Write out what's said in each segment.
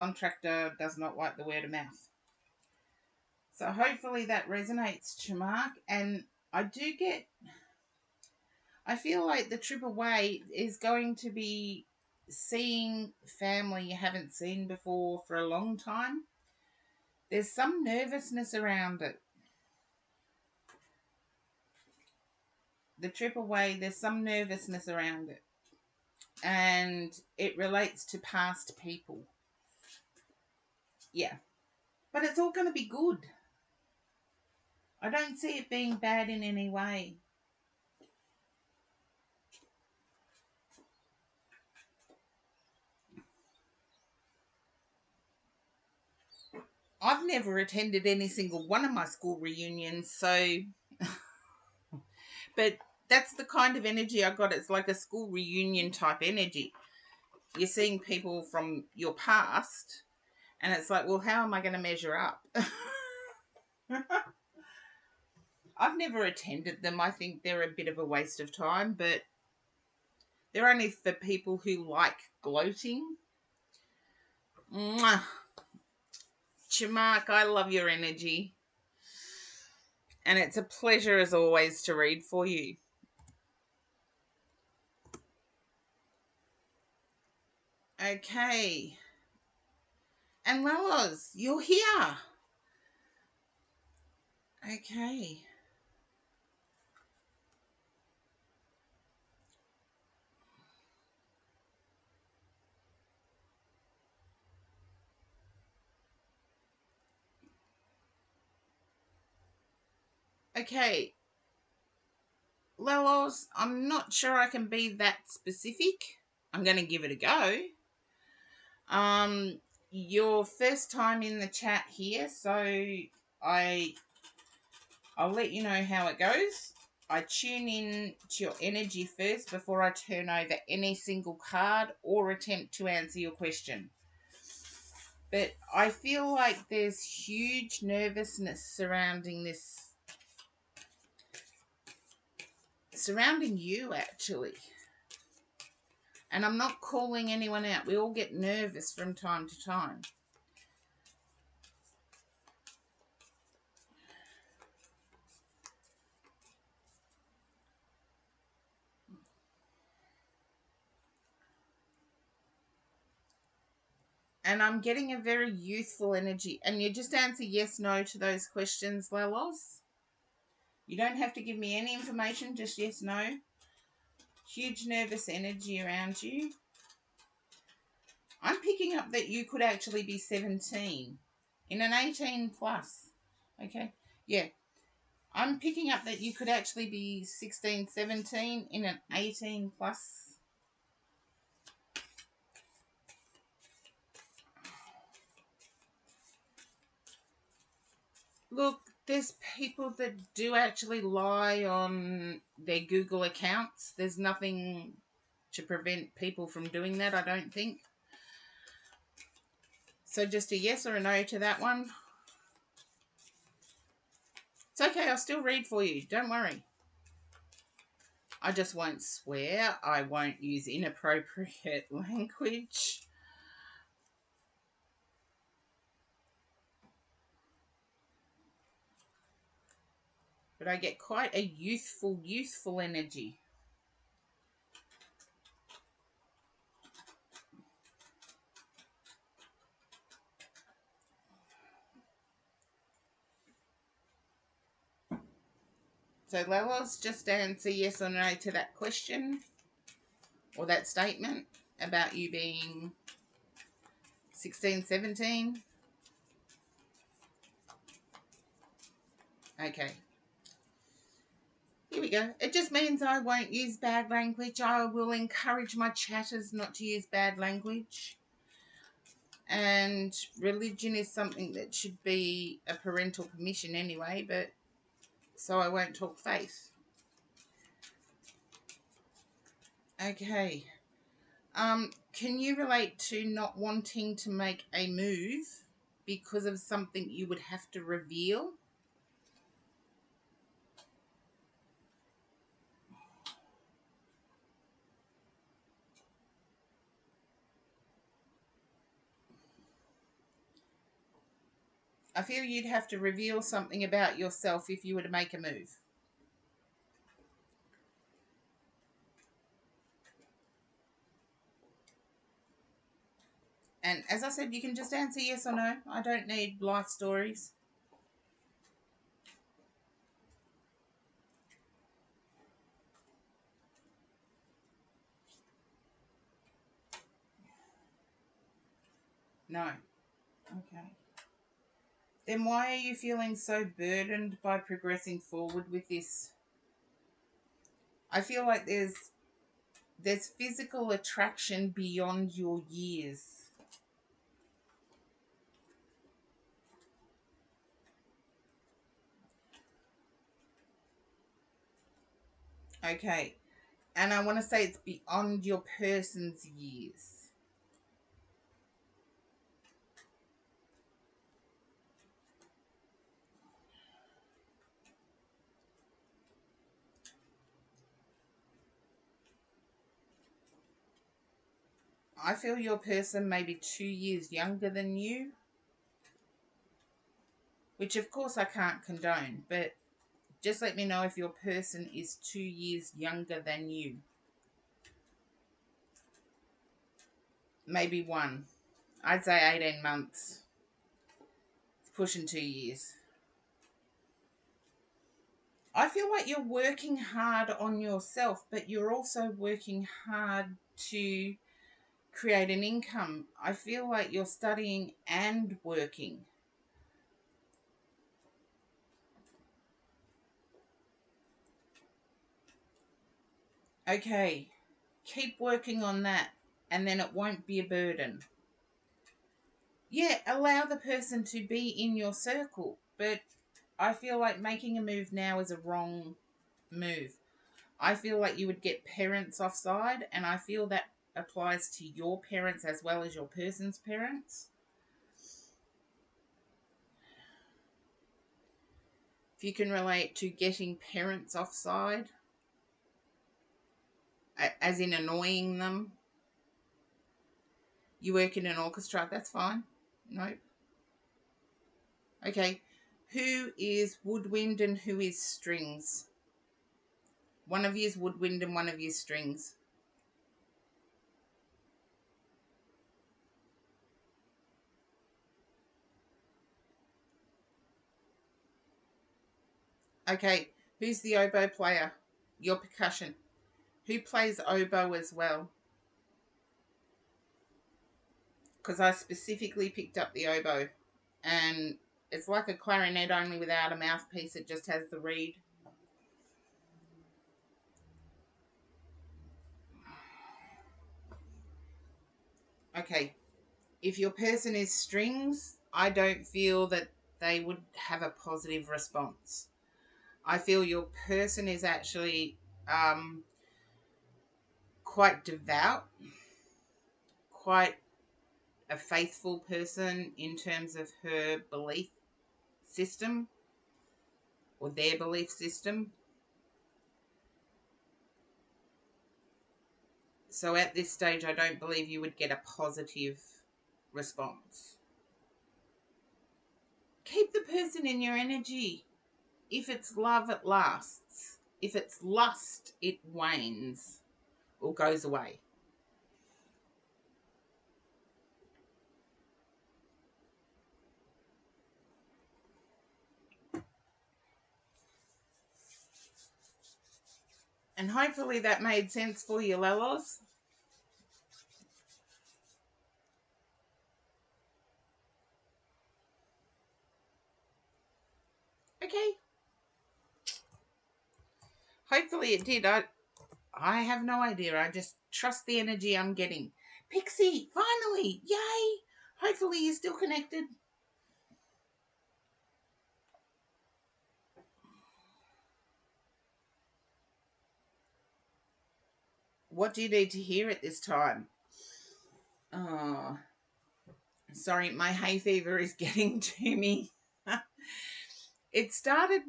Contractor does not like the word of mouth. So hopefully that resonates, Chamark. And I do get, I feel like the trip away is going to be seeing family you haven't seen before for a long time. There's some nervousness around it. The trip away, there's some nervousness around it. And it relates to past people. Yeah. But it's all going to be good. I don't see it being bad in any way. I've never attended any single one of my school reunions, so but that's the kind of energy I got. It's like a school reunion type energy. You're seeing people from your past, and it's like, well, how am I going to measure up? I've never attended them. I think they're a bit of a waste of time, but they're only for people who like gloating. Mwah. Chamark, I love your energy. And it's a pleasure as always to read for you. Okay. And Lelos, you're here. Okay. Okay. Lelos, I'm not sure I can be that specific. I'm going to give it a go. Your first time in the chat here, so I'll let you know how it goes. I tune in to your energy first before I turn over any single card or attempt to answer your question. But I feel like there's huge nervousness surrounding you actually. And I'm not calling anyone out. We all get nervous from time to time. And I'm getting a very youthful energy. And you just answer yes, no to those questions, Lelos. You don't have to give me any information, just yes, no. Huge nervous energy around you. I'm picking up that you could actually be 17 in an 18 plus. Okay? Yeah. I'm picking up that you could actually be 16, 17 in an 18 plus. Look, there's people that do actually lie on their Google accounts. There's nothing to prevent people from doing that, I don't think. So just a yes or a no to that one. It's okay, I'll still read for you. Don't worry. I just won't swear. I won't use inappropriate language. But I get quite a youthful energy. So Lelos, just answer yes or no to that question or that statement about you being 16, 17. Okay. Here we go. It just means I won't use bad language. I will encourage my chatters not to use bad language. And religion is something that should be a parental permission anyway, but so I won't talk faith. Okay. Can you relate to not wanting to make a move because of something you would have to reveal? I feel you'd have to reveal something about yourself if you were to make a move. And as I said, you can just answer yes or no. I don't need life stories. No. Okay. Then why are you feeling so burdened by progressing forward with this? I feel like there's physical attraction beyond your years. Okay. And I want to say it's beyond your person's years. I feel your person may be 2 years younger than you, which of course I can't condone, but just let me know if your person is 2 years younger than you. Maybe one. I'd say 18 months. It's pushing 2 years. I feel like you're working hard on yourself, but you're also working hard to create an income. I feel like you're studying and working. Okay, keep working on that, and then it won't be a burden. Yeah, allow the person to be in your circle, but I feel like making a move now is a wrong move. I feel like you would get parents offside, and I feel that applies to your parents as well as your person's parents. If you can relate to getting parents offside, as in annoying them, you work in an orchestra, that's fine. Nope. Okay. Who is woodwind and who is strings? One of you is woodwind and one of you is strings. Okay. Who's the oboe player? Your percussion. Who plays oboe as well? Because I specifically picked up the oboe. And it's like a clarinet only without a mouthpiece. It just has the reed. Okay. If your person is strings, I don't feel that they would have a positive response. I feel your person is actually quite devout, quite a faithful person in terms of her belief system or their belief system. So at this stage, I don't believe you would get a positive response. Keep the person in your energy. If it's love, it lasts. If it's lust, it wanes or goes away. And hopefully that made sense for you, Lelos. Okay. Hopefully it did. I have no idea. I just trust the energy I'm getting. Pixie, finally! Yay! Hopefully you're still connected. What do you need to hear at this time? Oh, sorry, my hay fever is getting to me. It started.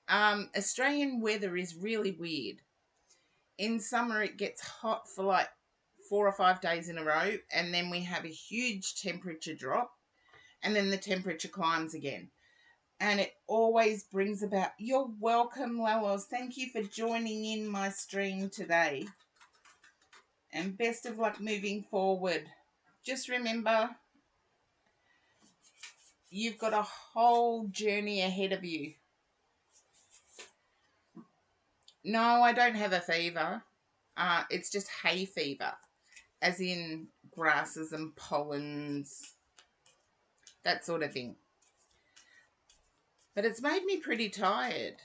Australian weather is really weird. In summer, it gets hot for like 4 or 5 days in a row, and then we have a huge temperature drop. and then the temperature climbs again. And it always brings about, you're welcome, Lelos. Thank you for joining in my stream today. And best of luck moving forward. Just remember, you've got a whole journey ahead of you. No, I don't have a fever. It's just hay fever, as in grasses and pollens, that sort of thing. But it's made me pretty tired.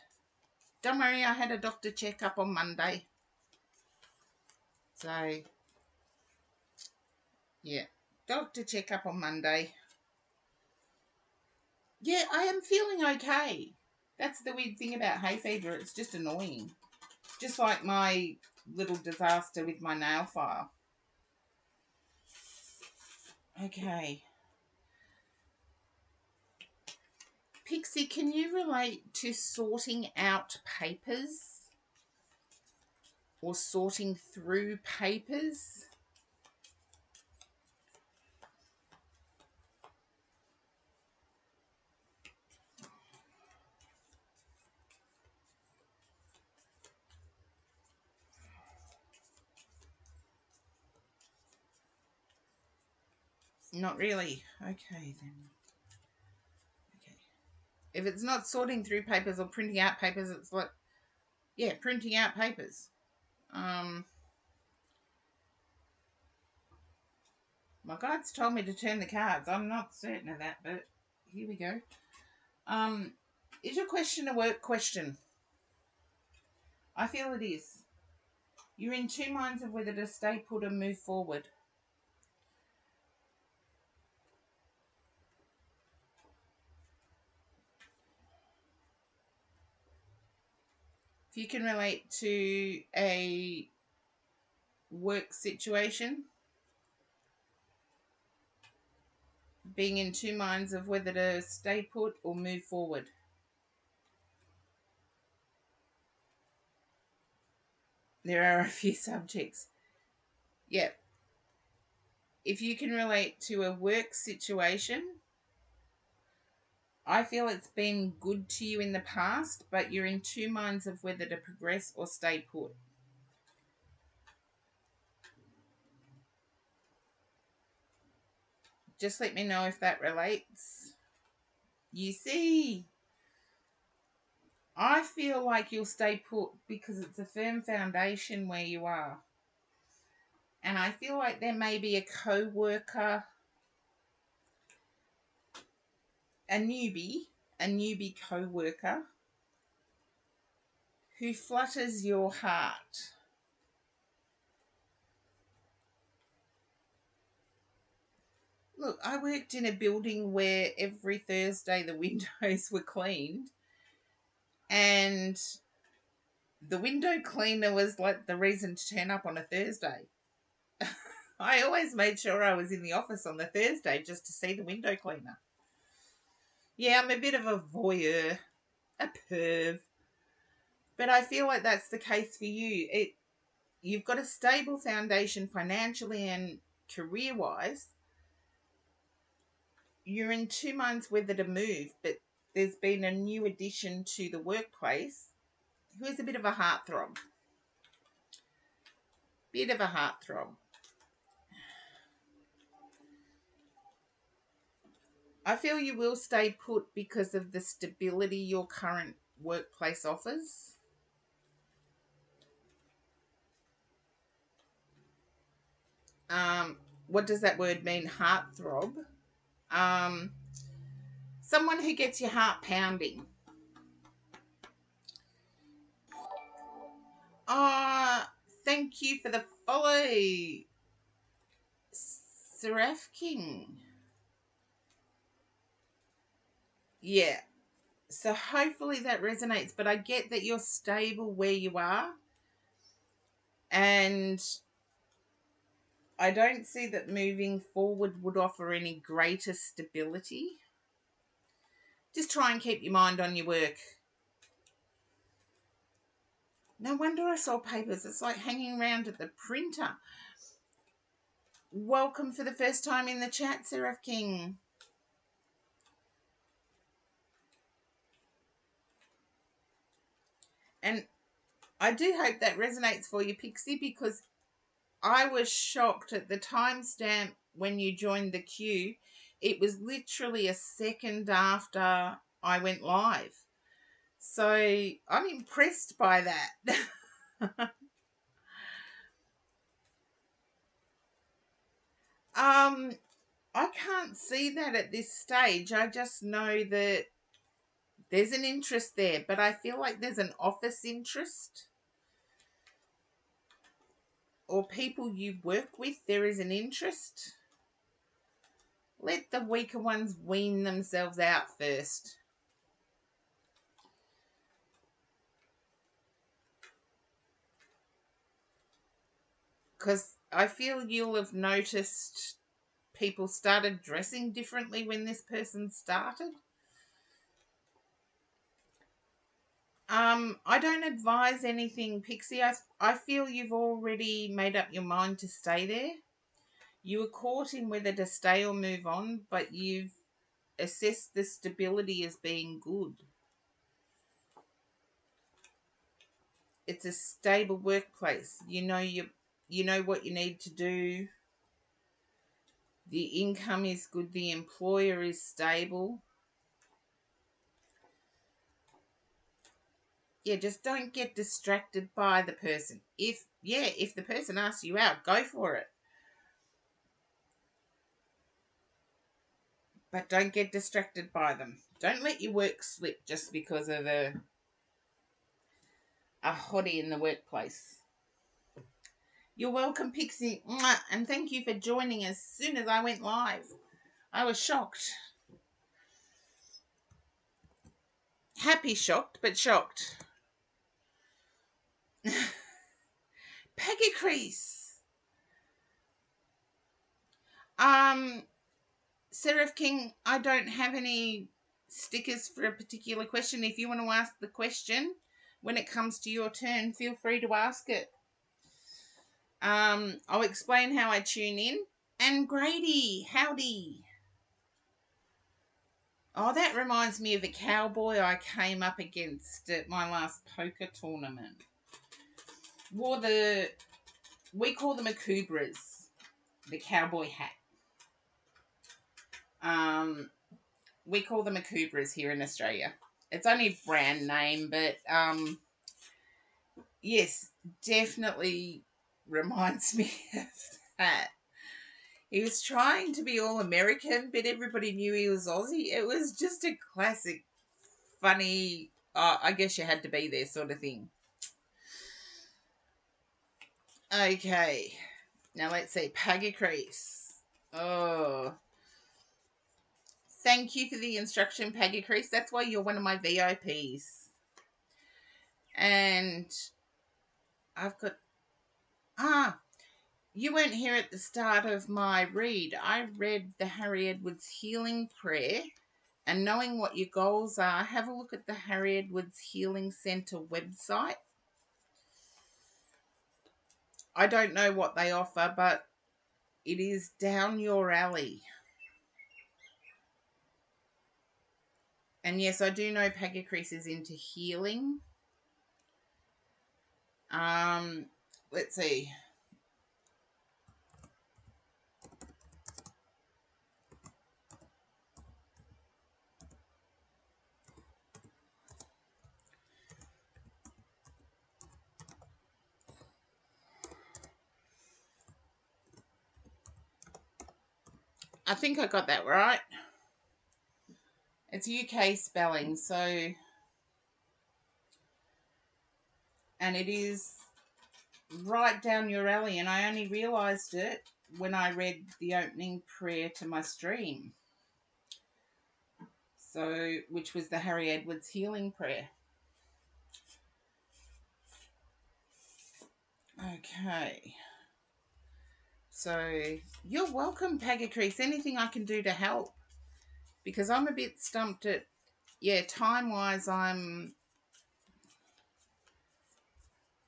Don't worry, I had a doctor checkup on Monday. So, yeah, doctor checkup on Monday. Yeah, I am feeling okay. That's the weird thing about hay fever. It's just annoying. Just like my little disaster with my nail file. Okay. Pixie, can you relate to sorting out papers? Or sorting through papers? Not really. Okay, then. Okay. If it's not sorting through papers or printing out papers, it's like, yeah, printing out papers. My guides told me to turn the cards. I'm not certain of that, but here we go. Is your question a work question? I feel it is. You're in two minds of whether to stay put or move forward. If you can relate to a work situation, being in two minds of whether to stay put or move forward. There are a few subjects. Yep. If you can relate to a work situation, I feel it's been good to you in the past, but you're in two minds of whether to progress or stay put. Just let me know if that relates. You see, I feel like you'll stay put because it's a firm foundation where you are. And I feel like there may be a co-worker, a newbie co-worker who flutters your heart. Look, I worked in a building where every Thursday the windows were cleaned, and the window cleaner was like the reason to turn up on a Thursday. I always made sure I was in the office on the Thursday just to see the window cleaner. Yeah, I'm a bit of a voyeur, a perv, but I feel like that's the case for you. You've got a stable foundation financially and career-wise. You're in 2 months whether to move, but there's been a new addition to the workplace who is a bit of a heartthrob. Bit of a heartthrob. I feel you will stay put because of the stability your current workplace offers. What does that word mean? Heartthrob. Someone who gets your heart pounding. Thank you for the follow, Seraph King. Yeah. So hopefully that resonates, but I get that you're stable where you are. And I don't see that moving forward would offer any greater stability. Just try and keep your mind on your work. No wonder I saw papers. It's like hanging around at the printer. Welcome for the first time in the chat, Seraph King. And I do hope that resonates for you, Pixie, because I was shocked at the timestamp when you joined the queue. It was literally a second after I went live. So I'm impressed by that. I can't see that at this stage. I just know that there's an interest there, but I feel like there's an office interest, or people you work with, there is an interest. Let the weaker ones wean themselves out first. Because I feel you'll have noticed people started dressing differently when this person started. I don't advise anything, Pixie. I feel you've already made up your mind to stay there. You were caught in whether to stay or move on, but you've assessed the stability as being good. It's a stable workplace. You know what you need to do. The income is good. The employer is stable. Yeah, just don't get distracted by the person. If the person asks you out, go for it. But don't get distracted by them. Don't let your work slip just because of a hottie in the workplace. You're welcome, Pixie. Mwah. And thank you for joining as soon as I went live. I was shocked. Happy shocked, but shocked. Peggy Crease. Seraph King, I don't have any stickers for a particular question. If you want to ask the question when it comes to your turn, feel free to ask it. I'll explain how I tune in. And Grady, howdy. Oh, that reminds me of a cowboy I came up against at my last poker tournament. We call them a Kubras, the cowboy hat. We call them a Kubras here in Australia. It's only a brand name, but yes, definitely reminds me of that. He was trying to be all American, but everybody knew he was Aussie. It was just a classic, funny, I guess you had to be there sort of thing. Okay, now let's see, Peggy Crease. Oh, thank you for the instruction, Peggy Crease. That's why you're one of my VIPs. And I've got, you weren't here at the start of my read. I read the Harry Edwards Healing Prayer. And knowing what your goals are, have a look at the Harry Edwards Healing Centre website. I don't know what they offer, but it is down your alley. And yes, I do know Peggy Crease is into healing. Let's see. I think I got that right. It's UK spelling, so, and it is right down your alley, and I only realised it when I read the opening prayer to my stream. So, which was the Harry Edwards Healing Prayer. Okay. So, you're welcome, Peggy Crease. Anything I can do to help? Because I'm a bit stumped at, time-wise, I'm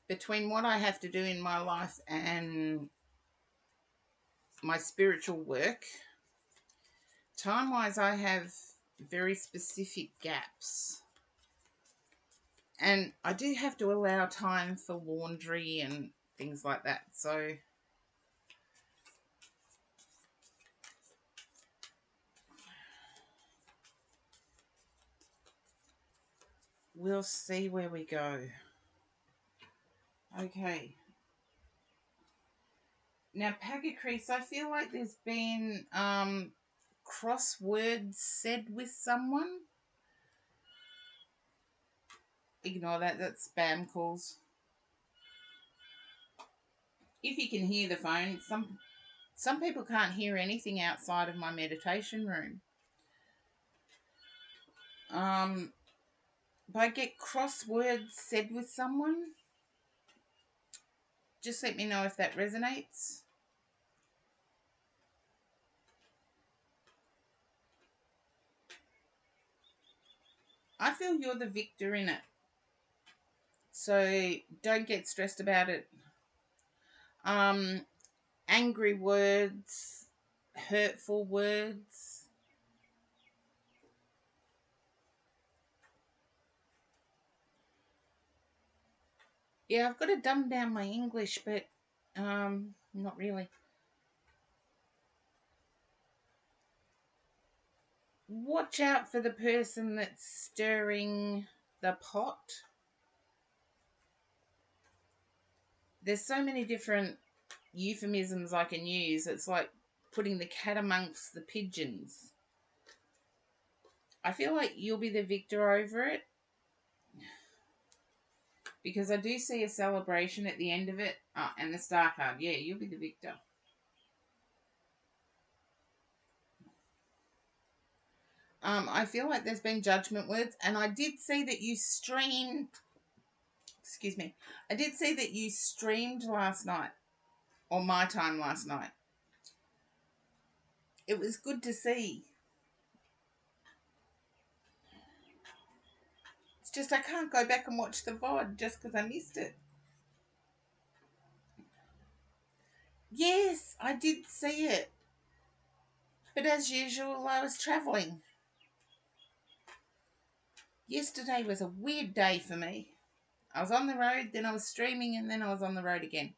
between what I have to do in my life and my spiritual work. Time-wise, I have very specific gaps. And I do have to allow time for laundry and things like that. So we'll see where we go. Okay. Now, Packet Crease, I feel like there's been crosswords said with someone. Ignore that. That's spam calls. If you can hear the phone, some people can't hear anything outside of my meditation room. If I get crosswords said with someone, just let me know if that resonates. I feel you're the victor in it. So don't get stressed about it. Angry words, hurtful words. Yeah, I've got to dumb down my English, but not really. Watch out for the person that's stirring the pot. There's so many different euphemisms I can use. It's like putting the cat amongst the pigeons. I feel like you'll be the victor over it, because I do see a celebration at the end of it. And the star card. Yeah, you'll be the victor. I feel like there's been judgment words, and I did see that you streamed. Excuse me. I did see that you streamed last night, or my time last night. It was good to see. It's just I can't go back and watch the VOD just because I missed it. Yes, I did see it. But as usual, I was travelling. Yesterday was a weird day for me. I was on the road, then I was streaming, and then I was on the road again.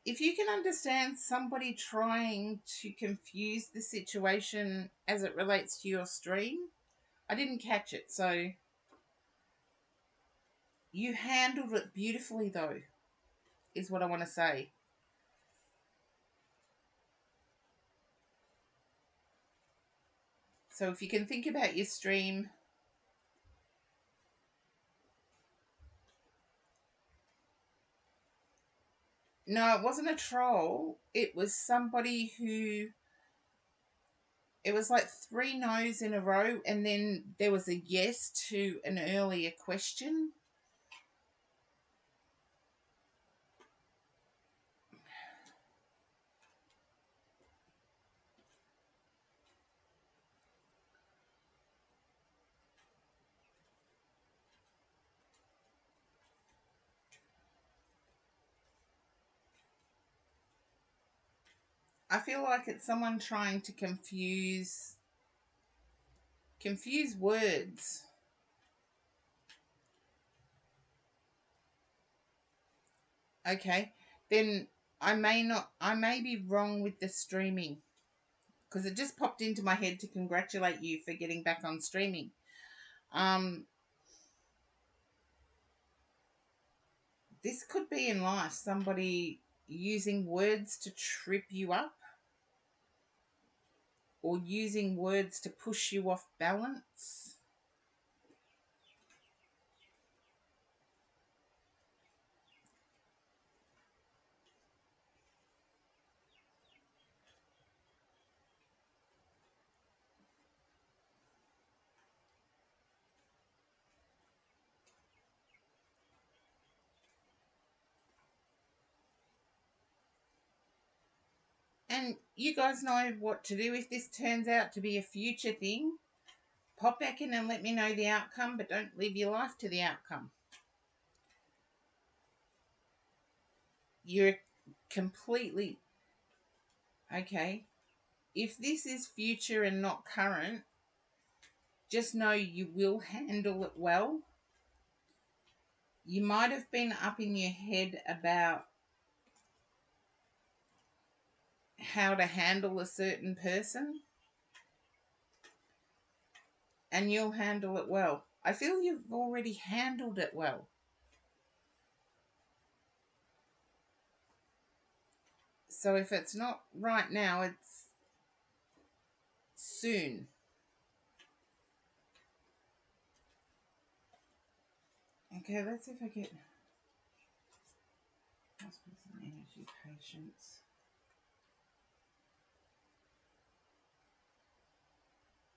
If you can understand somebody trying to confuse the situation as it relates to your stream, I didn't catch it, so you handled it beautifully, though, is what I want to say. So if you can think about your stream, no, it wasn't a troll. It was somebody who, it was like 3 no's in a row, and then there was a yes to an earlier question. I feel like it's someone trying to confuse words. Okay, then I may be wrong with the streaming, because it just popped into my head to congratulate you for getting back on streaming. This could be in life somebody using words to trip you up, or using words to push you off balance. And you guys know what to do if this turns out to be a future thing. Pop back in and let me know the outcome, but don't live your life to the outcome. You're completely... Okay. If this is future and not current, just know you will handle it well. You might have been up in your head about how to handle a certain person, and you'll handle it well. I feel you've already handled it well. So if it's not right now, it's soon. Okay, let's see if I get hospital energy patients.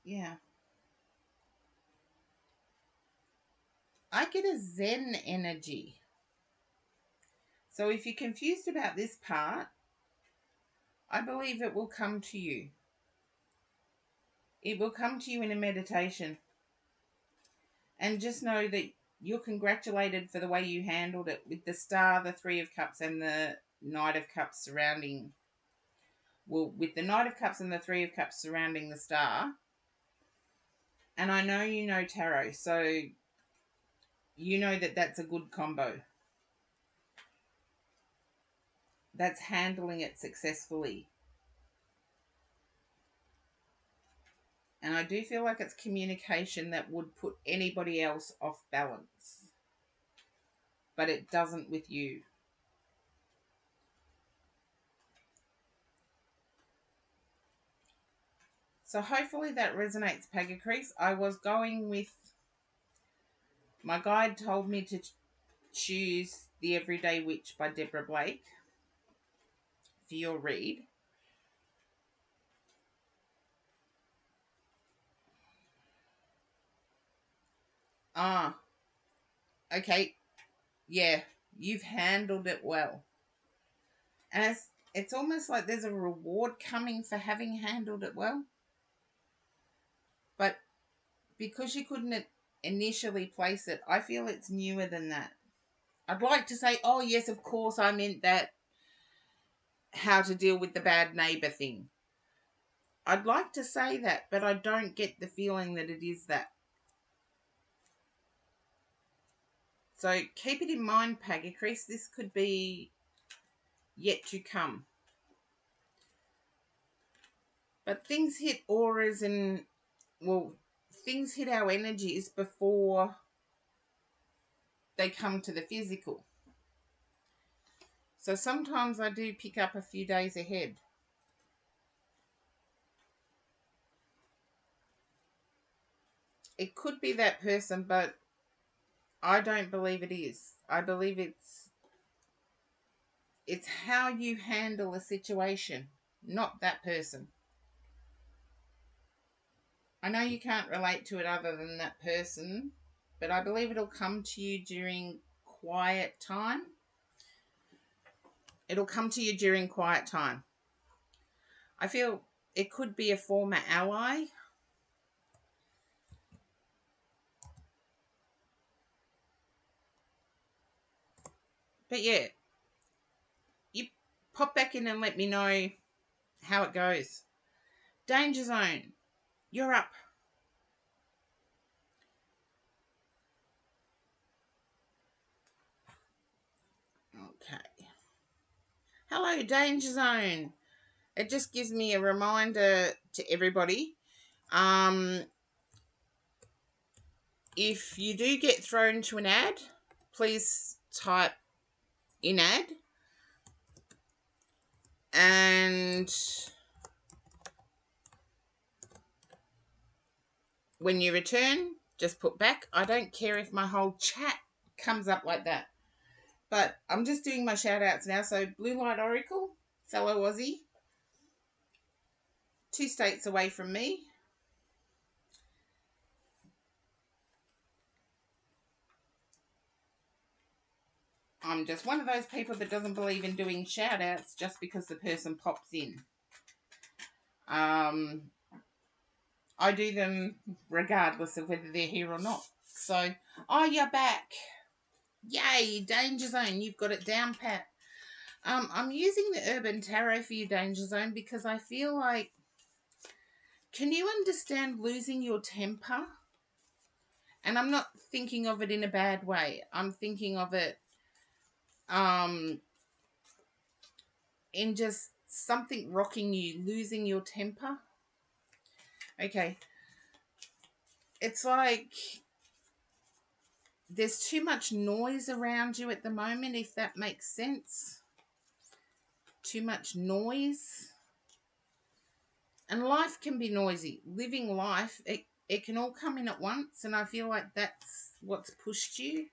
Yeah. I get a Zen energy. So if you're confused about this part, I believe it will come to you. It will come to you in a meditation. And just know that you're congratulated for the way you handled it with the Star, the Three of Cups, and the Knight of Cups surrounding. Well, with the Knight of Cups and the Three of Cups surrounding the Star. And I know you know tarot, so you know that that's a good combo. That's handling it successfully. And I do feel like it's communication that would put anybody else off balance. But it doesn't with you. So hopefully that resonates, Pagacrease. I was going with... My guide told me to choose The Everyday Witch by Deborah Blake for your read. Ah, okay. Yeah, you've handled it well. And it's almost like there's a reward coming for having handled it well. But because you couldn't initially place it, I feel it's newer than that. I'd like to say, oh, yes, of course, I meant that how to deal with the bad neighbour thing. I'd like to say that, but I don't get the feeling that it is that. So keep it in mind, Pagacrease. This could be yet to come. But things hit auras and, well, things hit our energies before they come to the physical. So sometimes I do pick up a few days ahead. It could be that person, but I don't believe it is. I believe it's how you handle a situation, not that person. I know you can't relate to it other than that person, but I believe it'll come to you during quiet time. It'll come to you during quiet time. I feel it could be a former ally. But yeah, you pop back in and let me know how it goes. Danger Zone, you're up. Okay. Hello, Danger Zone. It just gives me a reminder to everybody. If you do get thrown to an ad, please type in ad. And when you return, just put back. I don't care if my whole chat comes up like that. But I'm just doing my shout outs now. So Blue Light Oracle, fellow Aussie, 2 states away from me. I'm just one of those people that doesn't believe in doing shout outs just because the person pops in. I do them regardless of whether they're here or not. So, oh, you're back. Yay, Danger Zone. You've got it down pat. I'm using the Urban Tarot for you, Danger Zone, because I feel like, can you understand losing your temper? And I'm not thinking of it in a bad way. I'm thinking of it in just something rocking you, losing your temper. Okay. It's like there's too much noise around you at the moment, if that makes sense. Too much noise. And life can be noisy. Living life, it can all come in at once, and I feel like that's what's pushed you.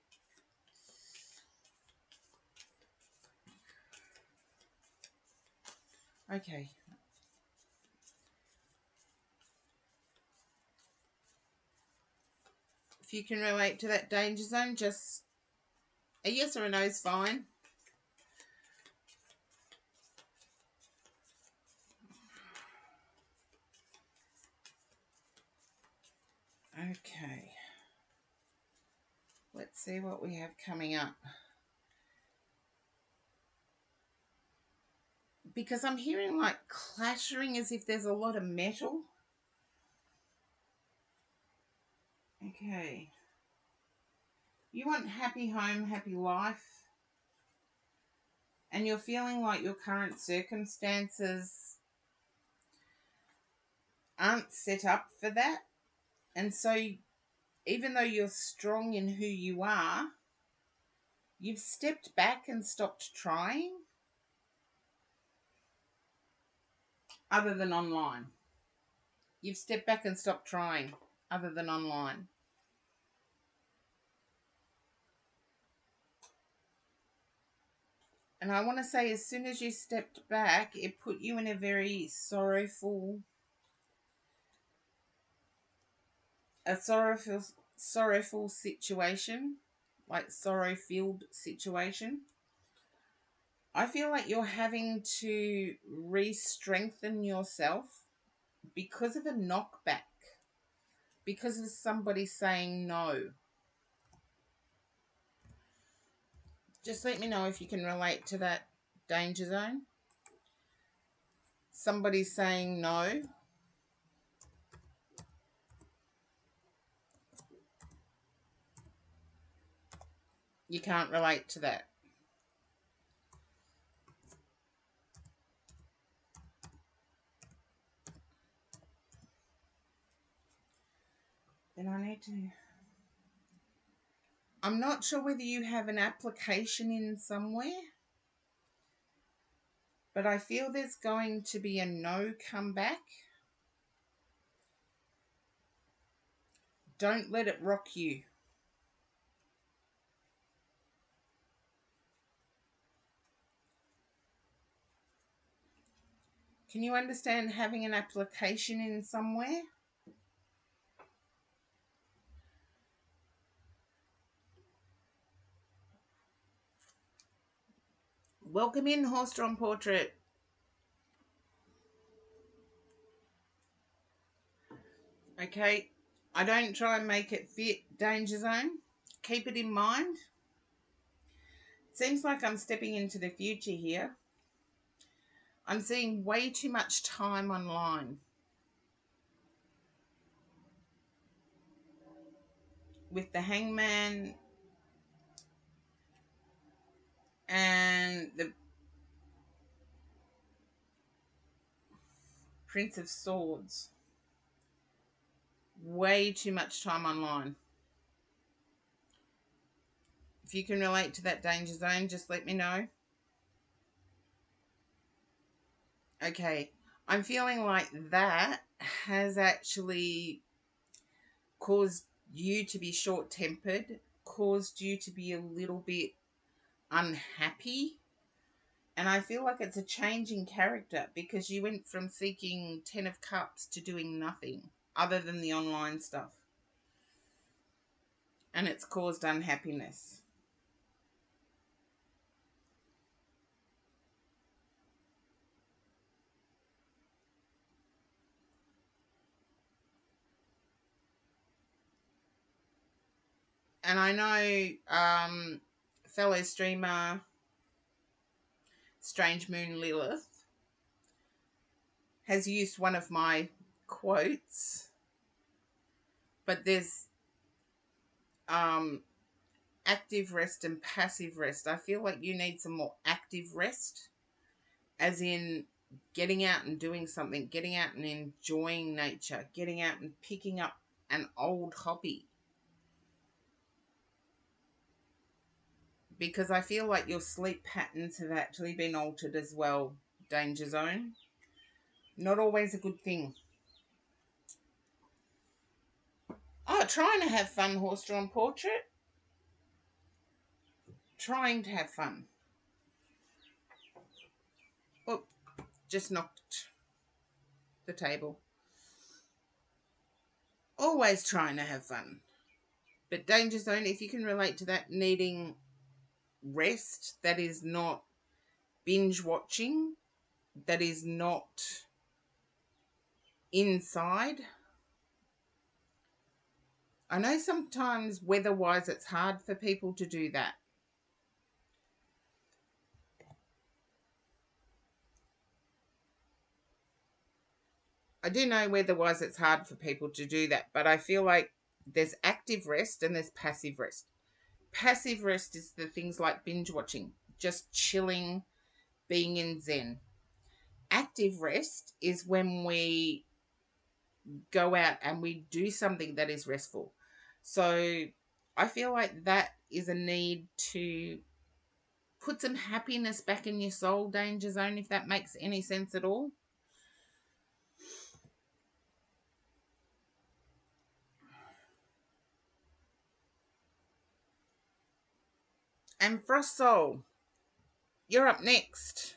Okay. If you can relate to that danger zone, just a yes or a no is fine. Okay. Let's see what we have coming up. Because I'm hearing like clashing as if there's a lot of metal. Okay. You want happy home, happy life. And you're feeling like your current circumstances aren't set up for that. And so even though you're strong in who you are, you've stepped back and stopped trying, other than online. You've stepped back and stopped trying, other than online. And I want to say, as soon as you stepped back, it put you in a very sorrowful situation, like sorrow-filled situation. I feel like you're having to re-strengthen yourself because of a knockback, because of somebody saying no. Just let me know if you can relate to that danger zone. Somebody saying no. You can't relate to that. Then I need to... I'm not sure whether you have an application in somewhere, but I feel there's going to be a no comeback. Don't let it rock you. Can you understand having an application in somewhere? Welcome in, Horse-Drawn Portrait. Okay, I don't try and make it fit danger zone. Keep it in mind. Seems like I'm stepping into the future here. I'm seeing way too much time online with the Hangman and the Prince of Swords. Way too much time online. If you can relate to that danger zone, just let me know. Okay, I'm feeling like that has actually caused you to be short-tempered, caused you to be a little bit unhappy. And I feel like it's a change in character because you went from seeking 10 of Cups to doing nothing other than the online stuff. And it's caused unhappiness. And I know fellow streamer Strange Moon Lilith has used one of my quotes, but there's um, active rest and passive rest. I feel like you need some more active rest, as in getting out and doing something, getting out and enjoying nature, getting out and picking up an old hobby. Because I feel like your sleep patterns have actually been altered as well, Danger Zone. Not always a good thing. Oh, trying to have fun, horse-drawn portrait. Trying to have fun. Oh, just knocked the table. Always trying to have fun. But Danger Zone, if you can relate to that, needing rest that is not binge watching, that is not inside. I know sometimes weather-wise it's hard for people to do that. I do know weather-wise it's hard for people to do that, but I feel like there's active rest and there's passive rest. Passive rest is the things like binge watching, just chilling, being in zen. Active rest is when we go out and we do something that is restful. So I feel like that is a need to put some happiness back in your soul, Danger Zone, if that makes any sense at all. And Frost Soul, you're up next.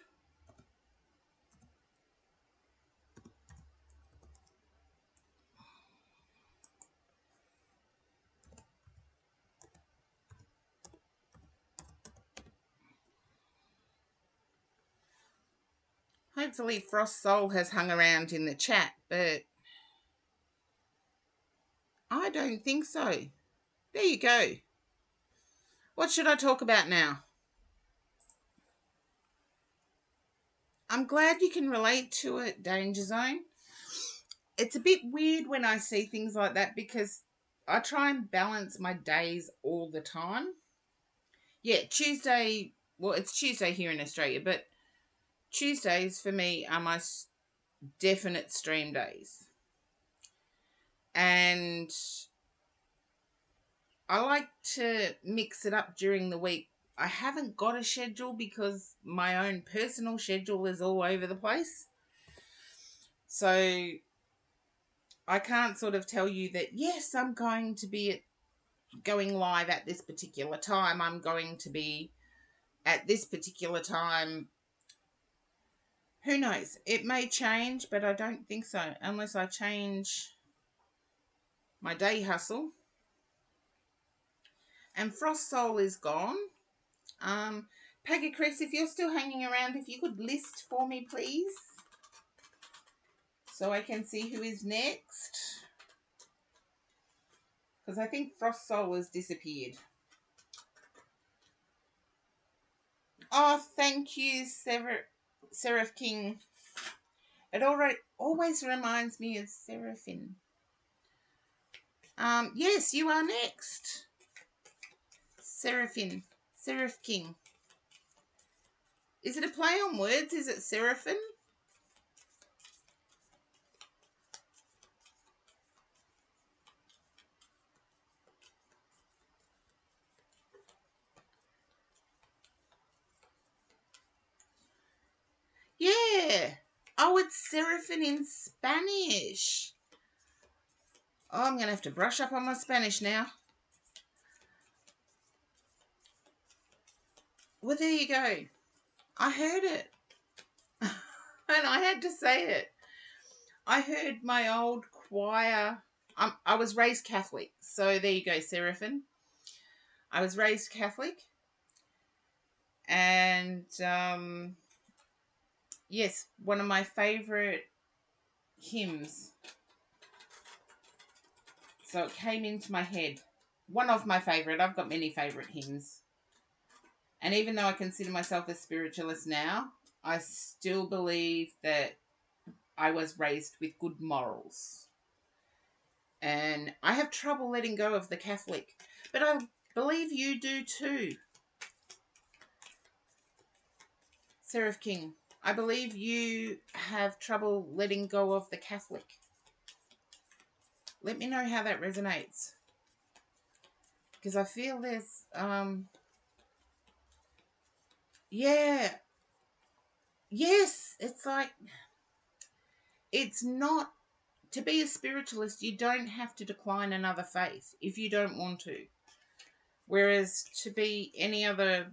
Hopefully Frost Soul has hung around in the chat, but I don't think so. There you go. What should I talk about now? I'm glad you can relate to it, Danger Zone. It's a bit weird when I see things like that because I try and balance my days all the time. Yeah, Tuesday, well, it's Tuesday here in Australia, but Tuesdays for me are my definite stream days. And I like to mix it up during the week. I haven't got a schedule because my own personal schedule is all over the place. So I can't sort of tell you that, yes, I'm going to be going live at this particular time. I'm going to be at this particular time. Who knows? It may change, but I don't think so unless I change my day hustle. And Frost Soul is gone. Peggy Chris, if you're still hanging around, if you could list for me, please, so I can see who is next. Because I think Frost Soul has disappeared. Oh, thank you, Seraph King. It always reminds me of Seraphim. Yes, you are next. Seraphim. Seraph King. Is it a play on words? Is it Seraphim? Yeah. Oh, it's Seraphim in Spanish. Oh, I'm going to have to brush up on my Spanish now. Well, there you go. I heard it. And I had to say it. I heard my old choir. I was raised Catholic. So there you go, Seraphim. I was raised Catholic. And yes, one of my favourite hymns. So it came into my head. One of my favourite. I've got many favourite hymns. And even though I consider myself a spiritualist now, I still believe that I was raised with good morals. And I have trouble letting go of the Catholic. But I believe you do too, Seraph King. I believe you have trouble letting go of the Catholic. Let me know how that resonates. Because I feel there's, yeah, yes, it's like, it's not, to be a spiritualist, you don't have to decline another faith if you don't want to. Whereas to be any other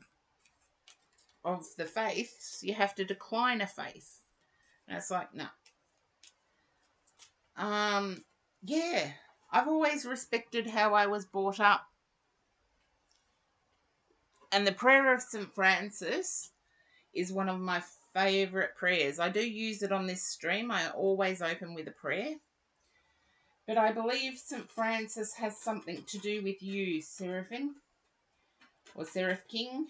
of the faiths, you have to decline a faith. And it's like, no. Yeah, I've always respected how I was brought up. And the prayer of St. Francis is one of my favourite prayers. I do use it on this stream. I always open with a prayer. But I believe St. Francis has something to do with you, Seraphim, or Seraph King.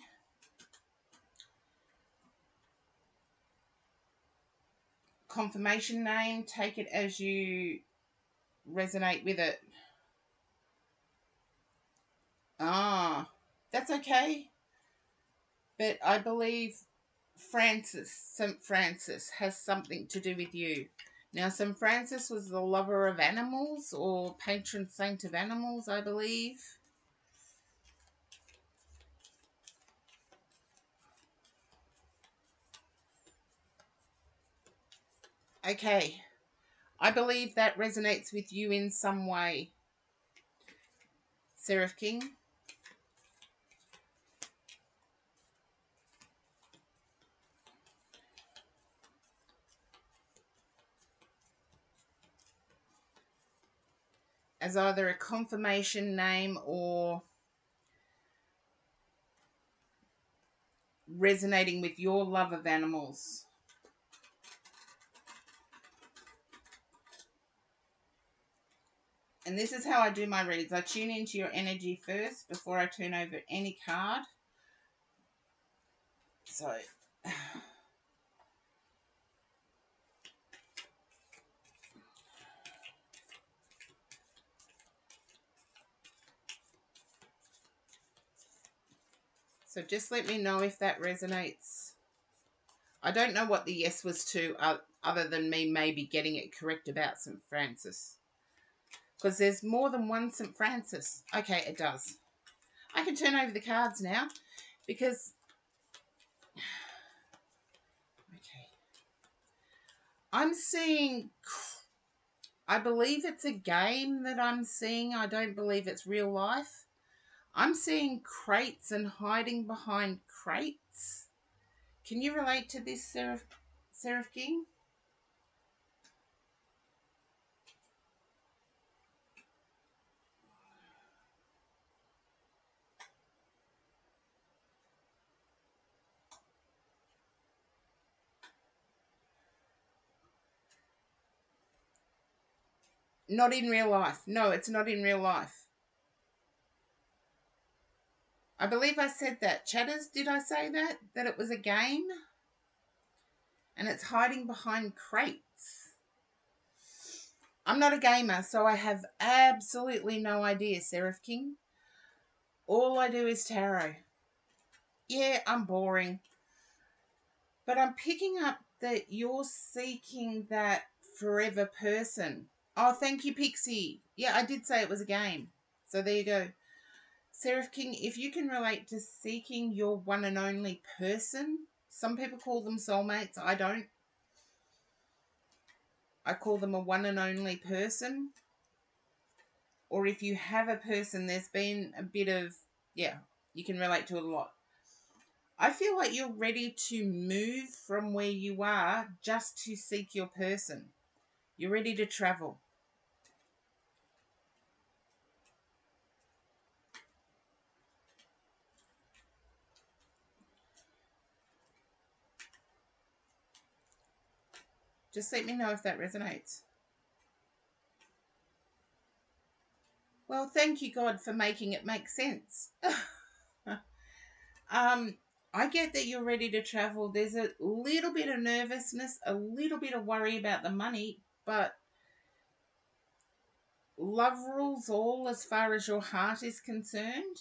Confirmation name, take it as you resonate with it. Ah, that's okay. But I believe Francis, St. Francis, has something to do with you. Now, St. Francis was the lover of animals, or patron saint of animals, I believe. Okay, I believe that resonates with you in some way, Seraph King. As either a confirmation name or resonating with your love of animals. And this is how I do my reads. I tune into your energy first before I turn over any card. So just let me know if that resonates. I don't know what the yes was to, other than me maybe getting it correct about St. Francis. Because there's more than one St. Francis. Okay, it does. I can turn over the cards now because... Okay. I'm seeing... I believe it's a game that I'm seeing. I don't believe it's real life. I'm seeing crates and hiding behind crates. Can you relate to this, Seraph King? Not in real life. No, it's not in real life. I believe I said that. Chatters, did I say that? That it was a game? And it's hiding behind crates. I'm not a gamer, so I have absolutely no idea, Seraph King. All I do is tarot. Yeah, I'm boring. But I'm picking up that you're seeking that forever person. Oh, thank you, Pixie. Yeah, I did say it was a game. So there you go. Seraph King, if you can relate to seeking your one and only person, some people call them soulmates. I don't. I call them a one and only person. Or if you have a person, there's been a bit of, yeah, you can relate to it a lot. I feel like you're ready to move from where you are just to seek your person. You're ready to travel. Just let me know if that resonates. Well, thank you, God, for making it make sense. I get that you're ready to travel. There's a little bit of nervousness, a little bit of worry about the money, but love rules all as far as your heart is concerned,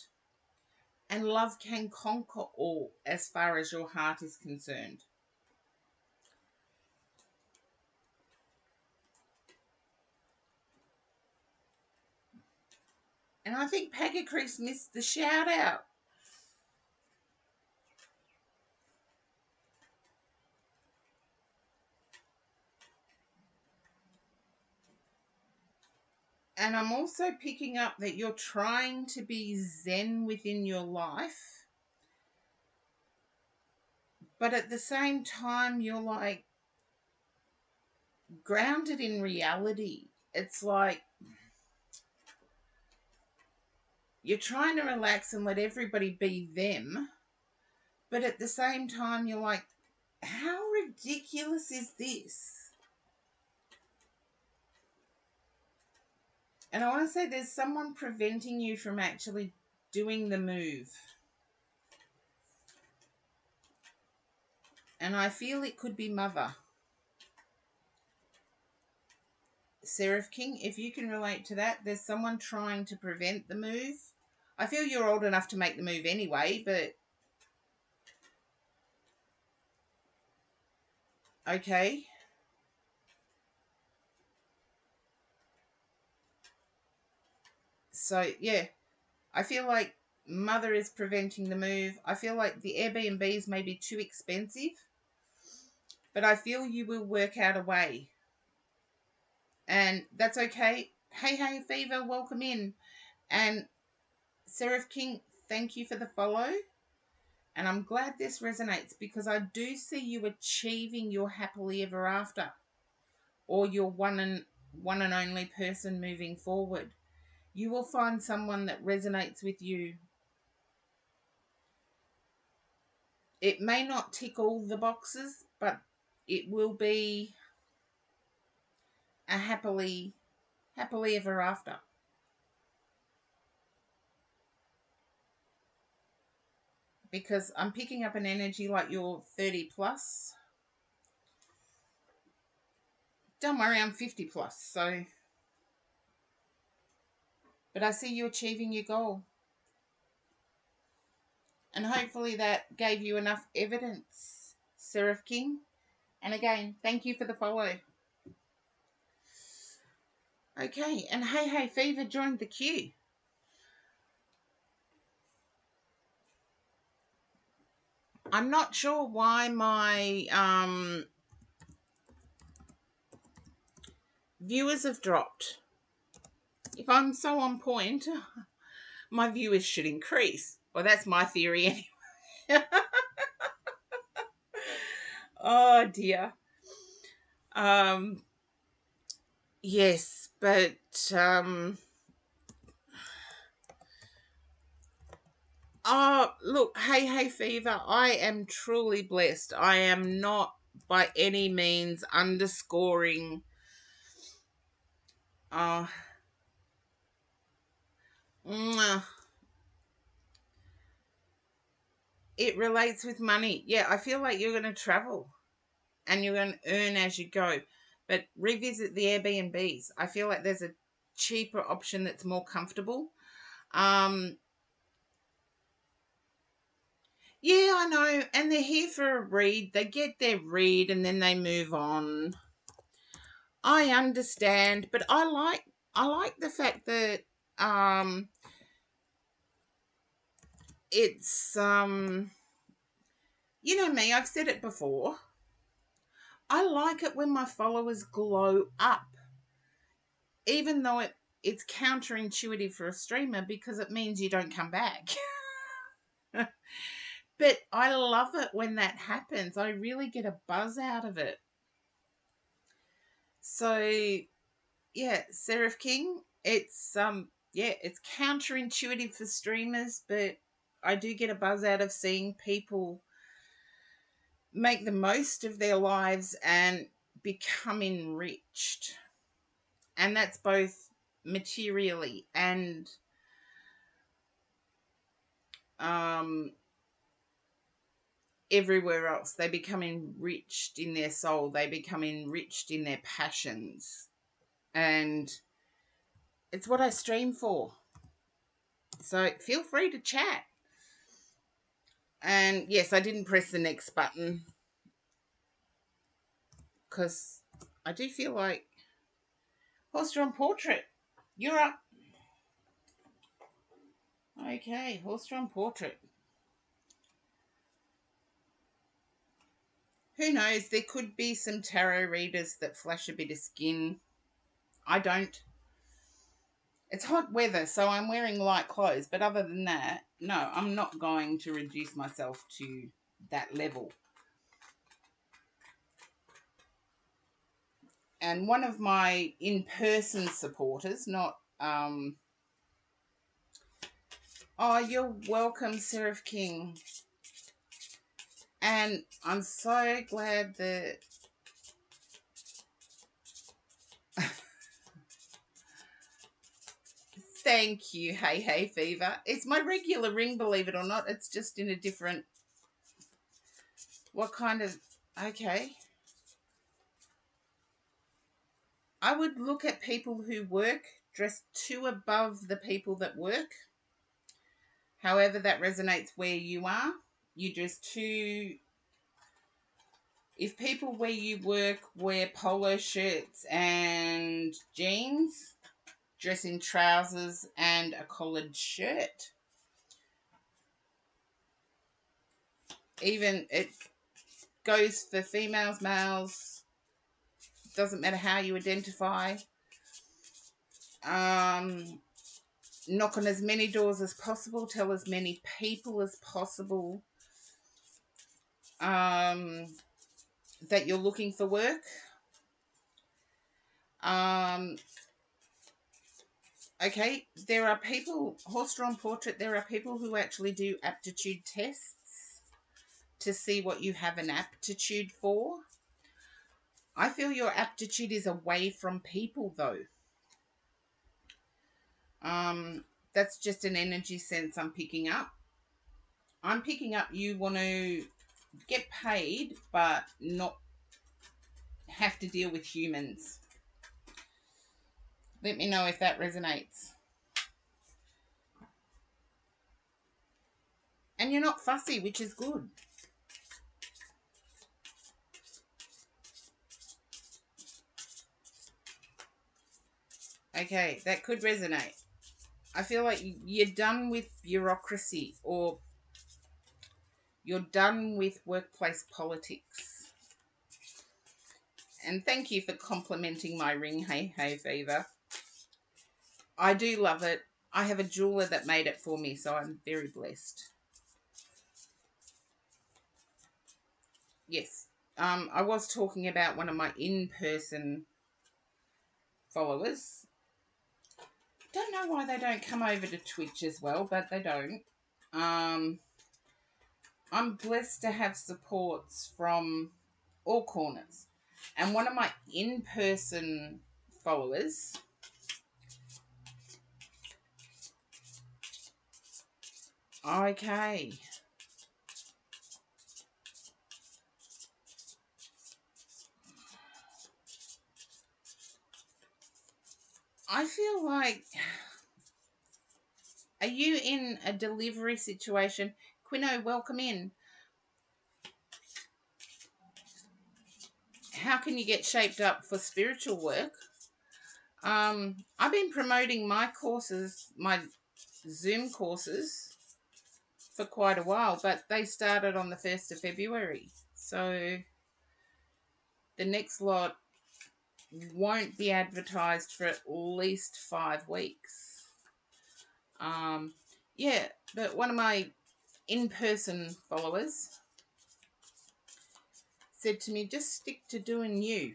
and love can conquer all as far as your heart is concerned. And I think Pagacrease missed the shout out. And I'm also picking up that you're trying to be zen within your life, but at the same time, you're like grounded in reality. It's like you're trying to relax and let everybody be them, but at the same time, you're like, how ridiculous is this? And I want to say there's someone preventing you from actually doing the move. And I feel it could be mother. Seraph King, if you can relate to that, there's someone trying to prevent the move. I feel you're old enough to make the move anyway, but okay. So, yeah, I feel like mother is preventing the move. I feel like the Airbnbs may be too expensive, but I feel you will work out a way. And that's okay. Hey, Fever, welcome in. And Seraph King, thank you for the follow. And I'm glad this resonates because I do see you achieving your happily ever after, or your one and only person moving forward. You will find someone that resonates with you. It may not tick all the boxes, but it will be a happily ever after. Because I'm picking up an energy like you're 30 plus. Don't worry, I'm 50 plus, so. But I see you achieving your goal. And hopefully that gave you enough evidence, Seraph King. And again, thank you for the follow. Okay, and Hey Fever joined the queue. I'm not sure why my viewers have dropped. If I'm so on point, my viewers should increase. Well, that's my theory anyway. Oh dear. Yes, but oh, look, Hey Fever, I am truly blessed. I am not by any means underscoring uh it relates with money. Yeah, I feel like you're going to travel and you're going to earn as you go. But revisit the Airbnbs. I feel like there's a cheaper option that's more comfortable. Um, yeah, I know. And they're here for a read. They get their read and then they move on. I understand, but I like the fact that it's you know me, I've said it before. I like it when my followers glow up. Even though it's counterintuitive for a streamer because it means you don't come back. But I love it when that happens. I really get a buzz out of it. So yeah, Seraph King, it's it's counterintuitive for streamers, but I do get a buzz out of seeing people make the most of their lives and become enriched. And that's both materially and um everywhere else. They become enriched in their soul. They become enriched in their passions. And It's what I stream for. So feel free to chat. And yes, I didn't press the next button because I do feel like horse-drawn portrait. You're up. Okay, horse-drawn portrait. Who knows? There could be some tarot readers that flash a bit of skin. I don't. It's hot weather, so I'm wearing light clothes. But other than that, no, I'm not going to reduce myself to that level. And one of my in-person supporters, not... Oh, you're welcome, Seraph King. And I'm so glad that... Thank you, Hey Fever. It's my regular ring, believe it or not. It's just in a different... What kind of... Okay. I would look at people who work dressed too above the people that work. However that resonates where you are. You dress too... If people where you work wear polo shirts and jeans, dress in trousers and a collared shirt. Even it goes for females, males, doesn't matter how you identify. Knock on as many doors as possible, tell as many people as possible that you're looking for work. Okay, there are people, horse-drawn portrait, there are people who actually do aptitude tests to see what you have an aptitude for. I feel your aptitude is away from people, though. That's just an energy sense I'm picking up. I'm picking up you want to get paid, but not have to deal with humans. Let me know if that resonates. And you're not fussy, which is good. Okay, that could resonate. I feel like you're done with bureaucracy, or you're done with workplace politics. And thank you for complimenting my ring, Hey Fever. I do love it. I have a jeweler that made it for me, so I'm very blessed. Yes. I was talking about one of my in-person followers. Don't know why they don't come over to Twitch as well, but they don't. I'm blessed to have supports from all corners. And one of my in-person followers... Okay. I feel like... Are you in a delivery situation? Quino, welcome in. How can you get shaped up for spiritual work? I've been promoting my courses, my Zoom courses, for quite a while, but they started on the 1st of February. So the next lot won't be advertised for at least 5 weeks. Yeah, but one of my in-person followers said to me, just stick to doing you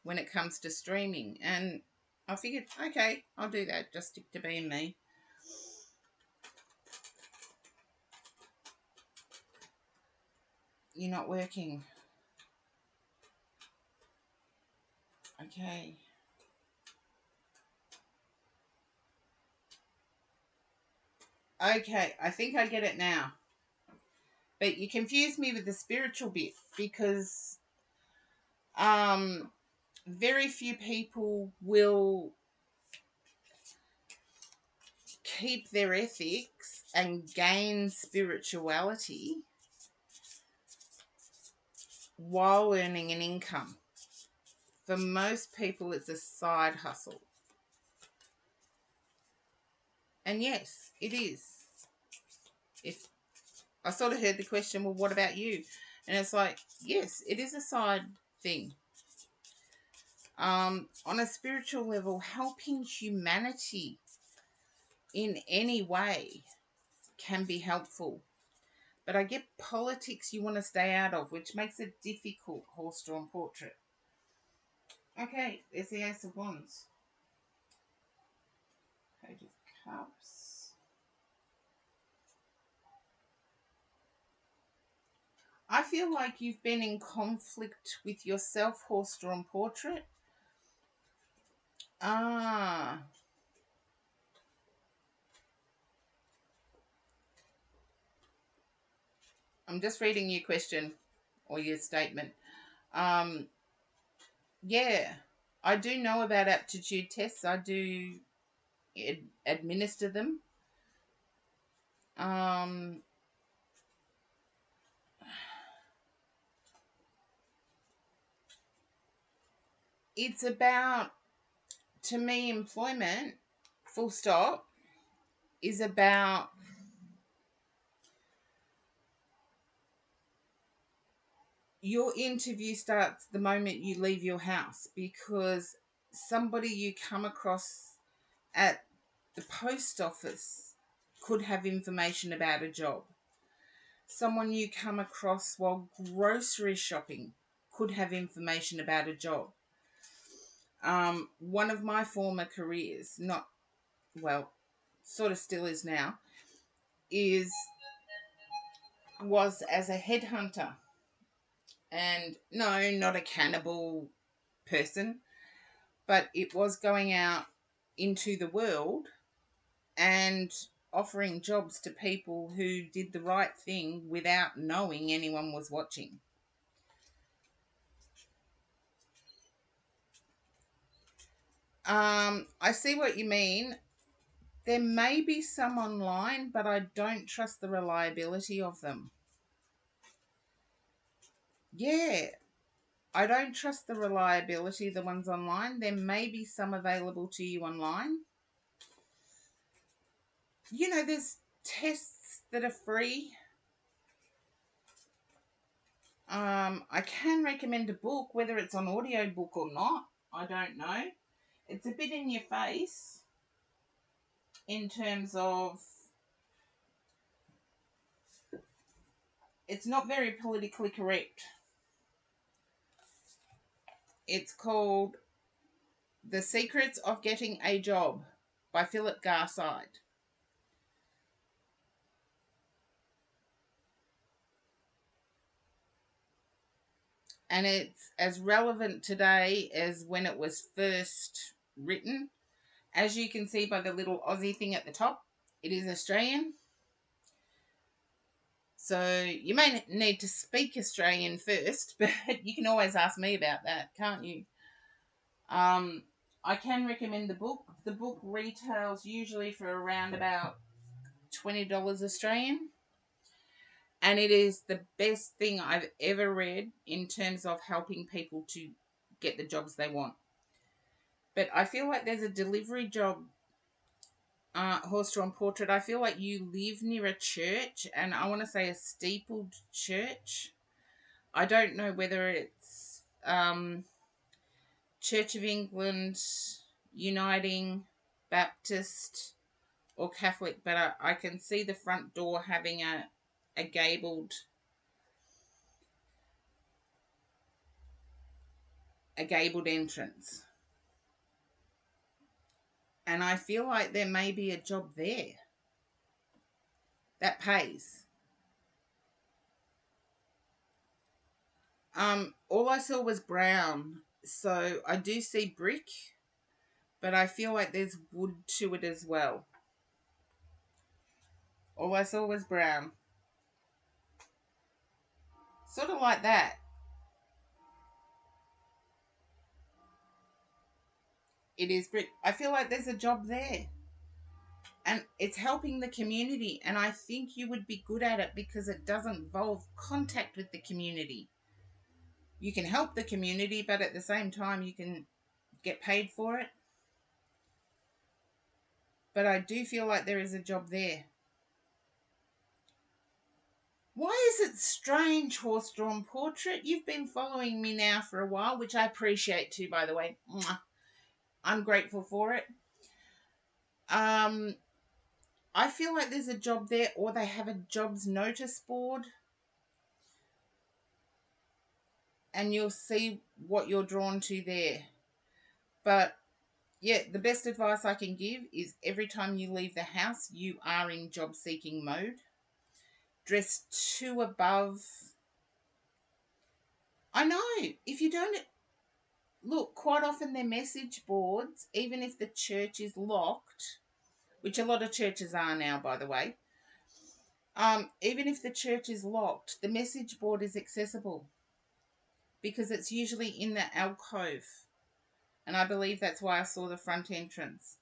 when it comes to streaming. And I figured, okay, I'll do that. Just stick to being me. You're not working. Okay. Okay, I think I get it now. But you confused me with the spiritual bit, because very few people will keep their ethics and gain spirituality while earning an income. For most people, it's a side hustle. And yes, it is. If I sort of heard the question, well, what about you? And it's like, yes, it is a side thing. On a spiritual level, helping humanity in any way can be helpful. But I get politics you want to stay out of, which makes it difficult, horse-drawn portrait. Okay, there's the Ace of Wands. Page of Cups. I feel like you've been in conflict with yourself, horse-drawn portrait. I'm just reading your question or your statement. Yeah, I do know about aptitude tests. I do administer them. It's about, to me, employment, full stop, is about your interview starts the moment you leave your house, because somebody you come across at the post office could have information about a job. Someone you come across while grocery shopping could have information about a job. One of my former careers, sort of still is now, was as a headhunter. And no, not a cannibal person, but it was going out into the world and offering jobs to people who did the right thing without knowing anyone was watching. I see what you mean. There may be some online, but I don't trust the reliability of them. Yeah, I don't trust the reliability of the ones online. There may be some available to you online. You know, there's tests that are free. I can recommend a book, whether it's on audiobook or not, I don't know. It's a bit in your face in terms of it's not very politically correct. It's called The Secrets of Getting a Job by Philip Garside. And it's as relevant today as when it was first written. As you can see by the little Aussie thing at the top, it is Australian. So you may need to speak Australian first, but you can always ask me about that, can't you? I can recommend the book. The book retails usually for around about $20 Australian. And it is the best thing I've ever read in terms of helping people to get the jobs they want. But I feel like there's a delivery job, horse-drawn portrait. I feel like you live near a church, and I want to say a steepled church. I don't know whether it's Church of England, Uniting, Baptist, or Catholic, but I can see the front door having a gabled entrance. And I feel like there may be a job there that pays. All I saw was brown, so I do see brick, but I feel like there's wood to it as well. All I saw was brown. Sort of like that. It is brick. I feel like there's a job there. And it's helping the community, and I think you would be good at it because it doesn't involve contact with the community. You can help the community, but at the same time you can get paid for it. But I do feel like there is a job there. Why is it strange, horse-drawn portrait? You've been following me now for a while, which I appreciate too, by the way. I'm grateful for it. I feel like there's a job there, or they have a jobs notice board, and you'll see what you're drawn to there. But yeah, the best advice I can give is every time you leave the house, you are in job seeking mode. Dress two above. I know, if you don't look, quite often their message boards, even if the church is locked, which a lot of churches are now, by the way, even if the church is locked, the message board is accessible because it's usually in the alcove. And I believe that's why I saw the front entrance.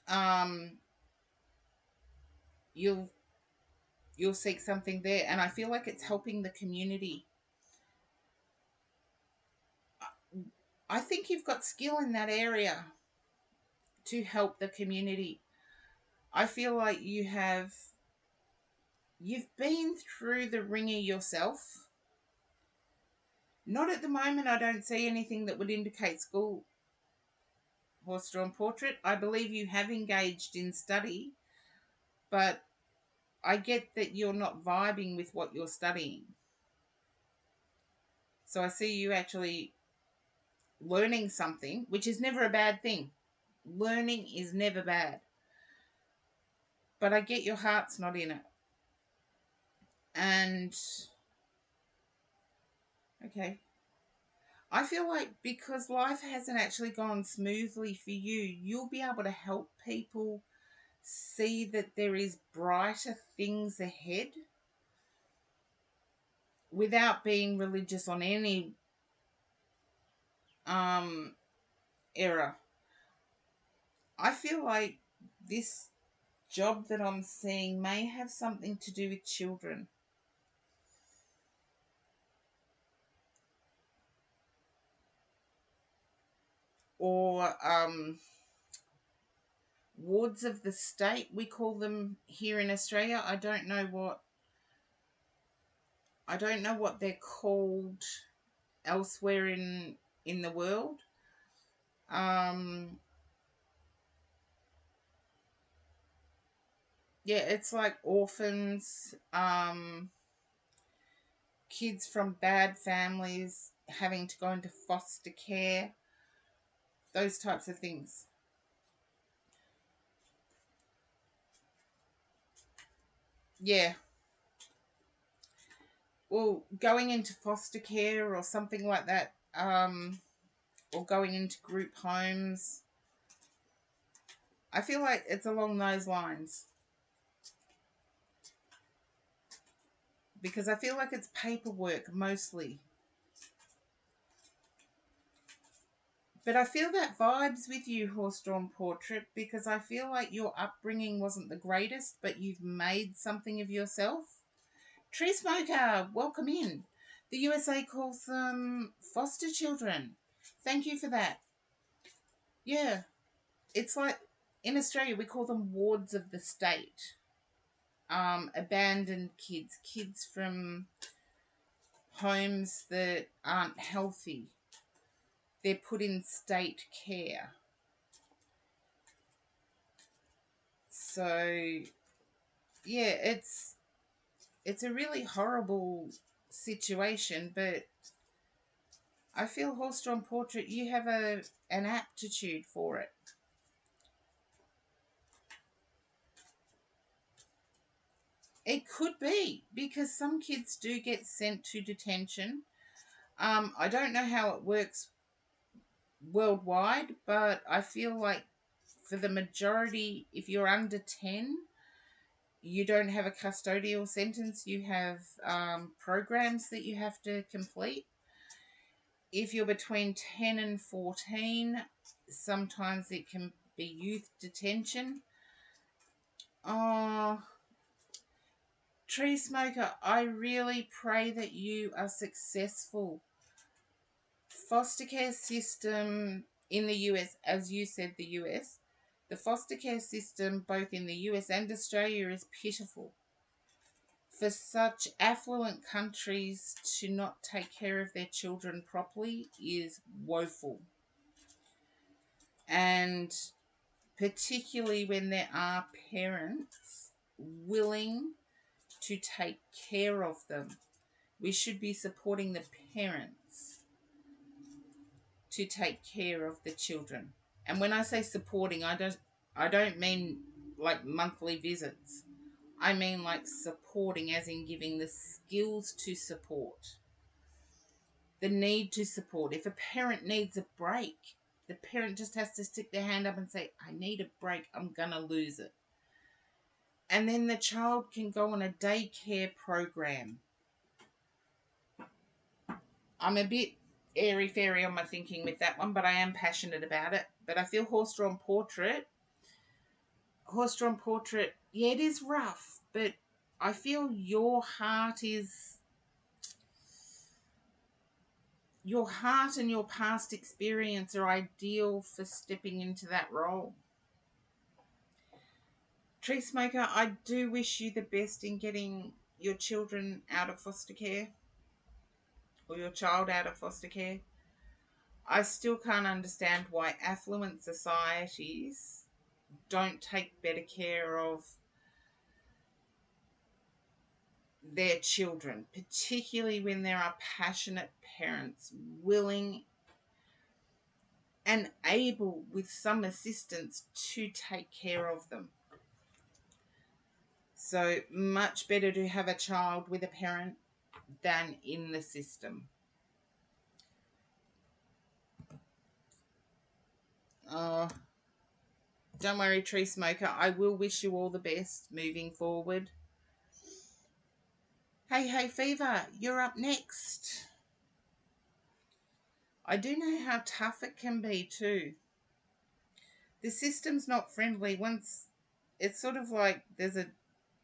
Um, you'll you'll seek something there, and I feel like it's helping the community. I think you've got skill in that area to help the community. I feel like you've been through the ringer yourself. Not at the moment. I don't see anything that would indicate school, horse-drawn portrait. I believe you have engaged in study, but I get that you're not vibing with what you're studying. So I see you actually learning something, which is never a bad thing. Learning is never bad. But I get your heart's not in it. And okay. I feel like because life hasn't actually gone smoothly for you, you'll be able to help people see that there is brighter things ahead without being religious on any era. I feel like this job that I'm seeing may have something to do with children. Or wards of the state, we call them here in Australia. I don't know what they're called elsewhere in the world. Yeah, it's like orphans, kids from bad families having to go into foster care, those types of things. Yeah. Well, going into foster care or something like that, or going into group homes. I feel like it's along those lines. Because I feel like it's paperwork mostly. But I feel that vibes with you, horse-drawn portrait, because I feel like your upbringing wasn't the greatest, but you've made something of yourself. Tree smoker, welcome in. The USA calls them foster children. Thank you for that. Yeah, it's like in Australia we call them wards of the state. Abandoned kids, kids from homes that aren't healthy. They're put in state care. So yeah, it's a really horrible situation, but I feel horse-drawn portrait, you have an aptitude for it. It could be because some kids do get sent to detention. I don't know how it works worldwide, but I feel like for the majority, if you're under 10, you don't have a custodial sentence. You have programs that you have to complete. If you're between 10 and 14, sometimes it can be youth detention. Oh, Tree Smoker, I really pray that you are successful. Foster care system in the US, as you said, the US, the foster care system both in the US and Australia is pitiful. For such affluent countries to not take care of their children properly is woeful. And particularly when there are parents willing to take care of them, we should be supporting the parents to take care of the children. And when I say supporting, I don't mean like monthly visits. I mean like supporting as in giving the skills to support, the need to support. If a parent needs a break, the parent just has to stick their hand up and say, I need a break, I'm going to lose it. And then the child can go on a daycare program. I'm a bit airy fairy on my thinking with that one, but I am passionate about it. But I feel horse-drawn portrait, yeah, it is rough, but I feel your heart and your past experience are ideal for stepping into that role. Tree Smoker, I do wish you the best in getting your children out of foster care or your child out of foster care. I still can't understand why affluent societies don't take better care of their children, particularly when there are passionate parents willing and able, with some assistance, to take care of them. So much better to have a child with a parent than in the system. Oh, don't worry, Tree Smoker. I will wish you all the best moving forward. Hey, Fever, you're up next. I do know how tough it can be too. The system's not friendly. Once it's sort of like there's a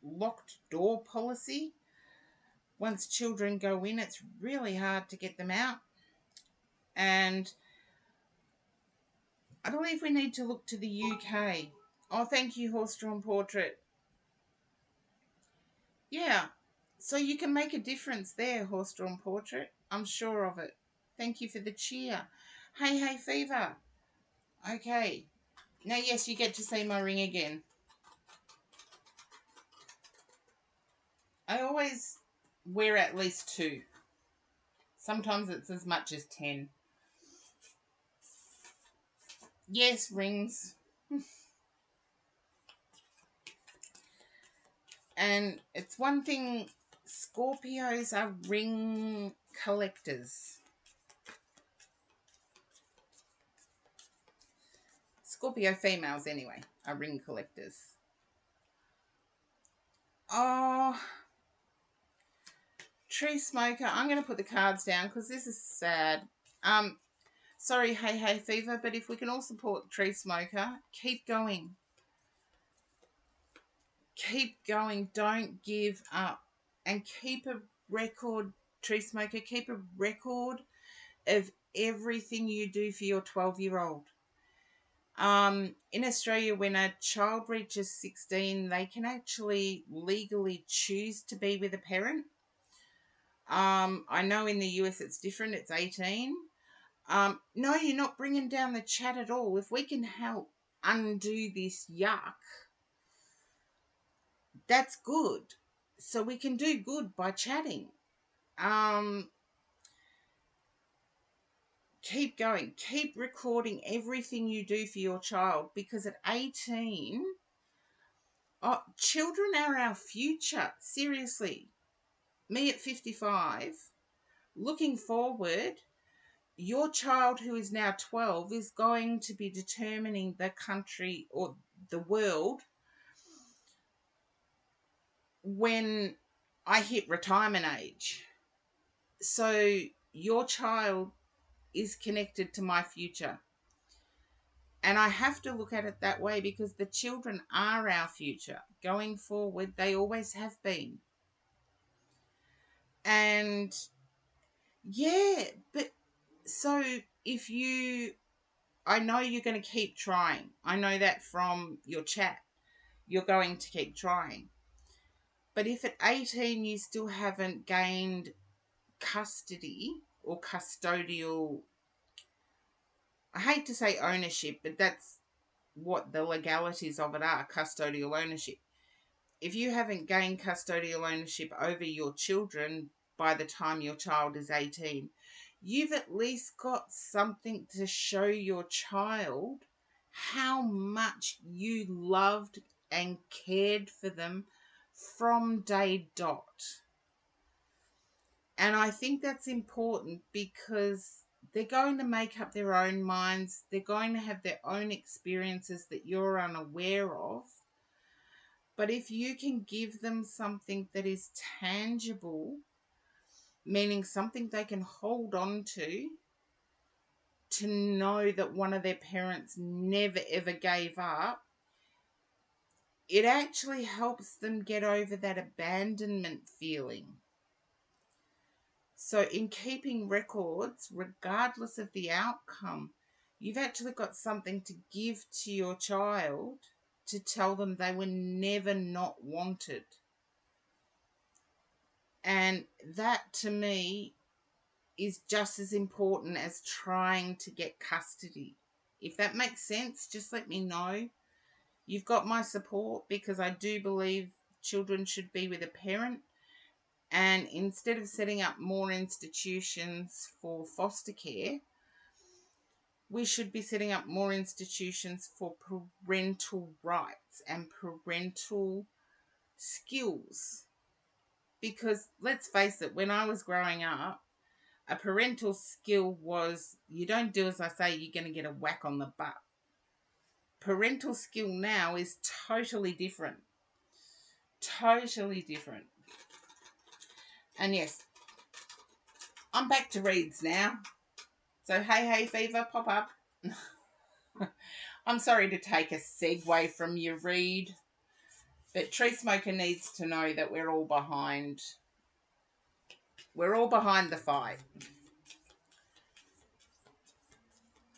locked door policy. Once children go in, it's really hard to get them out. And I believe we need to look to the UK. Oh, thank you, Horse-Drawn Portrait. Yeah, so you can make a difference there, Horse-Drawn Portrait. I'm sure of it. Thank you for the cheer. Hey, Fever. Okay. Now, yes, you get to see my ring again. I always wear at least 2. Sometimes it's as much as 10. Yes, rings. And it's one thing, Scorpios are ring collectors. Scorpio females, anyway, are ring collectors. Oh, Tree Smoker, I'm going to put the cards down because this is sad. Sorry, Hey Fever, but if we can all support Tree Smoker, keep going. Keep going. Don't give up. And keep a record, Tree Smoker, keep a record of everything you do for your 12-year-old. In Australia, when a child reaches 16, they can actually legally choose to be with a parent. I know in the US it's different, it's 18. No, you're not bringing down the chat at all. If we can help undo this yuck, that's good. So we can do good by chatting. Keep going. Keep recording everything you do for your child, because at 18, children are our future. Seriously. Me at 55, looking forward, your child who is now 12 is going to be determining the country or the world when I hit retirement age. So your child is connected to my future. And I have to look at it that way because the children are our future. Going forward, they always have been. And yeah, but so if you, I know you're going to keep trying. I know that from your chat. You're going to keep trying. But if at 18 you still haven't gained custody or custodial, I hate to say ownership, but that's what the legalities of it are, custodial ownership. If you haven't gained custodial ownership over your children by the time your child is 18, you've at least got something to show your child how much you loved and cared for them from day dot. And I think that's important because they're going to make up their own minds. They're going to have their own experiences that you're unaware of. But if you can give them something that is tangible, meaning something they can hold on to know that one of their parents never ever gave up, it actually helps them get over that abandonment feeling. So in keeping records, regardless of the outcome, you've actually got something to give to your child to tell them they were never not wanted. And that to me is just as important as trying to get custody. If that makes sense, just let me know. You've got my support because I do believe children should be with a parent. And instead of setting up more institutions for foster care, we should be setting up more institutions for parental rights and parental skills. Because let's face it, when I was growing up, a parental skill was you don't do as I say, you're going to get a whack on the butt. Parental skill now is totally different. Totally different. And yes, I'm back to reads now. So, hey, fever, pop up. I'm sorry to take a segue from your read, but Tree Smoker needs to know that we're all behind. We're all behind the fight.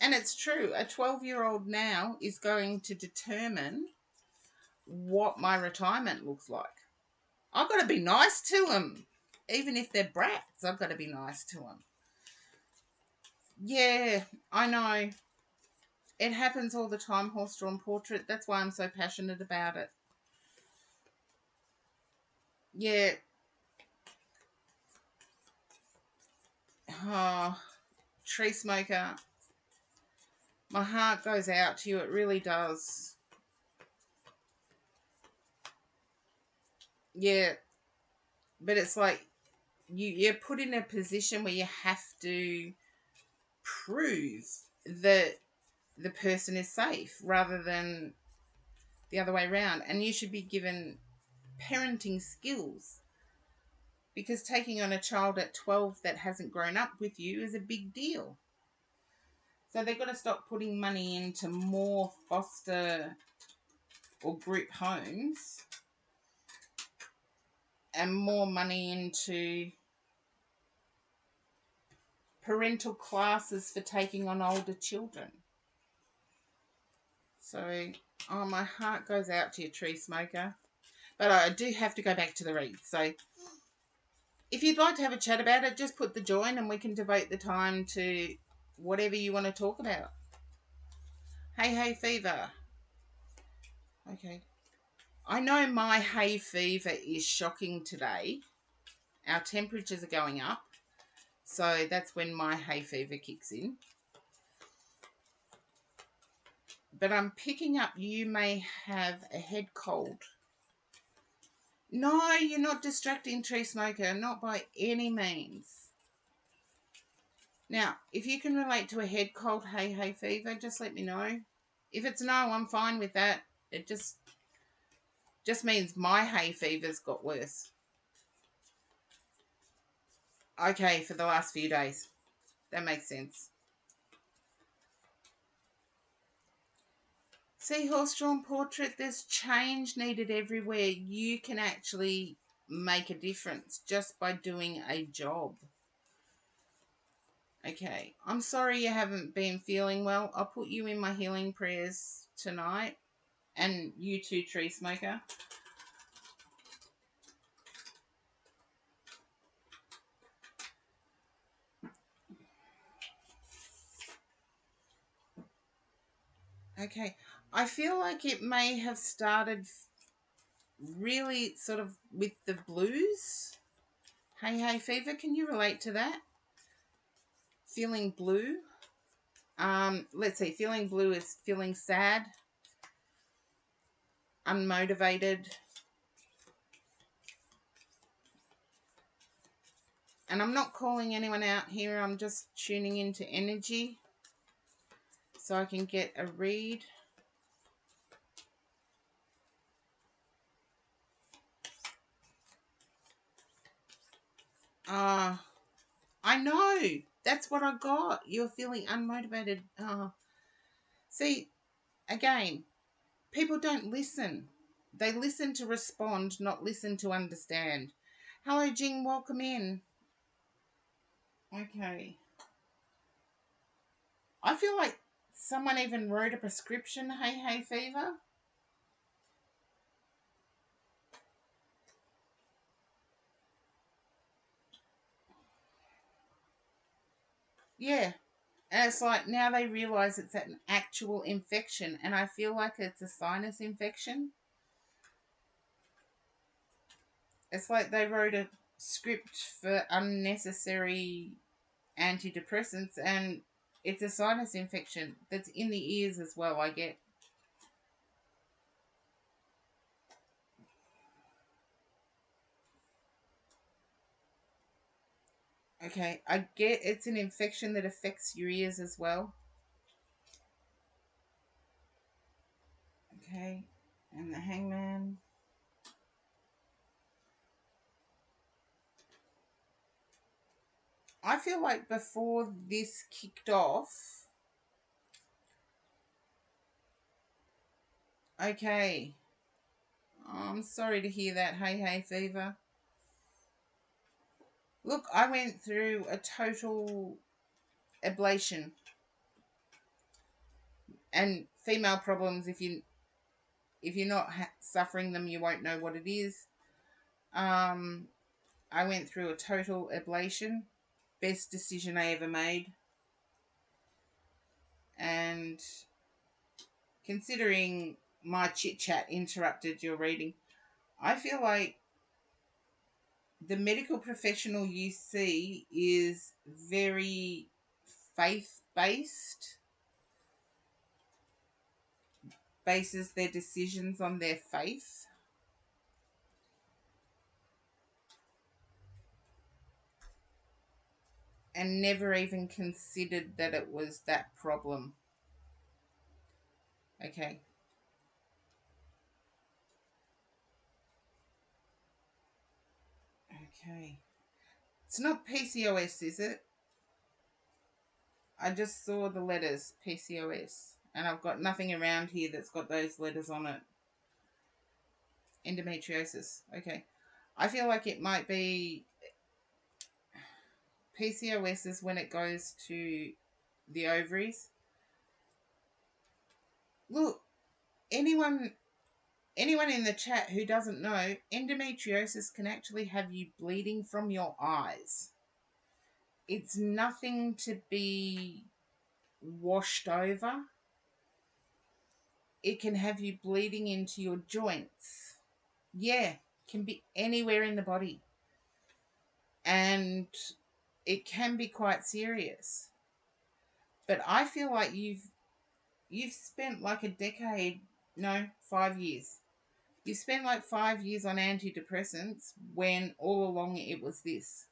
And it's true. A 12-year-old now is going to determine what my retirement looks like. I've got to be nice to them. Even if they're brats, I've got to be nice to them. Yeah, I know. It happens all the time, Horse Drawn Portrait. That's why I'm so passionate about it. Yeah. Oh, Tree Smoker. My heart goes out to you. It really does. Yeah. But it's like you're put in a position where you have to prove that the person is safe rather than the other way around. And you should be given parenting skills because taking on a child at 12 that hasn't grown up with you is a big deal. So they've got to stop putting money into more foster or group homes and more money into parental classes for taking on older children. So, oh, my heart goes out to you, Tree Smoker. But I do have to go back to the read. So, if you'd like to have a chat about it, just put the join and we can devote the time to whatever you want to talk about. Hey, fever. Okay. I know my hay fever is shocking today. Our temperatures are going up. So that's when my hay fever kicks in. But I'm picking up you may have a head cold. No, you're not distracting, Tree Smoker. Not by any means. Now, if you can relate to a head cold, hay fever, just let me know. If it's no, I'm fine with that. It just means my hay fever's got worse. Okay, for the last few days. That makes sense. See, horse-drawn portrait, there's change needed everywhere. You can actually make a difference just by doing a job. Okay, I'm sorry you haven't been feeling well. I'll put you in my healing prayers tonight. And you too, Tree Smoker. Okay, I feel like it may have started really sort of with the blues. Hey fever, can you relate to that? Feeling blue? Let's see, feeling blue is feeling sad, unmotivated. And I'm not calling anyone out here, I'm just tuning into energy so I can get a read. I know. That's what I got. You're feeling unmotivated. See, again, people don't listen. They listen to respond, not listen to understand. Hello, Jing. Welcome in. Okay. I feel like someone even wrote a prescription, hey fever. Yeah. And it's like now they realise it's an actual infection, and I feel like it's a sinus infection. It's like they wrote a script for unnecessary antidepressants, and it's a sinus infection that's in the ears as well, I get. Okay, I get it's an infection that affects your ears as well. Okay, and the hangman. I feel like before this kicked off. Okay. I'm sorry to hear that, hey fever. Look, I went through a total ablation. And female problems, if you're not suffering them, you won't know what it is. I went through a total ablation. Best decision I ever made. And considering my chit chat interrupted your reading, I feel like the medical professional you see is very faith based, bases their decisions on their faith. And never even considered that it was that problem. Okay. Okay. It's not PCOS, is it? I just saw the letters PCOS, and I've got nothing around here that's got those letters on it. Endometriosis. Okay. I feel like it might be PCOS is when it goes to the ovaries. Look, anyone in the chat who doesn't know, endometriosis can actually have you bleeding from your eyes. It's nothing to be washed over. It can have you bleeding into your joints. Yeah, can be anywhere in the body. And it can be quite serious. But I feel like you've spent like a decade, no, 5 years. You spent like 5 years on antidepressants when all along it was this.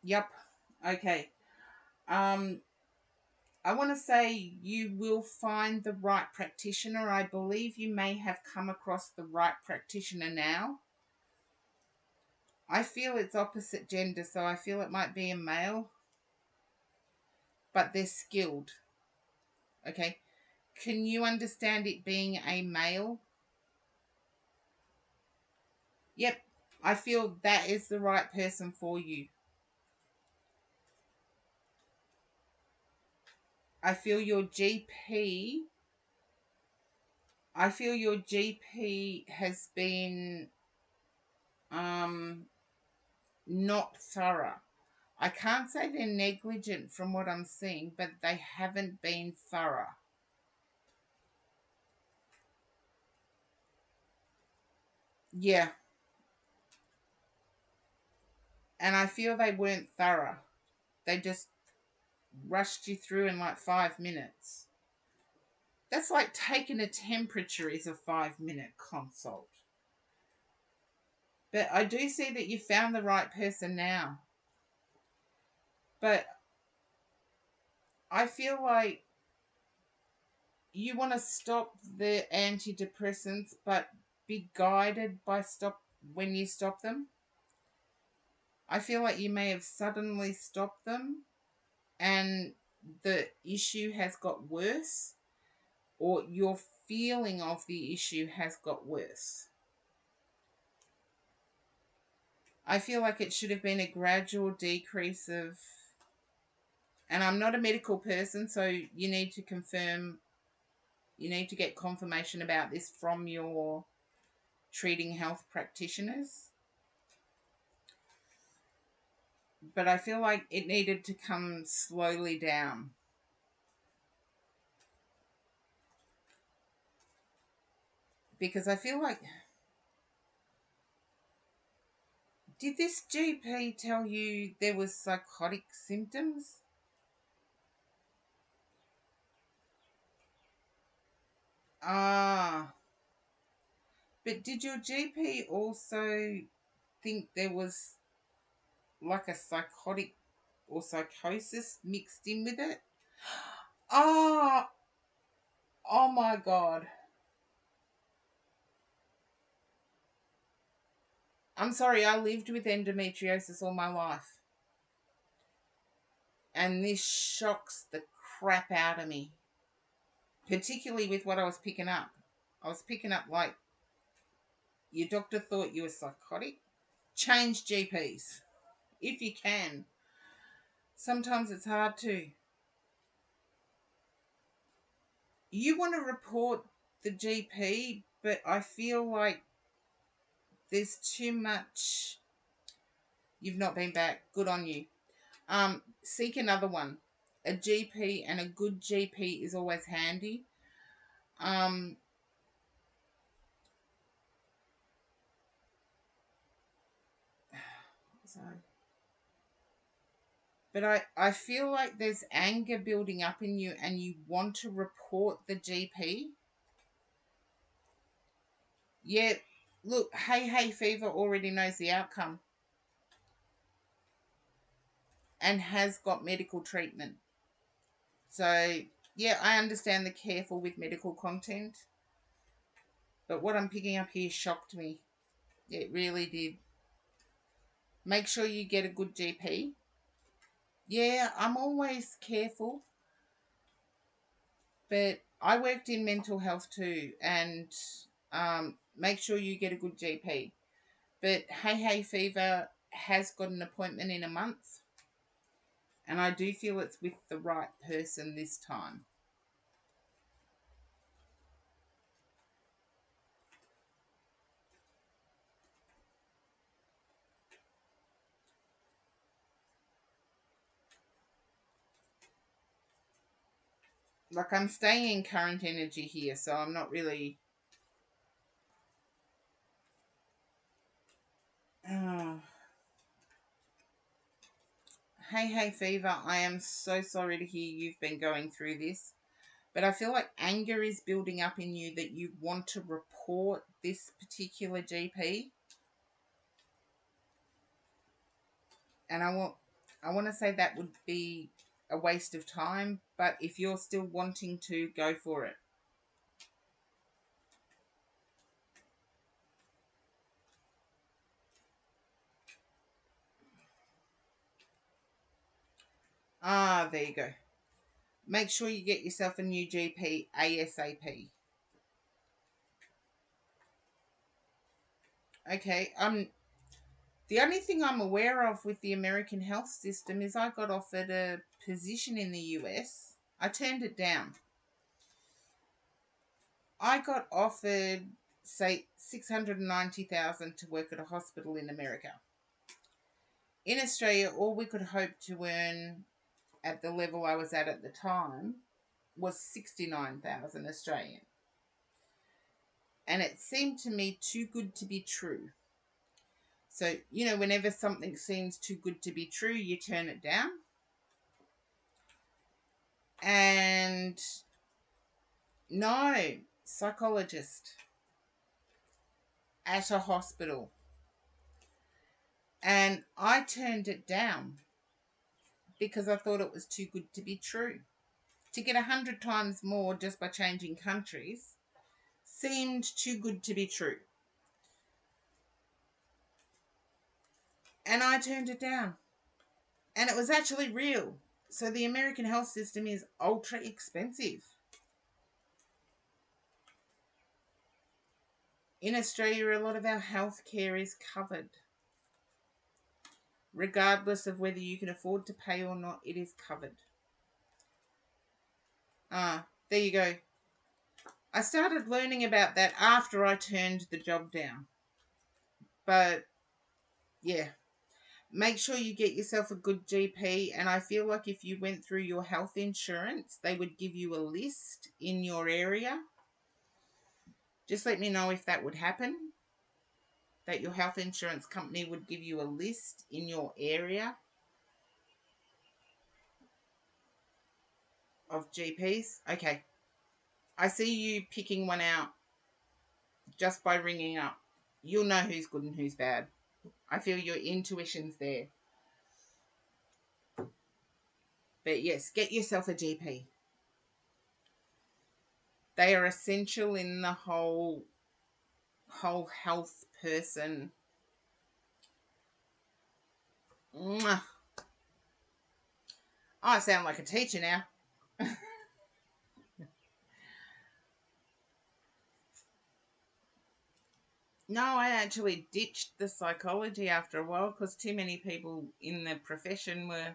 Yep. Okay. I want to say you will find the right practitioner. I believe you may have come across the right practitioner now. I feel it's opposite gender, so I feel it might be a male. but they're skilled. Okay. Can you understand it being a male? Yep. I feel that is the right person for you. I feel your GP. I feel your GP has been um not thorough. I can't say they're negligent from what I'm seeing, but they haven't been thorough. Yeah. And I feel they weren't thorough. They just rushed you through in like 5 minutes. That's like taking a temperature is a 5 minute consult. But I do see that you found the right person now. But I feel like you want to stop the antidepressants, but be guided by stop when you stop them. I feel like you may have suddenly stopped them and the issue has got worse, or your feeling of the issue has got worse. I feel like it should have been a gradual decrease of, and I'm not a medical person, so you need to confirm, you need to get confirmation about this from your treating health practitioners. But I feel like it needed to come slowly down. Because I feel like, did this GP tell you there was psychotic symptoms? Ah, but did your GP also think there was like a psychotic or psychosis mixed in with it? Oh, oh my God. I'm sorry, I lived with endometriosis all my life. And this shocks the crap out of me, particularly with what I was picking up. I was picking up like, your doctor thought you were psychotic. Change GPs if you can. Sometimes it's hard to. You want to report the GP, but I feel like there's too much. You've not been back. Good on you. Seek another one. A GP, and a good GP is always handy. Um, sorry. But I feel like there's anger building up in you and you want to report the GP. Yeah, look, Hey Fever already knows the outcome and has got medical treatment. So, yeah, I understand the careful with medical content. But what I'm picking up here shocked me. It really did. Make sure you get a good GP. Yeah, I'm always careful. But I worked in mental health too. And make sure you get a good GP. But Hey Fever has got an appointment in a month. And I do feel it's with the right person this time. Like, I'm staying in current energy here, so I'm not really... Oh. Hey Fever, I am so sorry to hear you've been going through this. But I feel like anger is building up in you that you want to report this particular GP. And I want to say that would be a waste of time, but if you're still wanting to, go for it. Ah, there you go. make sure you get yourself a new GP ASAP. Okay, the only thing I'm aware of with the American health system is I got offered a position in the US. I turned it down. I got offered, say, 690,000 to work at a hospital in America. In Australia, all we could hope to earn at the level I was at the time was 69,000 Australian. And it seemed to me too good to be true. So, whenever something seems too good to be true, you turn it down. And no, psychologist at a hospital. And I turned it down because I thought it was too good to be true. To get 100 times more just by changing countries seemed too good to be true. And I turned it down. And it was actually real. So the American health system is ultra expensive. In Australia, a lot of our health care is covered. Regardless of whether you can afford to pay or not, it is covered. There you go. I started learning about that after I turned the job down. But, yeah. Make sure you get yourself a good GP, and I feel like if you went through your health insurance, they would give you a list in your area. Just let me know if that would happen, that your health insurance company would give you a list in your area of GPs. Okay. I see you picking one out just by ringing up. You'll know who's good and who's bad. I feel your intuition's there. But yes, get yourself a GP. They are essential in the whole health person. Mwah. I sound like a teacher now. No, I actually ditched the psychology after a while because too many people in the profession were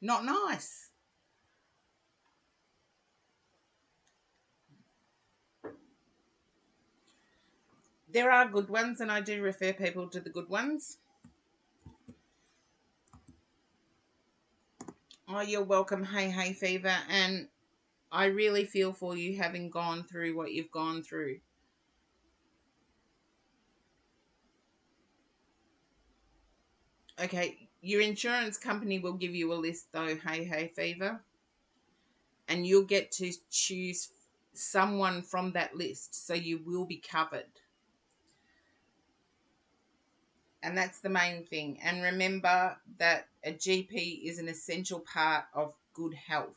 not nice. There are good ones, and I do refer people to the good ones. Oh, you're welcome. Hey, Fever. And I really feel for you having gone through what you've gone through. Okay, your insurance company will give you a list though, Hey Fever. And you'll get to choose someone from that list, so you will be covered. And that's the main thing. And remember that a GP is an essential part of good health.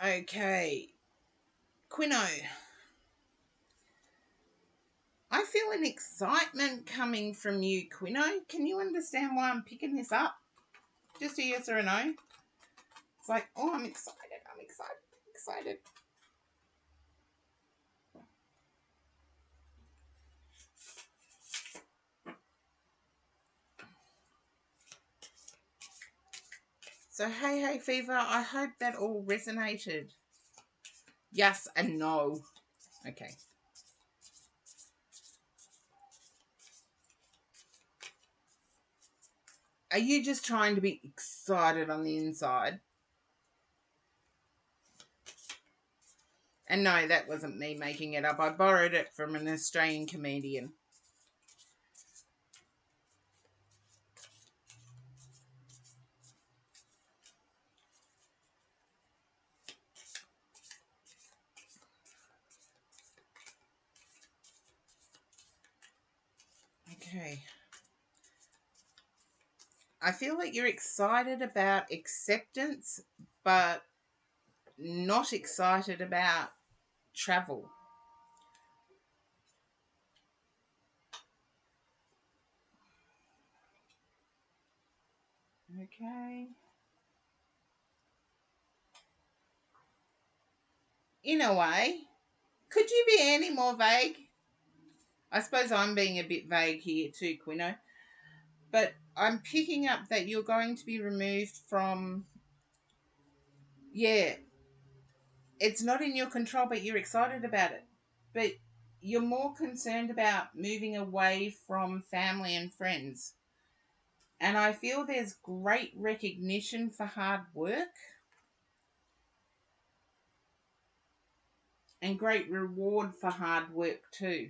Okay, Quino. I feel an excitement coming from you, Quino. Can you understand why I'm picking this up? Just a yes or a no. It's like, oh, I'm excited. Excited. So, hey, Fever, I hope that all resonated. Yes and no. Okay. Are you just trying to be excited on the inside? And no, that wasn't me making it up. I borrowed it from an Australian comedian. Okay. I feel like you're excited about acceptance, but not excited about travel. Okay. In a way. Could you be any more vague? I suppose I'm being a bit vague here too, Quino. But I'm picking up that you're going to be removed from, yeah, it's not in your control, but you're excited about it. But you're more concerned about moving away from family and friends. And I feel there's great recognition for hard work and great reward for hard work too.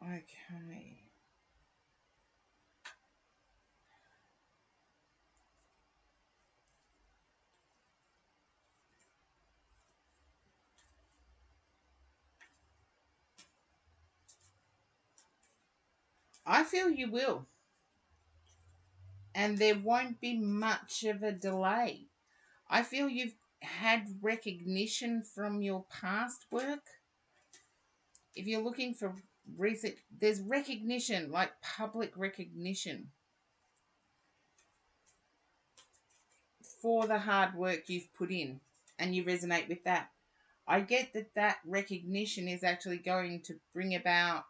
Okay. I feel you will. And there won't be much of a delay. I feel you've had recognition from your past work. If you're looking for recent, there's recognition, like public recognition for the hard work you've put in, and you resonate with that. I get that that recognition is actually going to bring about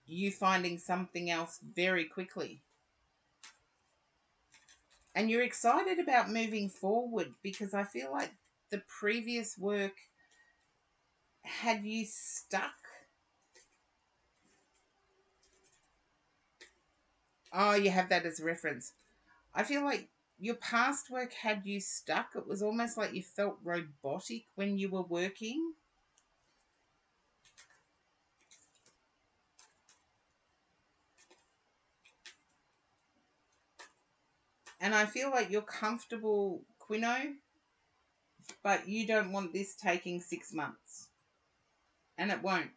you finding something else very quickly. And you're excited about moving forward because I feel like the previous work had you stuck. Oh, you have that as a reference. I feel like your past work had you stuck. It was almost like you felt robotic when you were working. And I feel like you're comfortable, Quino, but you don't want this taking 6 months. And it won't.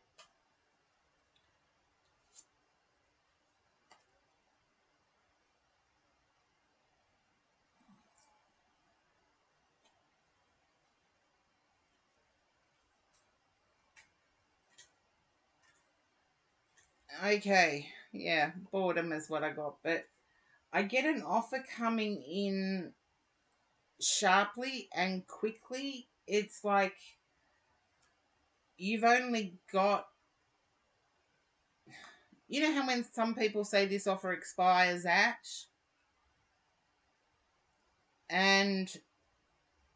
Okay. Yeah, boredom is what I got. But I get an offer coming in sharply and quickly. It's like you've only got, you know how when some people say this offer expires at, and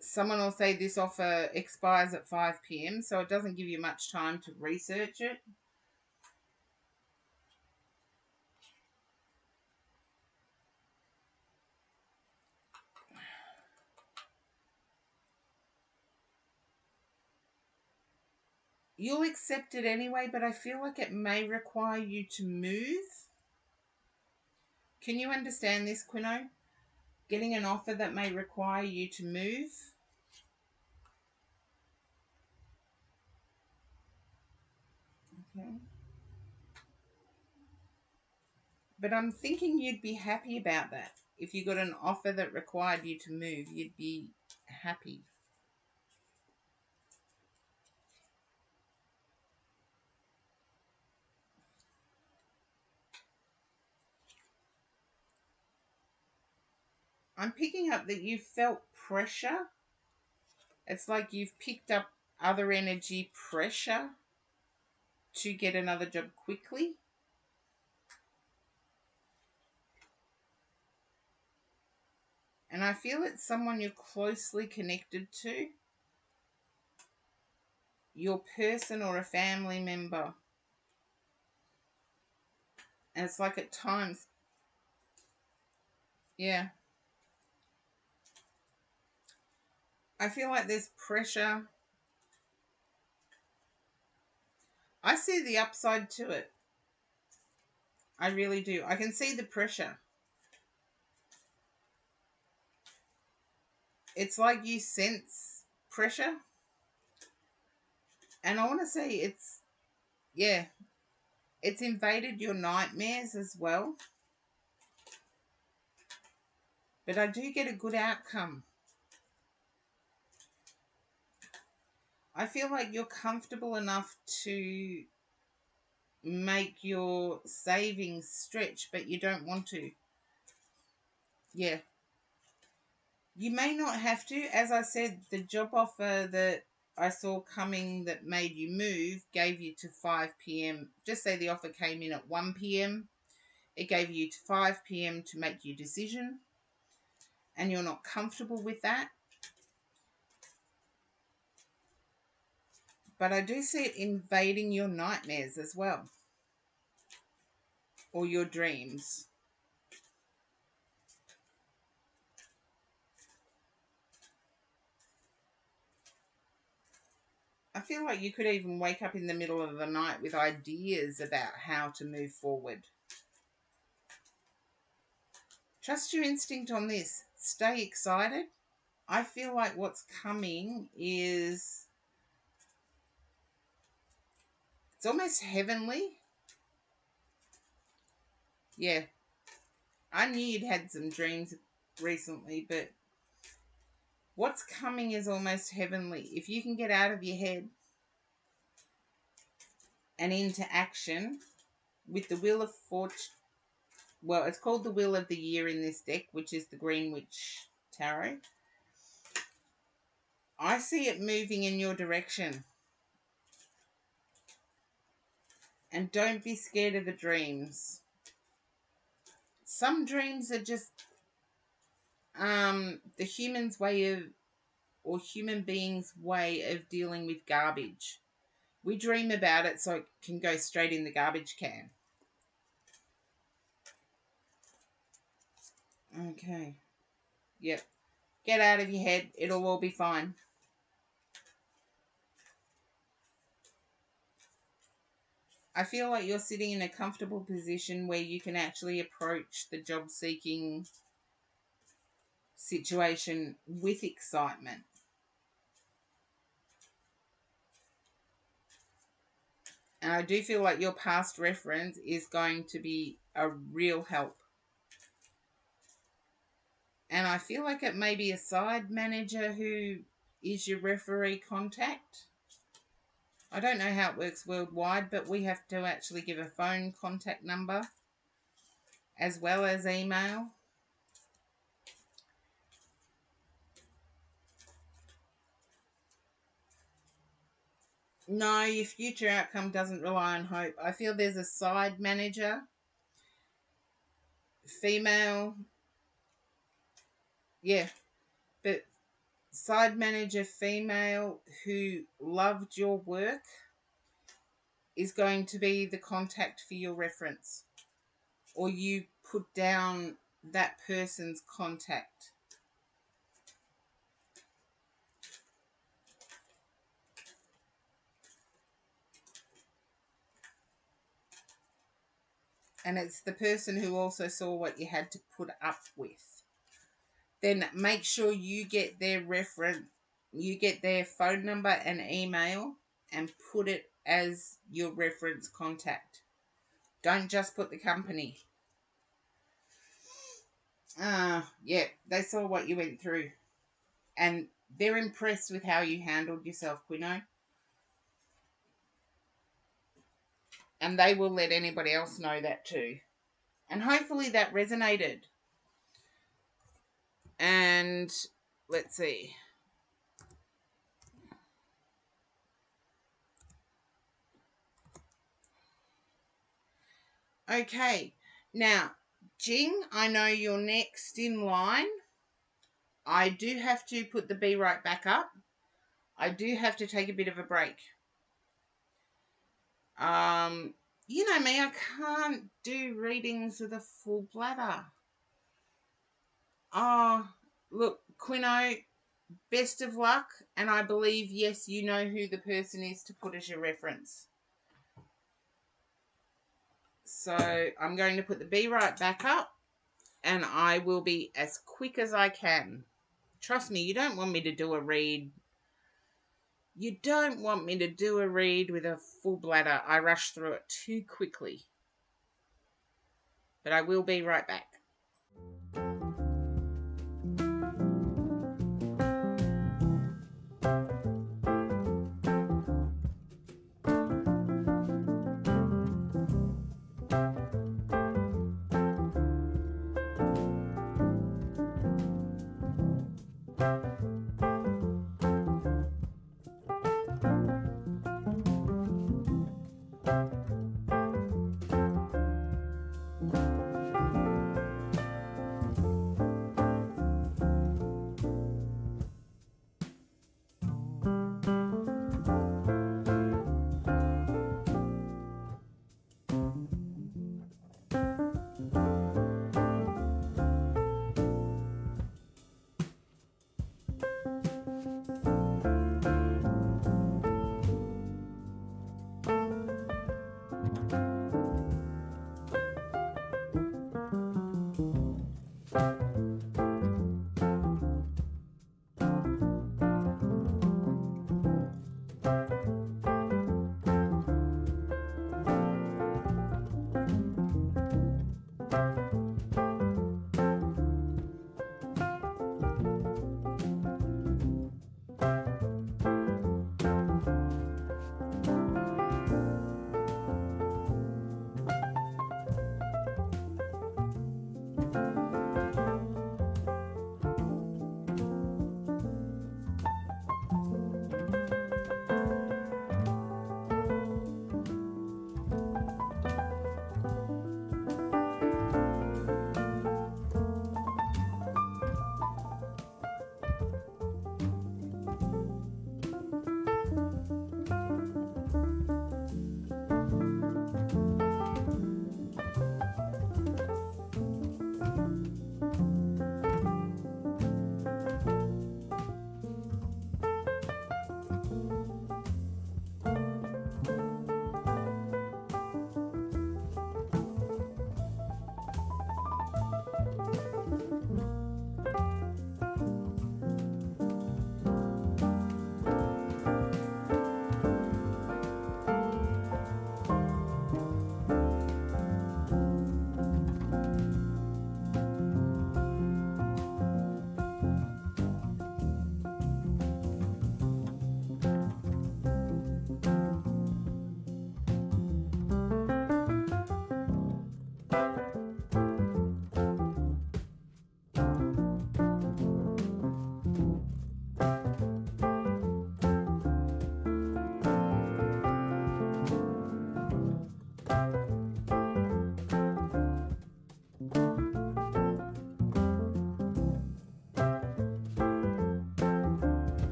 someone will say this offer expires at 5 p.m., so it doesn't give you much time to research it. You'll accept it anyway, but I feel like it may require you to move. Can you understand this, Quino? Getting an offer that may require you to move. Okay. But I'm thinking you'd be happy about that. If you got an offer that required you to move, you'd be happy. I'm picking up that you felt pressure. It's like you've picked up other energy pressure to get another job quickly. And I feel it's someone you're closely connected to, your person or a family member. And it's like at times, yeah, I feel like there's pressure. I see the upside to it. I really do. I can see the pressure. It's like you sense pressure. And I want to say yeah, it's invaded your nightmares as well. But I do get a good outcome. I feel like you're comfortable enough to make your savings stretch, but you don't want to. Yeah. You may not have to. As I said, the job offer that I saw coming that made you move gave you to 5 p.m. Just say the offer came in at 1 p.m. It gave you to 5 p.m. to make your decision, and you're not comfortable with that. But I do see it invading your nightmares as well, or your dreams. I feel like you could even wake up in the middle of the night with ideas about how to move forward. Trust your instinct on this. Stay excited. I feel like what's coming is, it's almost heavenly. Yeah, I knew you'd had some dreams recently, but what's coming is almost heavenly. If you can get out of your head and into action with the Wheel of Fortune. Well, it's called the Wheel of the Year in this deck, which is the Greenwich Tarot. I see it moving in your direction. And don't be scared of the dreams. Some dreams are just the human's way of, or human beings' way of dealing with garbage. We dream about it so it can go straight in the garbage can. Okay. Yep. Get out of your head. It'll all be fine. I feel like you're sitting in a comfortable position where you can actually approach the job seeking situation with excitement. And I do feel like your past reference is going to be a real help. And I feel like it may be a side manager who is your referee contact. I don't know how it works worldwide, but we have to actually give a phone contact number as well as email. No, your future outcome doesn't rely on hope. I feel there's a side manager, female, yeah, but side manager female who loved your work is going to be the contact for your reference, or you put down that person's contact. And it's the person who also saw what you had to put up with. Then make sure you get their reference, you get their phone number and email, and put it as your reference contact. Don't just put the company. Yeah, they saw what you went through. And they're impressed with how you handled yourself, Quino. And they will let anybody else know that too. And hopefully that resonated. And let's see. Okay. Now, Jing, I know you're next in line. I do have to put the Be Right back up. I do have to take a bit of a break. You know me, I can't do readings with a full bladder. Oh, look, Quino, best of luck. And I believe, yes, you know who the person is to put as your reference. So I'm going to put the Be Right back up, and I will be as quick as I can. Trust me, you don't want me to do a read. You don't want me to do a read with a full bladder. I rush through it too quickly. But I will be right back.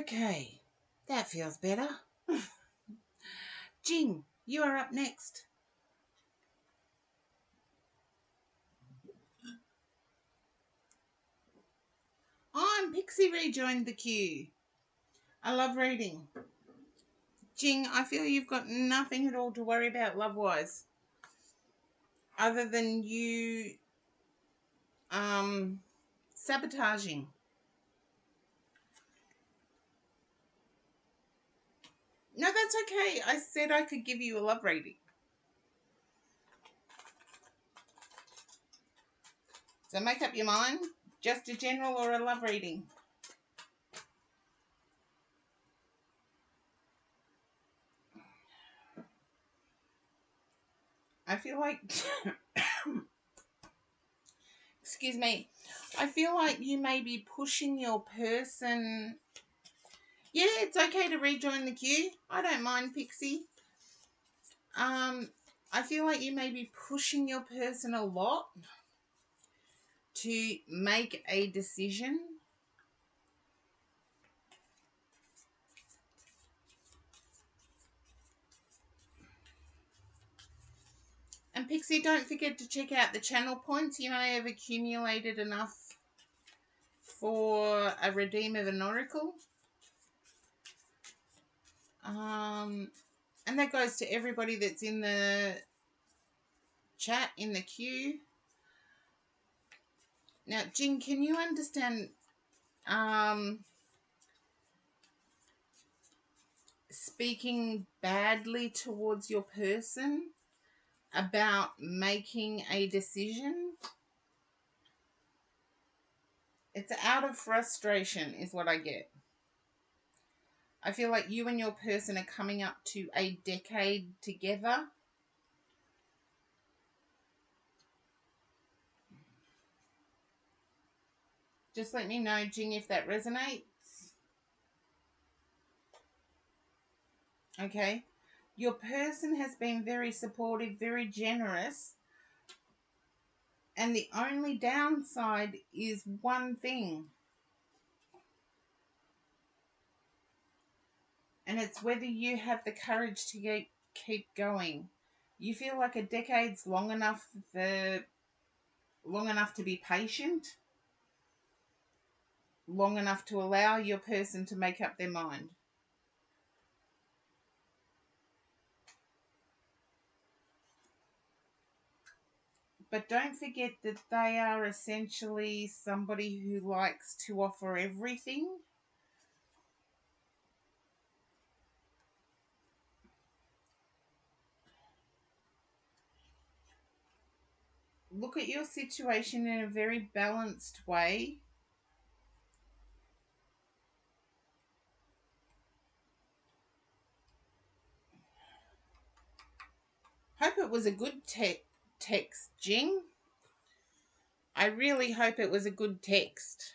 Okay, that feels better. Jing, you are up next. I'm Pixie rejoined the queue. I love reading. Jing, I feel you've got nothing at all to worry about love-wise. Other than you sabotaging. No, that's okay. I said I could give you a love reading. So make up your mind. Just a general or a love reading? I feel like... excuse me. I feel like you may be pushing your person... Yeah, it's okay to rejoin the queue. I don't mind, Pixie. I feel like you may be pushing your person a lot to make a decision. And Pixie, don't forget to check out the channel points. You may have accumulated enough for a redeem of an oracle. And that goes to everybody that's in the chat, in the queue. Now, Jing, can you understand speaking badly towards your person about making a decision? It's out of frustration is what I get. I feel like you and your person are coming up to a decade together. Just let me know, Jing, if that resonates. Okay. Your person has been very supportive, very generous. And the only downside is one thing. And it's whether you have the courage to keep going. You feel like a decade's long enough to be patient, long enough to allow your person to make up their mind. But don't forget that they are essentially somebody who likes to offer everything. Look at your situation in a very balanced way. Hope it was a good text, Jing. I really hope it was a good text.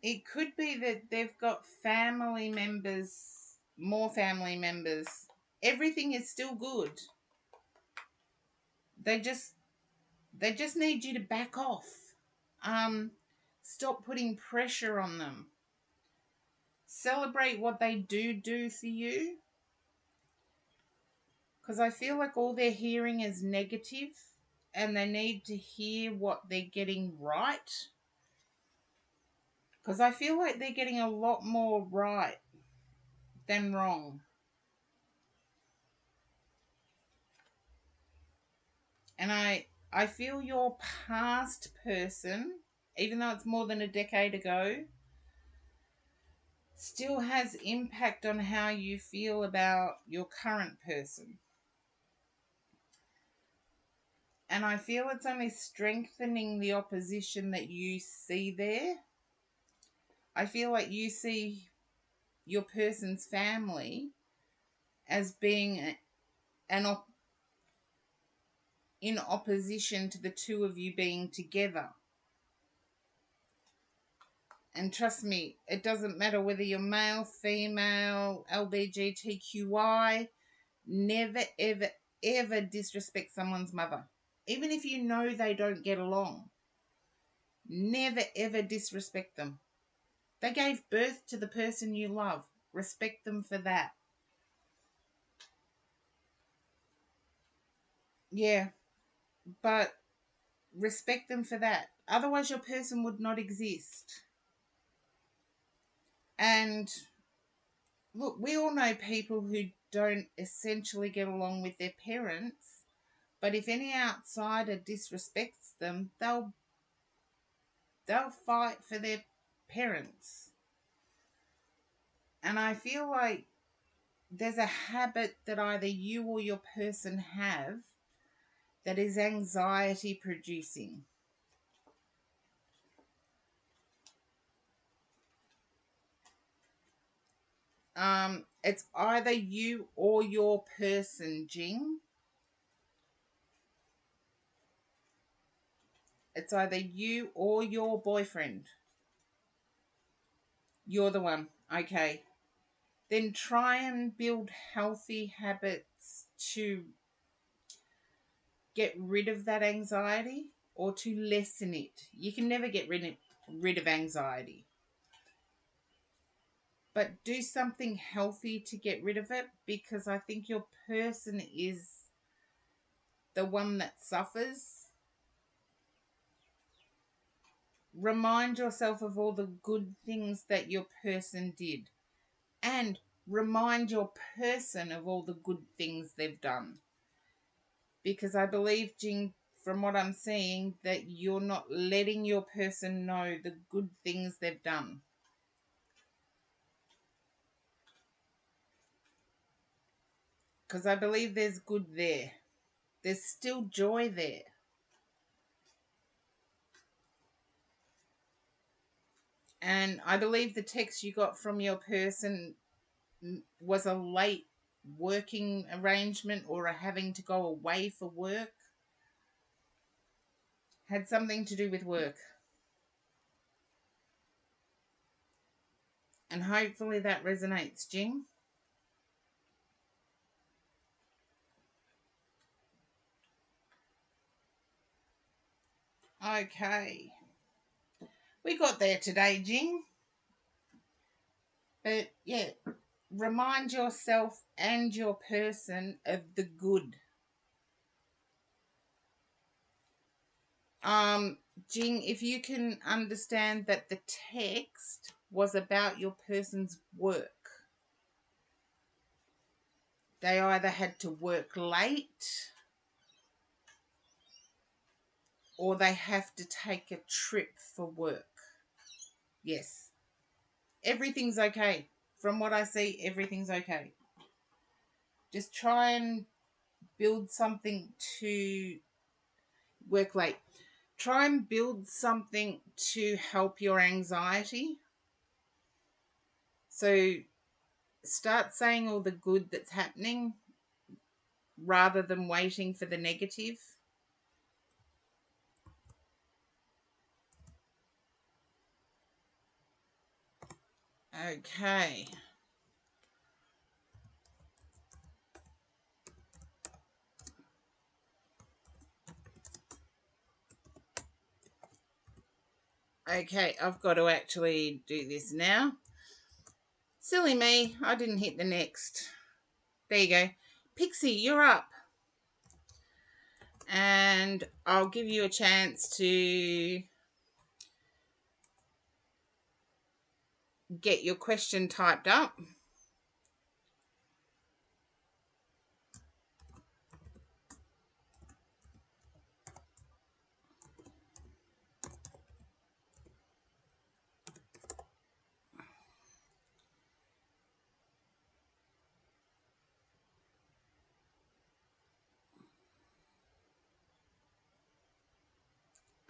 It could be that they've got family members, more family members. Everything is still good. They just need you to back off. Stop putting pressure on them. Celebrate what they do for you. Because I feel like all they're hearing is negative and they need to hear what they're getting right. Because I feel like they're getting a lot more right than wrong. And I feel your past person, even though it's more than a decade ago, still has impact on how you feel about your current person. And I feel it's only strengthening the opposition that you see there. I feel like you see your person's family as being in opposition to the two of you being together. And trust me, it doesn't matter whether you're male, female, LBGTQI. Never, ever, ever disrespect someone's mother. Even if you know they don't get along. Never, ever disrespect them. They gave birth to the person you love. Respect them for that. Yeah, but respect them for that. Otherwise, your person would not exist. And look, we all know people who don't essentially get along with their parents, but if any outsider disrespects them, they'll fight for their parents. And I feel like there's a habit that either you or your person have that is anxiety producing. It's either you or your person, Jing. It's either you or your boyfriend. You're the one. Okay. Then try and build healthy habits to get rid of that anxiety or to lessen it. You can never get rid of anxiety. But do something healthy to get rid of it, because I think your person is the one that suffers. Remind yourself of all the good things that your person did, and remind your person of all the good things they've done. Because I believe, Jing, from what I'm seeing, that you're not letting your person know the good things they've done. Because I believe there's good there. There's still joy there. And I believe the text you got from your person was a late working arrangement or a having to go away for work. Had something to do with work. And hopefully that resonates, Jing. Okay. We got there today, Jing. But yeah, remind yourself and your person of the good. Jing, if you can understand that the text was about your person's work. They either had to work late or they have to take a trip for work. Yes. Everything's okay. From what I see, everything's okay. Just try and build something to work late. Try and build something to help your anxiety. So start saying all the good that's happening rather than waiting for the negative. Okay. Okay, I've got to actually do this now. Silly me, I didn't hit the next. There you go. Pixie, you're up. And I'll give you a chance to get your question typed up.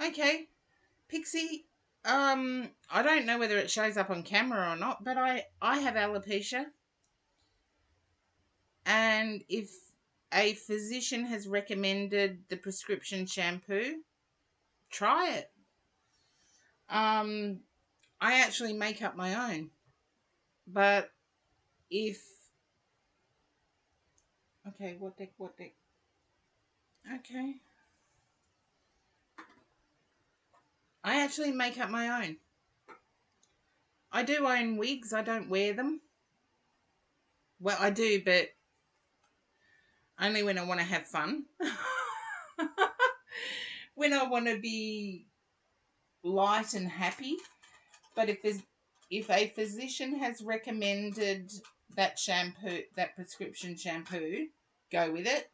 Okay, Pixie, I don't know whether it shows up on camera or not, but I have alopecia. And if a physician has recommended the prescription shampoo, try it. I actually make up my own. But if... Okay, what deck, what deck? Okay. I actually make up my own. I do own wigs. I don't wear them. Well, I do, but only when I want to have fun. When I want to be light and happy. But if a physician has recommended that shampoo, that prescription shampoo, go with it.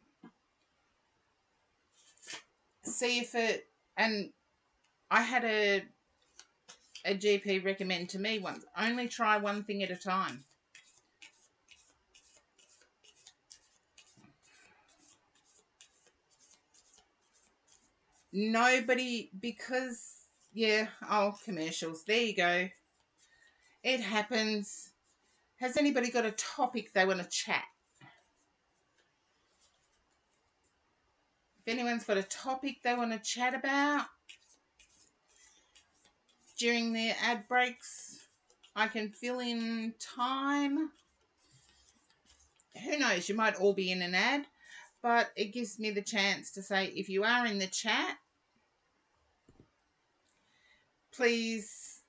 See if it... And I had a GP recommend to me once, only try one thing at a time. Nobody, because, yeah, oh, commercials. There you go. It happens. Has anybody got a topic they want to chat? If anyone's got a topic they want to chat about during their ad breaks, I can fill in time. Who knows, you might all be in an ad, but it gives me the chance to say, if you are in the chat, please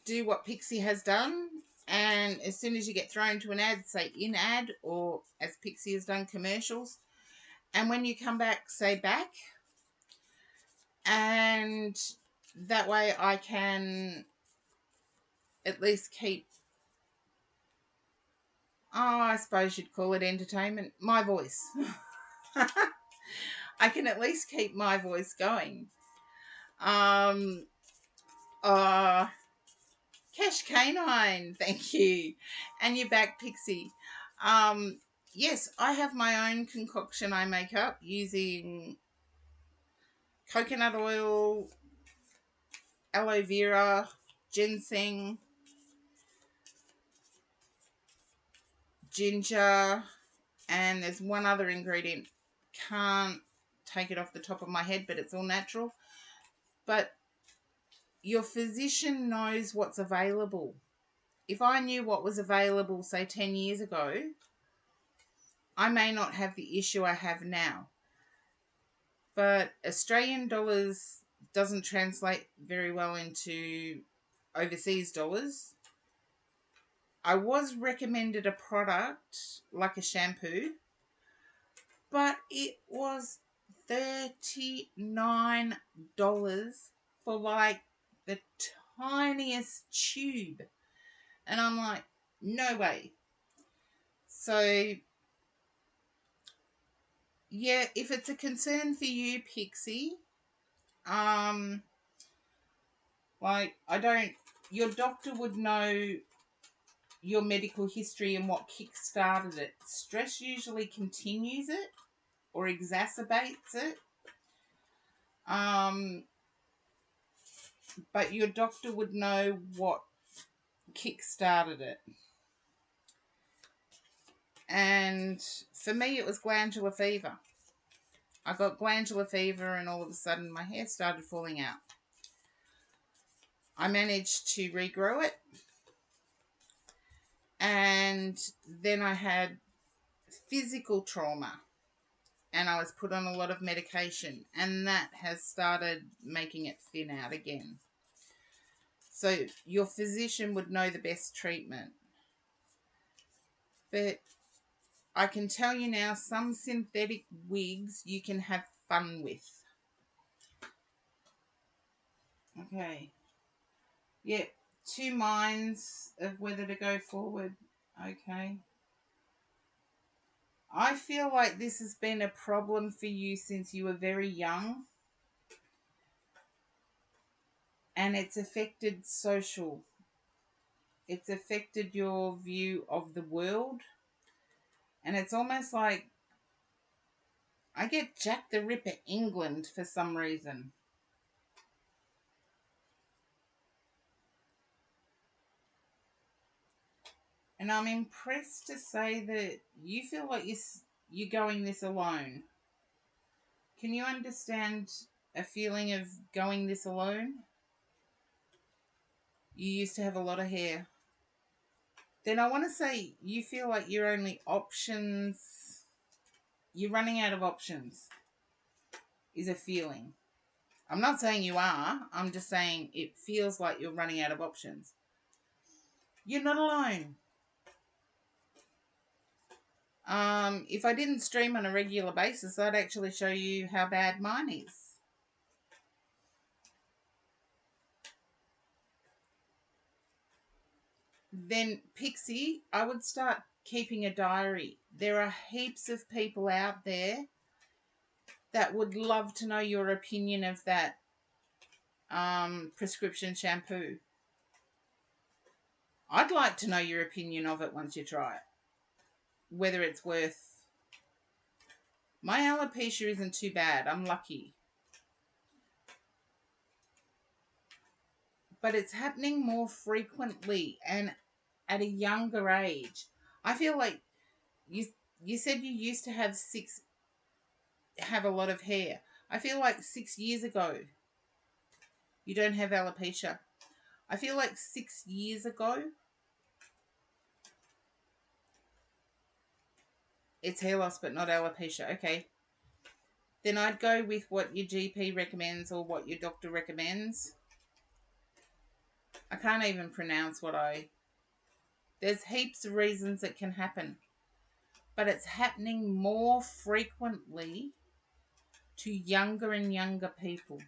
do what Pixie has done, and as soon as you get thrown to an ad, say in ad, or as Pixie has done, commercials, and when you come back, say back, and that way I can at least keep, oh, I suppose you'd call it entertainment, my voice. I can at least keep my voice going. Cash Canine, thank you. And you're back, Pixie. Yes, I have my own concoction I make up using coconut oil, aloe vera, ginseng, ginger, and there's one other ingredient. Can't take it off the top of my head, but it's all natural. But your physician knows what's available. If I knew what was available, say 10 years ago, I may not have the issue I have now. But Australian dollars doesn't translate very well into overseas dollars. I was recommended a product like a shampoo, but it was $39 for like the tiniest tube. And I'm like, no way. So, yeah, if it's a concern for you, Pixie, like, your doctor would know your medical history and what kick-started it. Stress usually continues it or exacerbates it. But your doctor would know what kick-started it. And for me, it was glandular fever. I got glandular fever and all of a sudden my hair started falling out. I managed to regrow it. And then I had physical trauma. And I was put on a lot of medication. And that has started making it thin out again. So your physician would know the best treatment. But I can tell you now, some synthetic wigs you can have fun with. Okay. Yeah, 2 minds of whether to go forward. Okay. I feel like this has been a problem for you since you were very young. And it's affected social. It's affected your view of the world. And it's almost like I get Jack the Ripper England for some reason. And I'm impressed to say that you feel like you're going this alone. Can you understand a feeling of going this alone? You used to have a lot of hair. Then I want to say you feel like your only options, you're running out of options, is a feeling. I'm not saying you are. I'm just saying it feels like you're running out of options. You're not alone. If I didn't stream on a regular basis, I'd actually show you how bad mine is. Then, Pixie, I would start keeping a diary. There are heaps of people out there that would love to know your opinion of that prescription shampoo. I'd like to know your opinion of it once you try it. Whether it's worth... My alopecia isn't too bad. I'm lucky. But it's happening more frequently and at a younger age. I feel like you said you used to have a lot of hair. I feel like 6 years ago you don't have alopecia. I feel like 6 years ago it's hair loss but not alopecia. Okay. Then I'd go with what your GP recommends or what your doctor recommends. I can't even pronounce there's heaps of reasons it can happen. But it's happening more frequently to younger and younger people.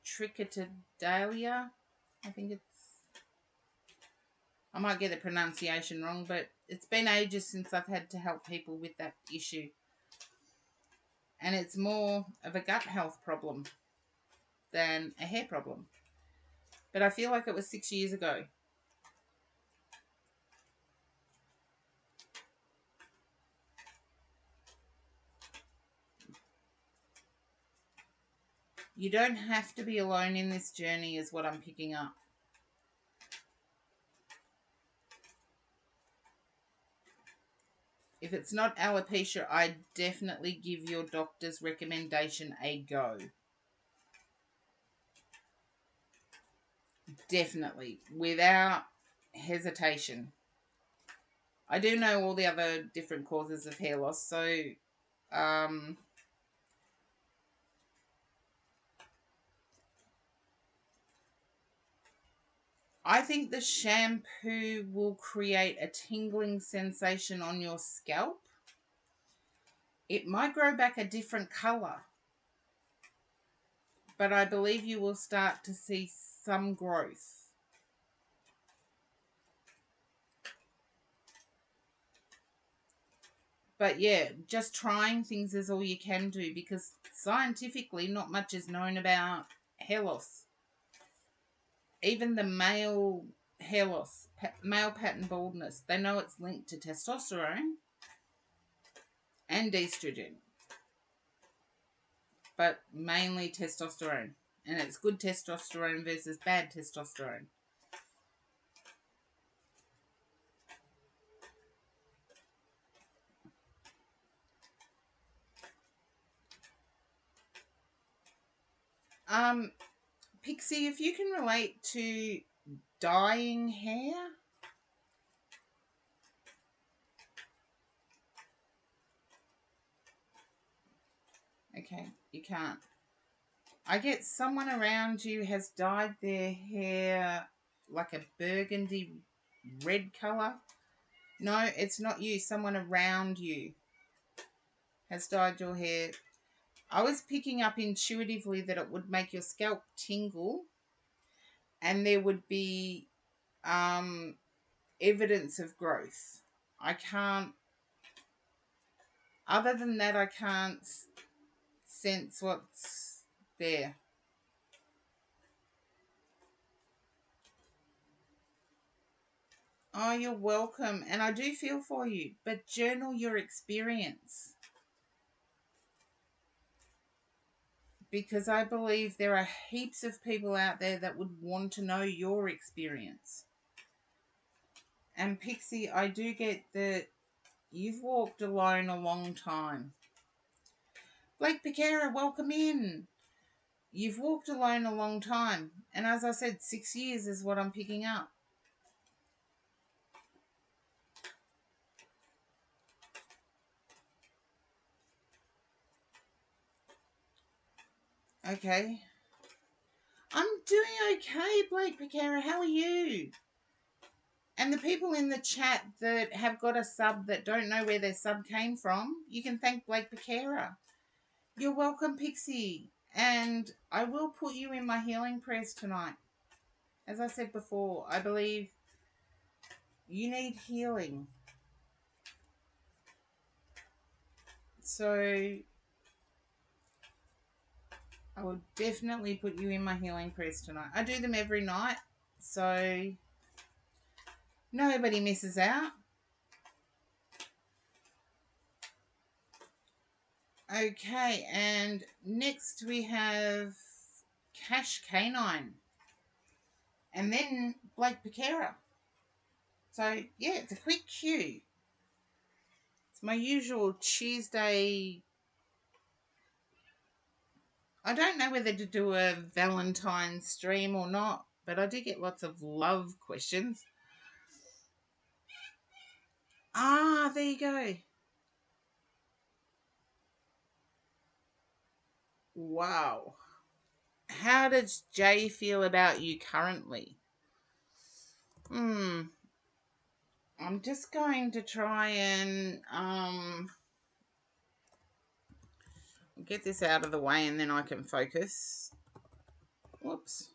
Trichotillomania, I think I might get the pronunciation wrong, but it's been ages since I've had to help people with that issue. And it's more of a gut health problem than a hair problem. But I feel like it was 6 years ago. You don't have to be alone in this journey is what I'm picking up. If it's not alopecia, I definitely give your doctor's recommendation a go. Definitely, without hesitation. I do know all the other different causes of hair loss, so I think the shampoo will create a tingling sensation on your scalp. It might grow back a different colour, but I believe you will start to see some growth. But yeah, just trying things is all you can do because scientifically not much is known about hair loss. Even the male hair loss, male pattern baldness, they know it's linked to testosterone and estrogen, but mainly testosterone. And it's good testosterone versus bad testosterone. Pixie, if you can relate to dyeing hair, okay, you can't. I get someone around you has dyed their hair like a burgundy red colour. No, it's not you. Someone around you has dyed your hair. I was picking up intuitively that it would make your scalp tingle and there would be evidence of growth. I can't, other than that, I can't sense what's there. Oh, you're welcome. And I do feel for you, but journal your experience. Because I believe there are heaps of people out there that would want to know your experience. And Pixie, I do get that you've walked alone a long time. Blake Piquera, welcome in. You've walked alone a long time. And as I said, 6 years is what I'm picking up. Okay. I'm doing okay, Blake Piquera. How are you? And the people in the chat that have got a sub that don't know where their sub came from, you can thank Blake Piquera. You're welcome, Pixie. And I will put you in my healing prayers tonight. As I said before, I believe you need healing. So I will definitely put you in my healing prayers tonight. I do them every night, so nobody misses out. Okay, and next we have Cash Canine. And then Blake Piquera. So, yeah, it's a quick cue. It's my usual Tuesday. I don't know whether to do a Valentine's stream or not, but I do get lots of love questions. Ah, there you go. Wow. How does Jay feel about you currently? I'm just going to try and get this out of the way and then I can focus. Whoops.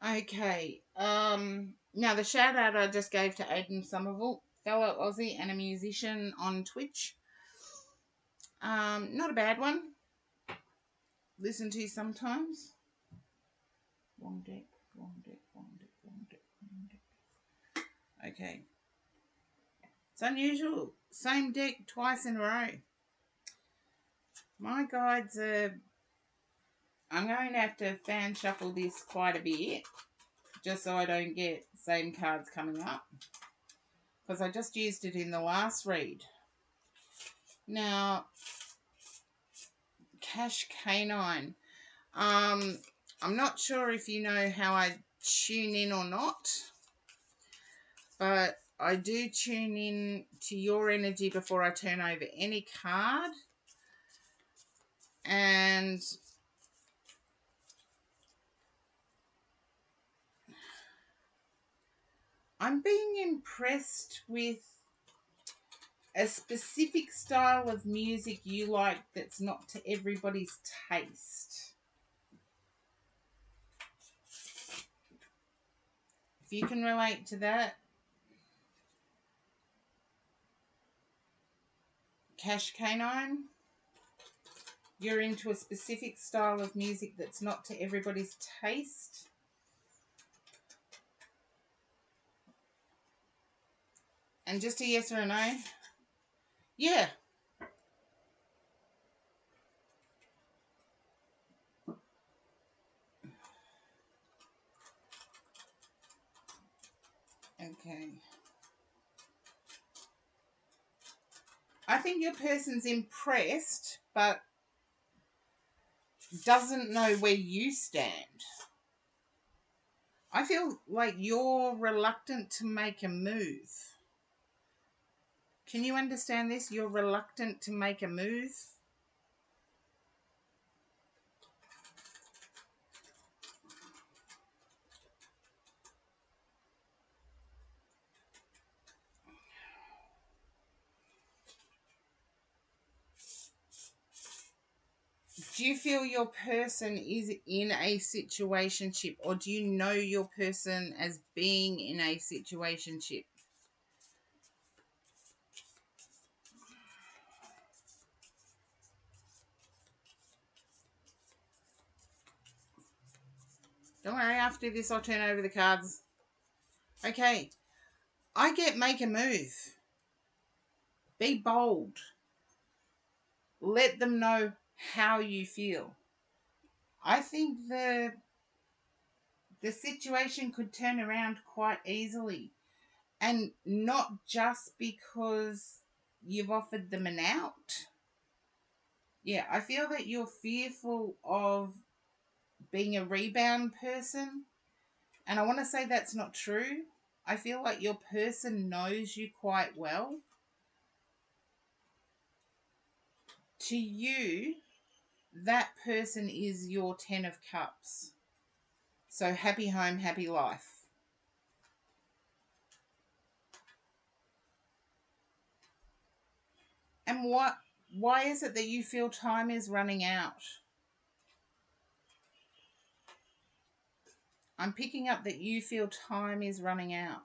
Okay. Now the shout out I just gave to Aidan Somerville, fellow Aussie and a musician on Twitch. Not a bad one. Listen to sometimes. Wrong deck, wrong deck, wrong deck, wrong deck, wrong deck. Okay. It's unusual. Same deck twice in a row. My guides are... I'm going to have to fan shuffle this quite a bit, just so I don't get same cards coming up, because I just used it in the last read. Now, Cash Canine. I'm not sure if you know how I tune in or not, but I do tune in to your energy before I turn over any card. And I'm being impressed with a specific style of music you like that's not to everybody's taste. If you can relate to that, Cash Canine, you're into a specific style of music that's not to everybody's taste. And just a yes or a no. Yeah. Okay. I think your person's impressed, but doesn't know where you stand. I feel like you're reluctant to make a move. Can you understand this? You're reluctant to make a move. Do you feel your person is in a situationship, or do you know your person as being in a situationship? Don't worry, after this I'll turn over the cards. Okay, I get make a move. Be bold. Let them know how you feel. I think the situation could turn around quite easily, and not just because you've offered them an out. Yeah, I feel that you're fearful of being a rebound person, and I want to say that's not true. I feel like your person knows you quite well. To you, that person is your 10 of cups. So happy home, happy life. And why is it that you feel time is running out? I'm picking up that you feel time is running out.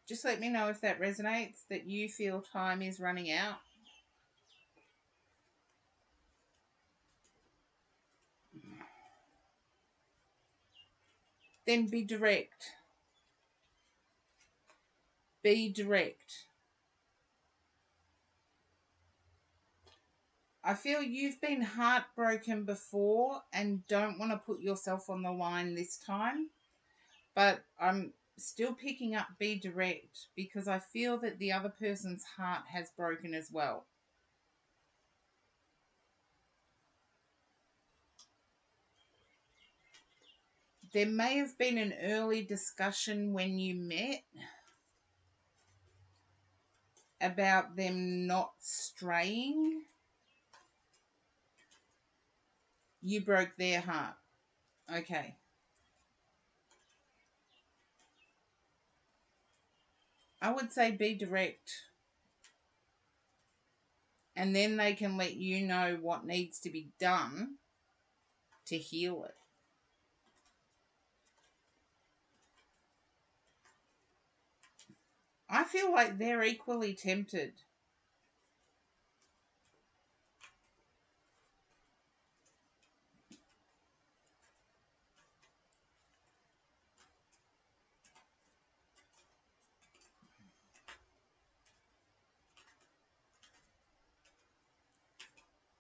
Just let me know if that resonates, that you feel time is running out. Then be direct. Be direct. I feel you've been heartbroken before and don't want to put yourself on the line this time. But I'm still picking up be direct because I feel that the other person's heart has broken as well. There may have been an early discussion when you met about them not straying. You broke their heart. Okay. I would say be direct. And then they can let you know what needs to be done to heal it. I feel like they're equally tempted.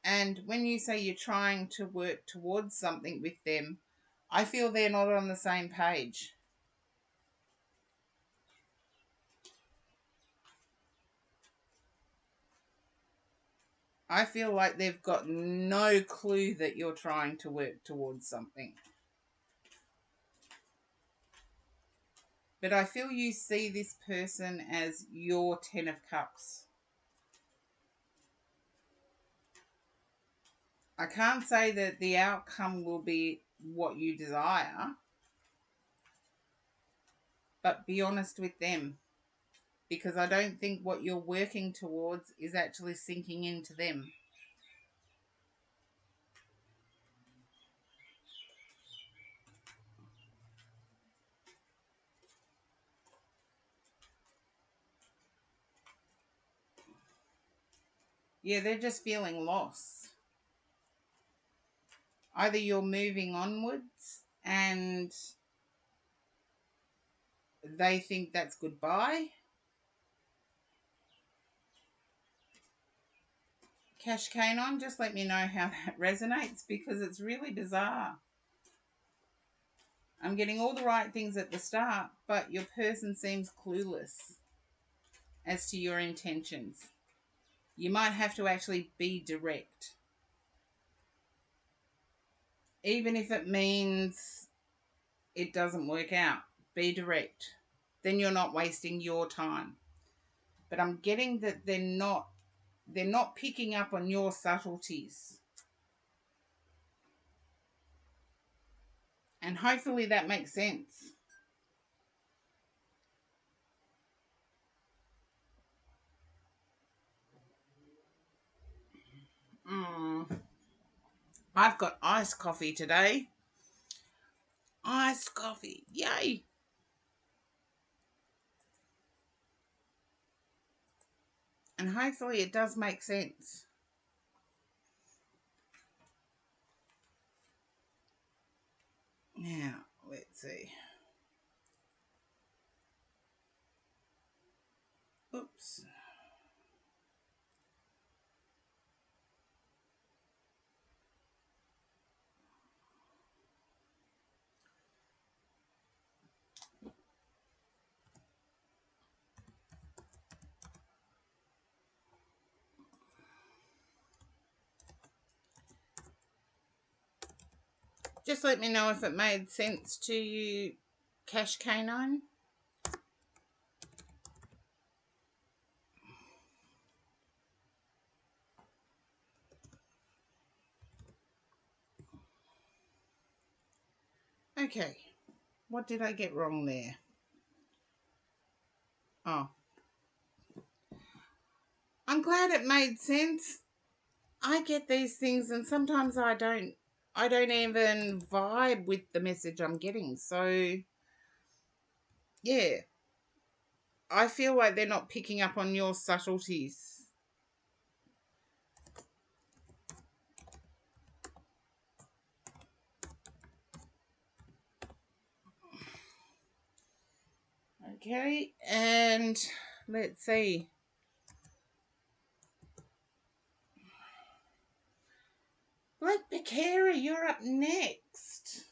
And when you say you're trying to work towards something with them, I feel they're not on the same page. I feel like they've got no clue that you're trying to work towards something. But I feel you see this person as your 10 of cups. I can't say that the outcome will be what you desire, but be honest with them, because I don't think what you're working towards is actually sinking into them. Yeah, they're just feeling lost. Either you're moving onwards and they think that's goodbye. Cash Canon, just let me know how that resonates because it's really bizarre. I'm getting all the right things at the start, but your person seems clueless as to your intentions. You might have to actually be direct. Even if it means it doesn't work out, be direct. Then you're not wasting your time. But I'm getting that they're not picking up on your subtleties. And hopefully that makes sense. I've got iced coffee today. Iced coffee. Yay. And hopefully it does make sense. Now, let's see. Just let me know if it made sense to you, Cash Canine. Okay, what did I get wrong there? Oh, I'm glad it made sense. I get these things and sometimes I don't even vibe with the message I'm getting. So, yeah, I feel like they're not picking up on your subtleties. Okay, and let's see. Black Baccara, you're up next.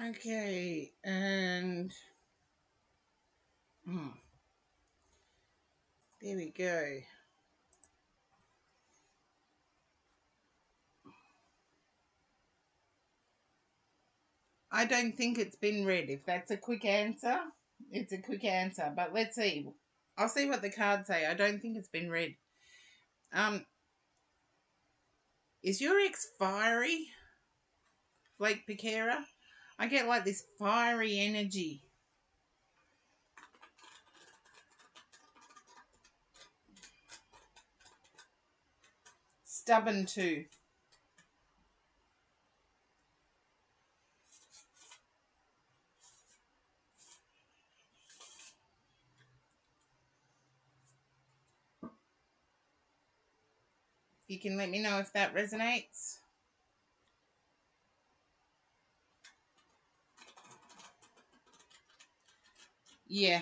Okay, and there we go. I don't think it's been read. If that's a quick answer, it's a quick answer. But let's see. I'll see what the cards say. I don't think it's been read. Is your ex fiery, Blake Baccara? I get like this fiery energy. Stubborn too. You can let me know if that resonates. Yeah.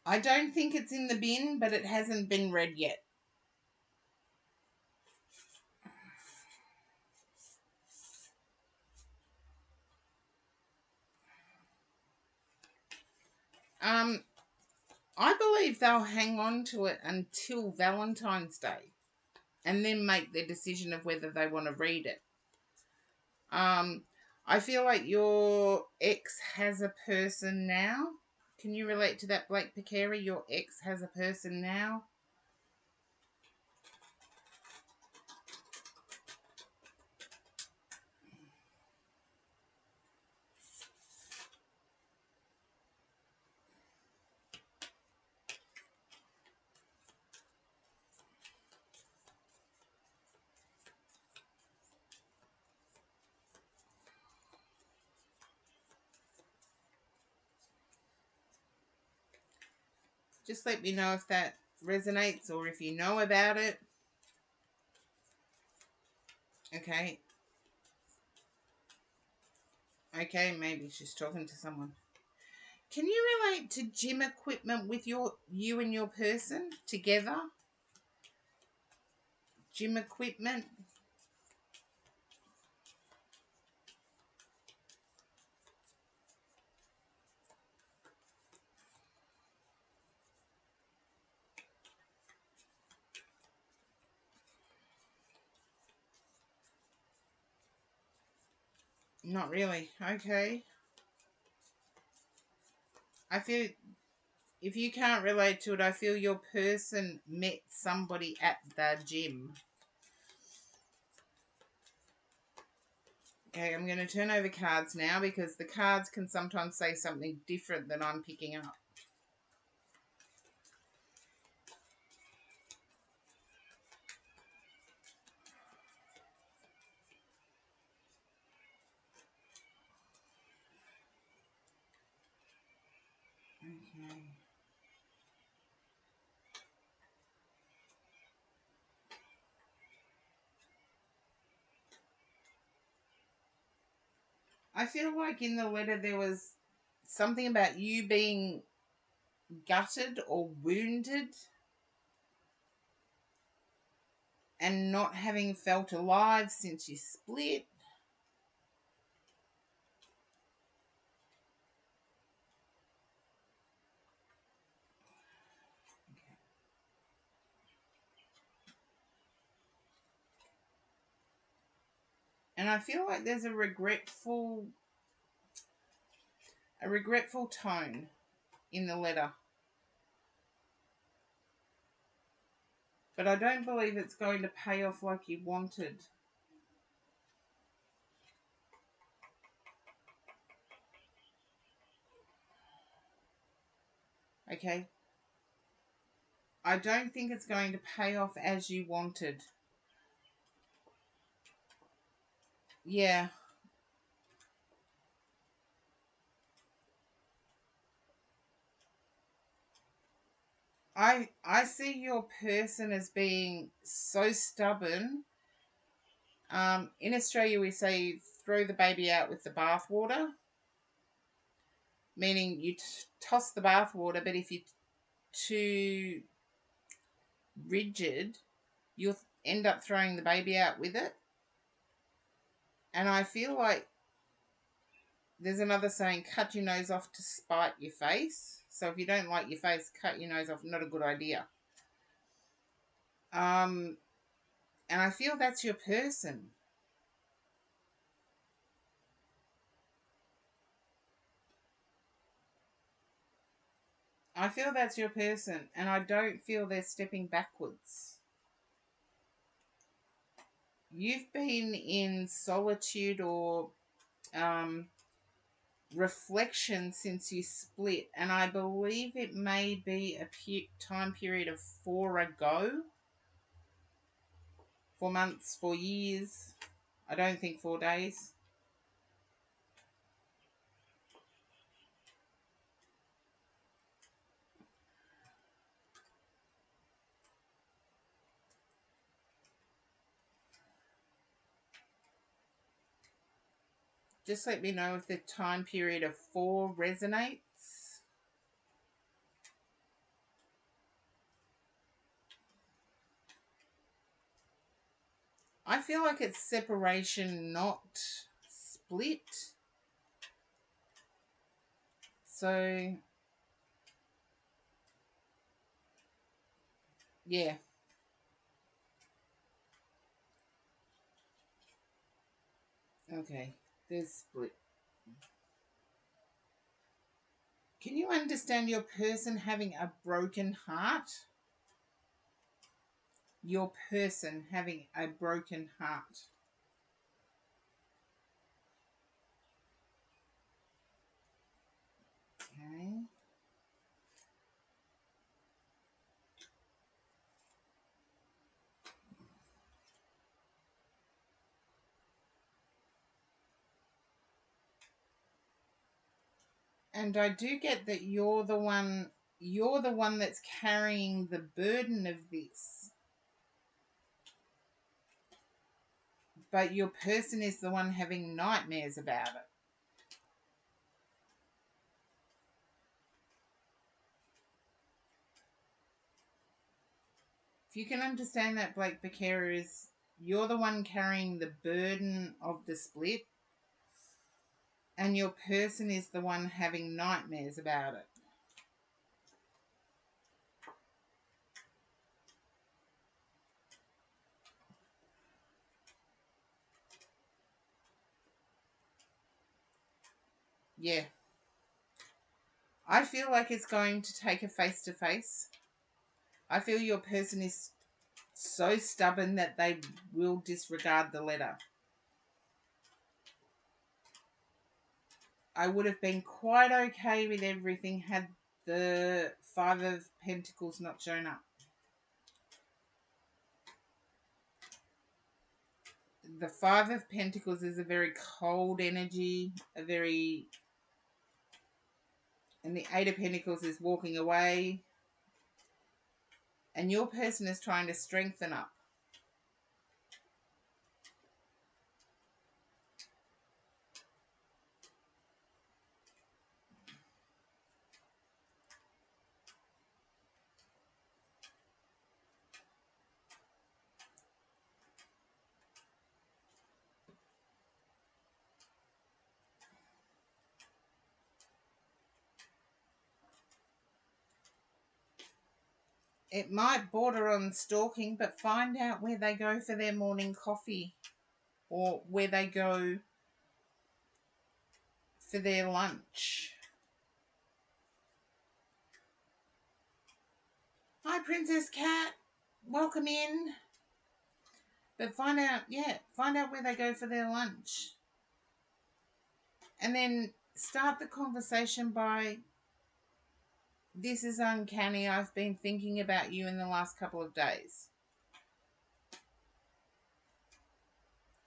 I don't think it's in the bin, but it hasn't been read yet. I believe they'll hang on to it until Valentine's Day and then make their decision of whether they want to read it. I feel like your ex has a person now. Can you relate to that, Blake Baccara? Your ex has a person now. Just let me know if that resonates or if you know about it. Okay. Okay, maybe she's talking to someone. Can you relate to gym equipment with you and your person together? Gym equipment. Not really. Okay. I feel if you can't relate to it, I feel your person met somebody at the gym. Okay, I'm going to turn over cards now because the cards can sometimes say something different than I'm picking up. Okay. I feel like in the letter there was something about you being gutted or wounded. and not having felt alive since you split. And I feel like there's a regretful tone in the letter. But I don't believe it's going to pay off like you wanted. Okay? I don't think it's going to pay off as you wanted. Yeah. I see your person as being so stubborn. In Australia, we say throw the baby out with the bathwater, meaning you toss the bathwater, but if you're too rigid, you'll end up throwing the baby out with it. And I feel like there's another saying, cut your nose off to spite your face. So if you don't like your face, cut your nose off. Not a good idea. And I feel that's your person. I feel that's your person, and I don't feel they're stepping backwards. You've been in solitude or reflection since you split, and I believe it may be a time period of 4 months, 4 years. I don't think 4 days. Just let me know if the time period of 4 resonates. I feel like it's separation, not split. So, yeah. Okay, there's split. Can you understand your person having a broken heart? Your person having a broken heart. Okay. And I do get that you're the one that's carrying the burden of this. But your person is the one having nightmares about it. If you can understand that, Blake Becerra, is you're the one carrying the burden of the split, and your person is the one having nightmares about it. Yeah. I feel like it's going to take a face-to-face. I feel your person is so stubborn that they will disregard the letter. I would have been quite okay with everything had the Five of Pentacles not shown up. The Five of Pentacles is a very cold energy, and the Eight of Pentacles is walking away, and your person is trying to strengthen up. It might border on stalking, but find out where they go for their morning coffee or where they go for their lunch. Hi, Princess Cat. Welcome in. But find out where they go for their lunch. And then start the conversation by, this is uncanny. I've been thinking about you in the last couple of days.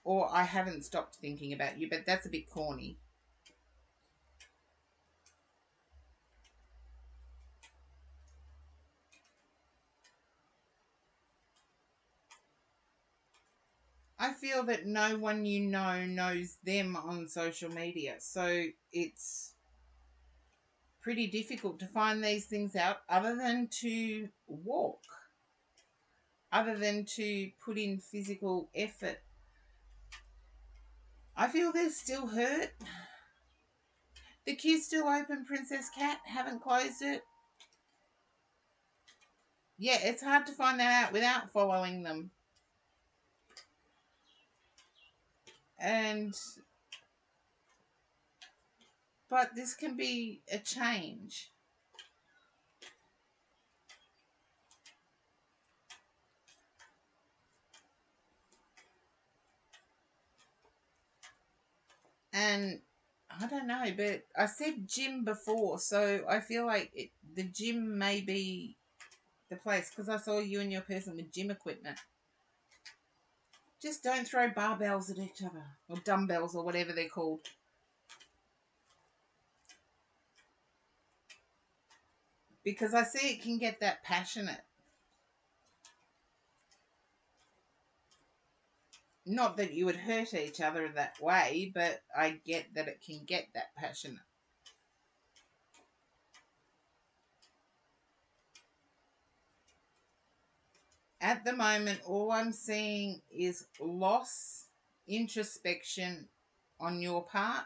Or I haven't stopped thinking about you, but that's a bit corny. I feel that no one you know knows them on social media. So it's pretty difficult to find these things out other than to walk, other than to put in physical effort. I feel they're still hurt. The queue's still open, Princess Cat. Haven't closed it. Yeah, it's hard to find that out without following them. But this can be a change. And I don't know, but I said gym before, so I feel like the gym may be the place, because I saw you and your person with gym equipment. Just don't throw barbells at each other, or dumbbells, or whatever they're called. Because I see it can get that passionate. Not that you would hurt each other that way, but I get that it can get that passionate. At the moment, all I'm seeing is loss, introspection on your part,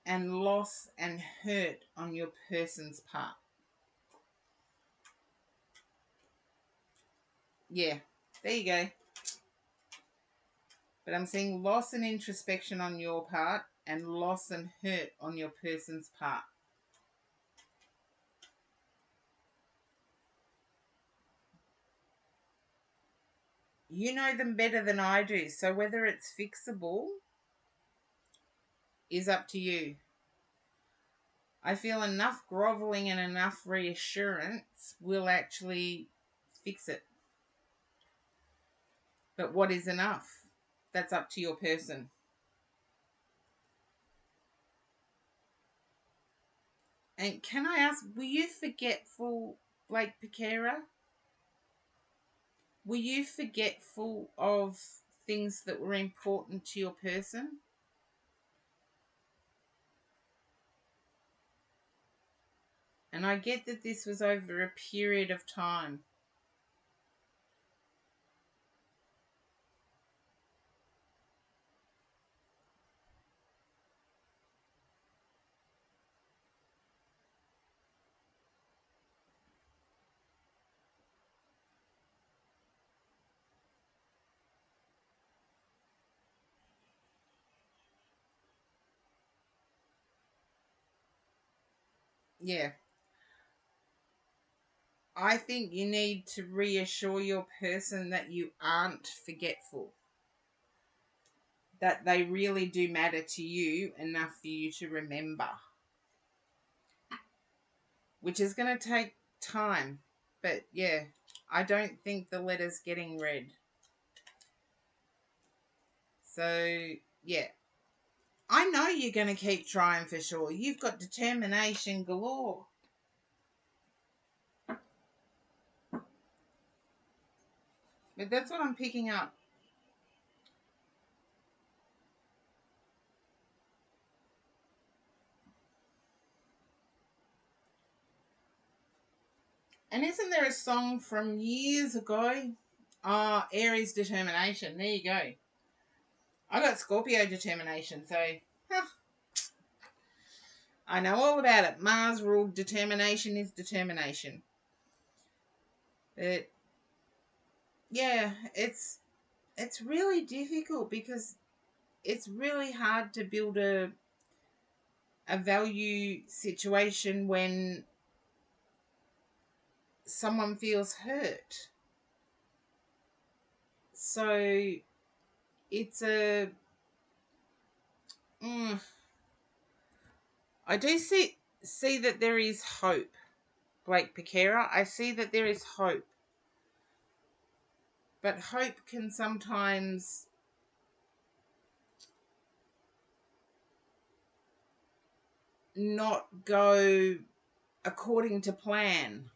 and loss and hurt on your person's part. Yeah, there you go. But I'm seeing loss and introspection on your part and loss and hurt on your person's part. You know them better than I do, so whether it's fixable is up to you. I feel enough groveling and enough reassurance will actually fix it. But what is enough? That's up to your person. And can I ask, were you forgetful, Blake Piquera? Were you forgetful of things that were important to your person? And I get that this was over a period of time. Yeah. I think you need to reassure your person that you aren't forgetful. That they really do matter to you enough for you to remember. Which is going to take time. But yeah, I don't think the letter's getting read. So yeah. I know you're going to keep trying for sure. You've got determination galore. But that's what I'm picking up. And isn't there a song from years ago? Aries determination. There you go. I got Scorpio determination, so I know all about it. Mars ruled determination is determination. But yeah, it's really difficult because it's really hard to build a value situation when someone feels hurt. So it's mm, I do see that there is hope, Blake Piquera. I see that there is hope, but hope can sometimes not go according to plan.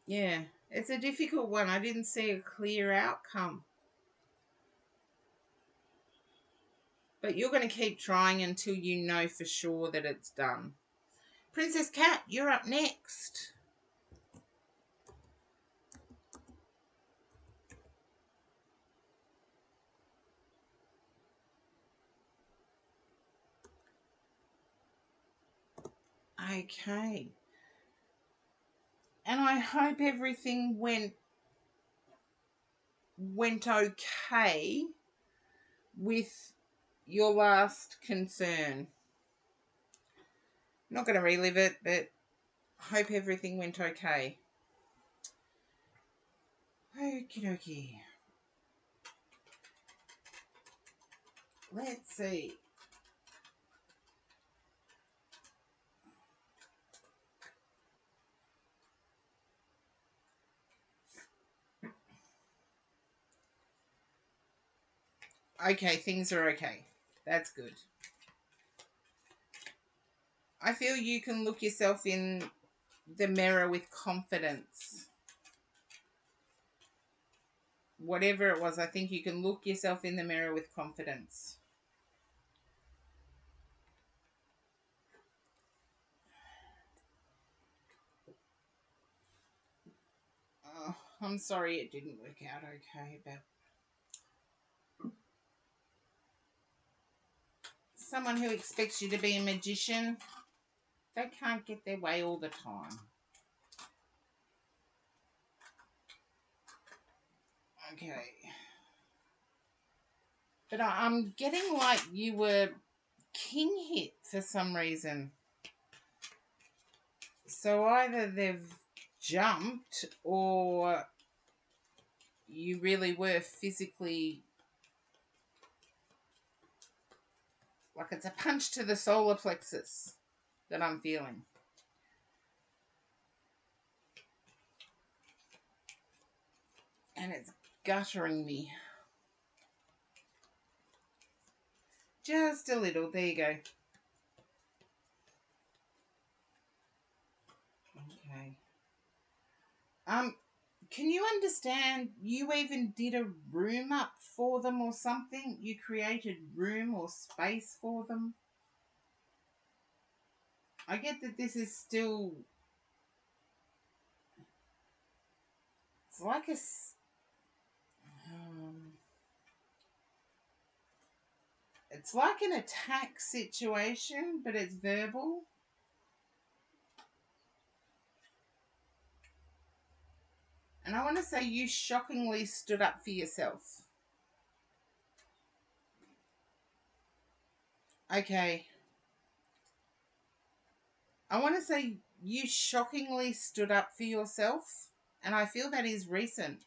Yeah, it's a difficult one. I didn't see a clear outcome. But you're going to keep trying until you know for sure that it's done. Princess Cat, you're up next. Okay. And I hope everything went okay with your last concern. I'm not going to relive it, but I hope everything went okay. Okie dokie. Let's see. Okay, things are okay. That's good. I feel you can look yourself in the mirror with confidence. Whatever it was, I think you can look yourself in the mirror with confidence. Oh, I'm sorry it didn't work out okay, but someone who expects you to be a magician, they can't get their way all the time. Okay. But I'm getting like you were king hit for some reason. So either they've jumped or you really were physically, like it's a punch to the solar plexus that I'm feeling. And it's guttering me. Just a little. There you go. Okay. Can you understand? You even did a room up for them or something? You created room or space for them? I get that this is still... It's like um, it's like an attack situation, but it's verbal. And I want to say you shockingly stood up for yourself. Okay. I want to say you shockingly stood up for yourself. And I feel that is recent.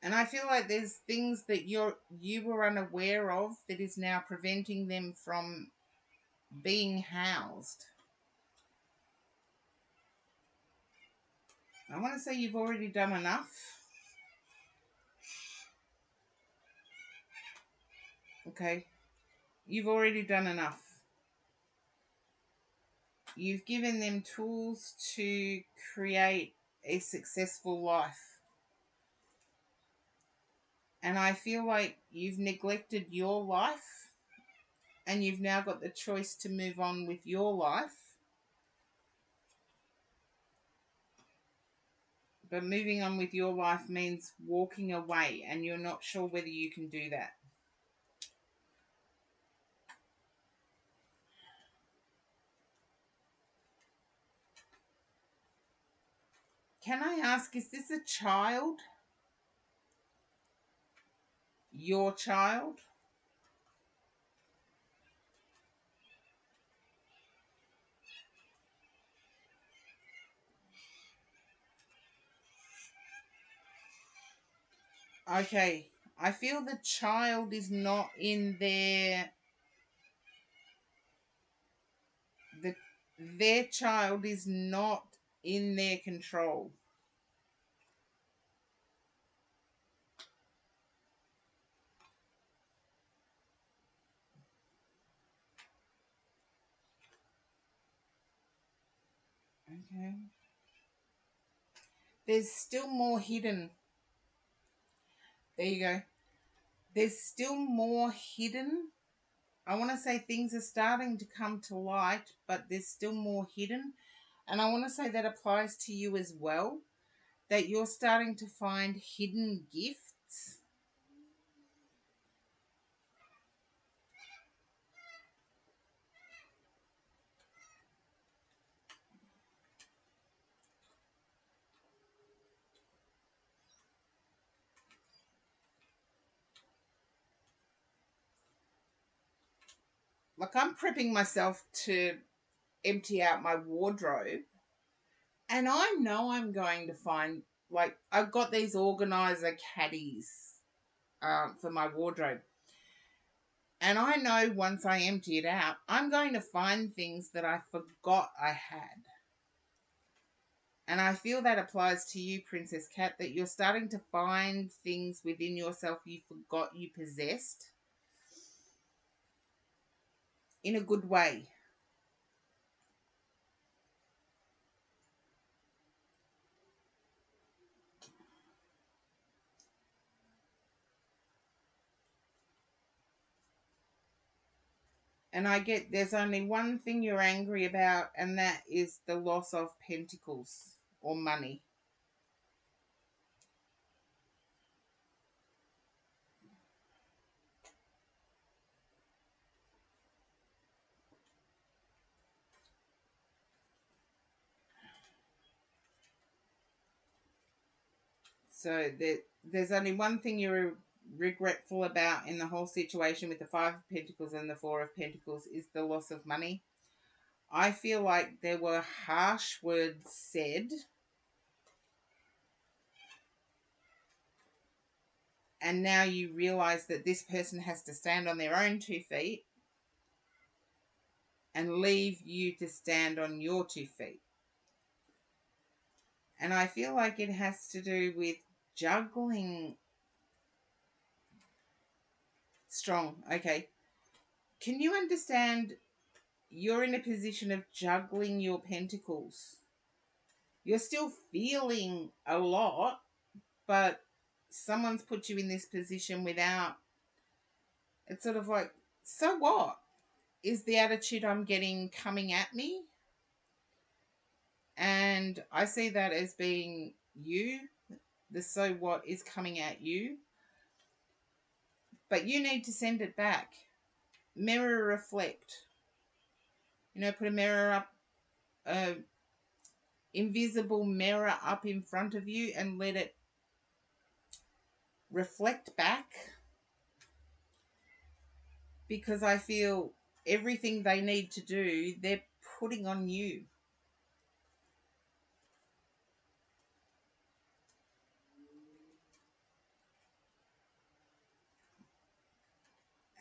And I feel like there's things that you were unaware of that is now preventing them from being housed. I want to say you've already done enough. Okay. You've already done enough. You've given them tools to create a successful life. And I feel like you've neglected your life and you've now got the choice to move on with your life. But moving on with your life means walking away and you're not sure whether you can do that. Can I ask, is this a child? Your child? Okay. I feel the child is not in the their child is not in their control. Okay. There's still more hidden. There you go. There's still more hidden. I want to say things are starting to come to light, but there's still more hidden. And I want to say that applies to you as well, that you're starting to find hidden gifts. Like, I'm prepping myself to empty out my wardrobe, and I know I'm going to find, like, I've got these organizer caddies for my wardrobe. And I know once I empty it out, I'm going to find things that I forgot I had. And I feel that applies to you, Princess Cat, that you're starting to find things within yourself you forgot you possessed in a good way. And I get there's only one thing you're angry about, and that is the loss of pentacles or money. So there's only one thing you're regretful about in the whole situation with the Five of Pentacles and the Four of Pentacles is the loss of money. I feel like there were harsh words said, and now you realize that this person has to stand on their own 2 feet and leave you to stand on your 2 feet. And I feel like it has to do with juggling. Strong. Okay. Can you understand you're in a position of juggling your pentacles? You're still feeling a lot, but someone's put you in this position without. It's sort of like, so what? Is the attitude I'm getting coming at me? And I see that as being you. The so what is coming at you. But you need to send it back. Mirror reflect. Put a mirror up, invisible mirror up in front of you and let it reflect back, because I feel everything they need to do, they're putting on you.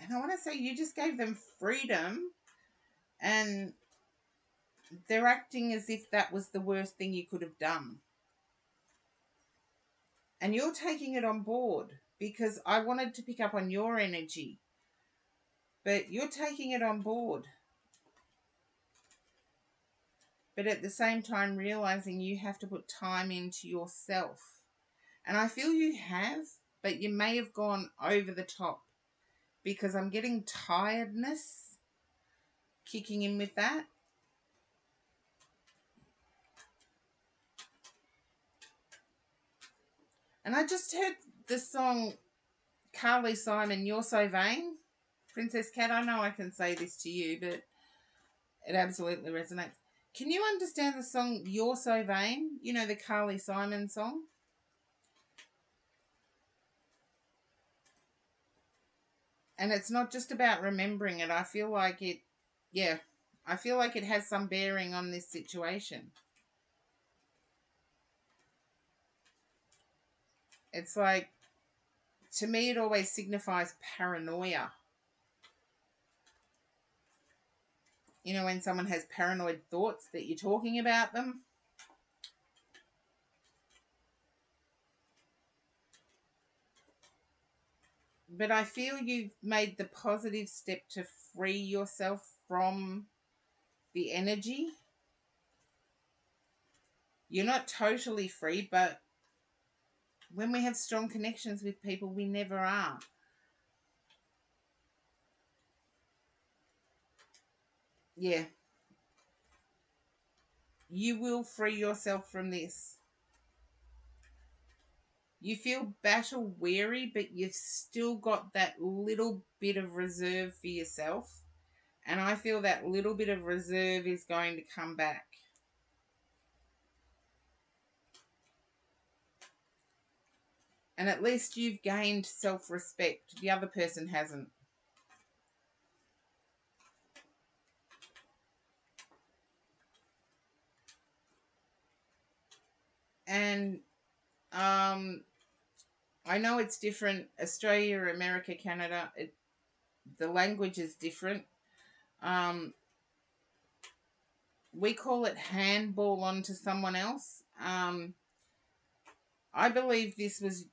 And I want to say you just gave them freedom, and they're acting as if that was the worst thing you could have done. And you're taking it on board, because I wanted to pick up on your energy, but you're taking it on board. But at the same time, realizing you have to put time into yourself. And I feel you have, but you may have gone over the top, because I'm getting tiredness kicking in with that. And I just heard the song Carly Simon, You're So Vain. Princess Cat, I know I can say this to you, but it absolutely resonates. Can you understand the song You're So Vain? You know, the Carly Simon song? And it's not just about remembering it. I feel like it, yeah, I feel like it has some bearing on this situation. It's like, to me, it always signifies paranoia. You know, when someone has paranoid thoughts that you're talking about them. But I feel you've made the positive step to free yourself from the energy. You're not totally free, but when we have strong connections with people, we never are. Yeah. You will free yourself from this. You feel battle weary, but you've still got that little bit of reserve for yourself. And I feel that little bit of reserve is going to come back. And at least you've gained self-respect. The other person hasn't. And I know it's different. Australia, America, Canada, the language is different. We call it handball onto someone else. I believe this was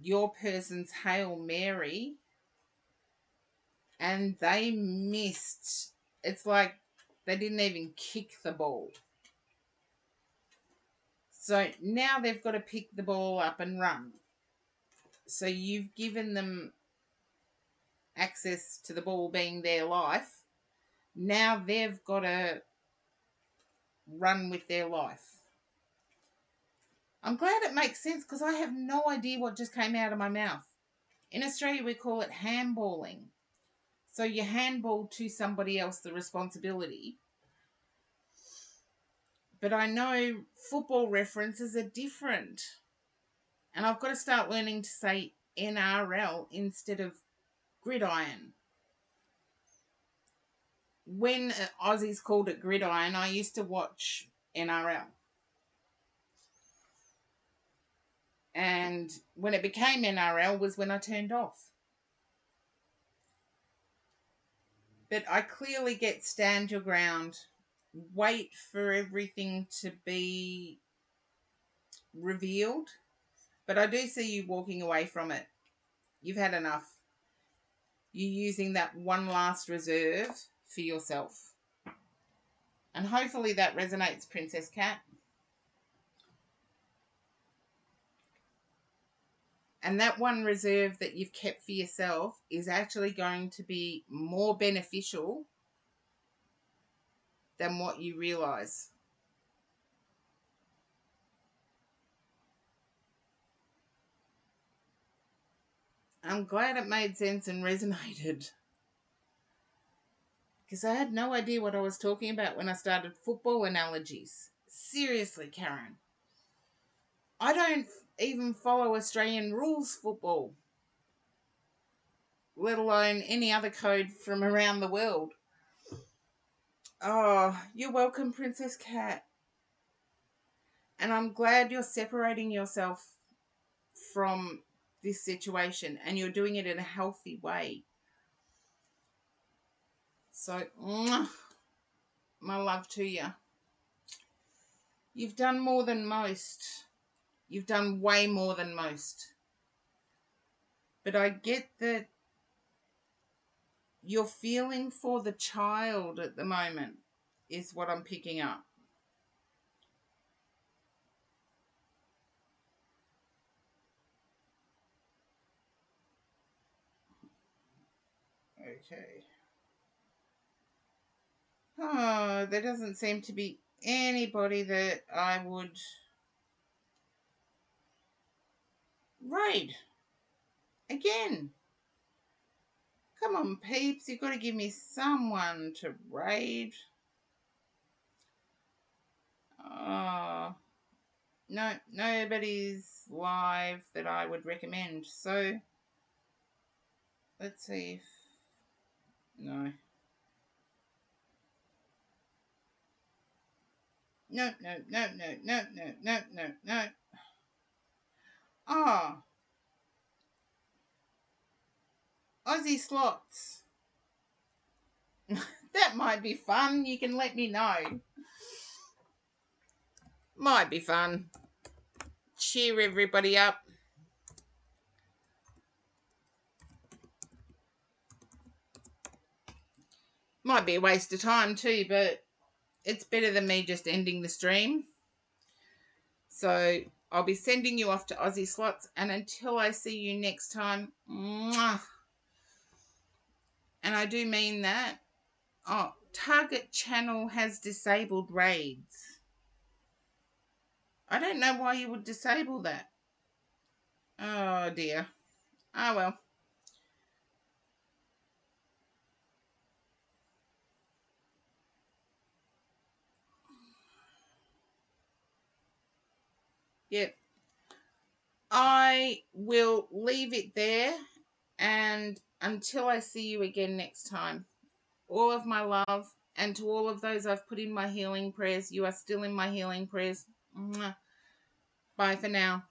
your person's Hail Mary and they missed. It's like they didn't even kick the ball. So now they've got to pick the ball up and run. So you've given them access to the ball being their life. Now they've got to run with their life. I'm glad it makes sense because I have no idea what just came out of my mouth. In Australia, we call it handballing. So you handball to somebody else the responsibility. But I know football references are different. And I've got to start learning to say NRL instead of gridiron. When Aussies called it gridiron, I used to watch NRL. And when it became NRL was when I turned off. But I clearly get stand your ground, wait for everything to be revealed. But I do see you walking away from it. You've had enough. You're using that one last reserve for yourself. And hopefully that resonates, Princess Cat. And that one reserve that you've kept for yourself is actually going to be more beneficial than what you realize. I'm glad it made sense and resonated. Because I had no idea what I was talking about when I started football analogies. Seriously, Karen. I don't even follow Australian rules football, let alone any other code from around the world. Oh, you're welcome, Princess Cat. And I'm glad you're separating yourself from this situation and you're doing it in a healthy way. So, my love to you. You've done more than most. You've done way more than most. But I get that your feeling for the child at the moment is what I'm picking up. Okay. Oh, there doesn't seem to be anybody that I would raid. Again. Come on, peeps. You've got to give me someone to raid. Oh, no, nobody's live that I would recommend. So, let's see if... No. No, no, no, no, no, no, no, no, no. Oh, Aussie slots. That might be fun. You can let me know. Might be fun. Cheer everybody up. Might be a waste of time too, but it's better than me just ending the stream. So I'll be sending you off to Aussie Slots, and until I see you next time, mwah, and I do mean that. Oh, Target channel has disabled raids. I don't know why you would disable that. Oh dear. Oh well. Yep. I will leave it there, and until I see you again next time, all of my love, and to all of those I've put in my healing prayers, you are still in my healing prayers. Mwah. Bye for now.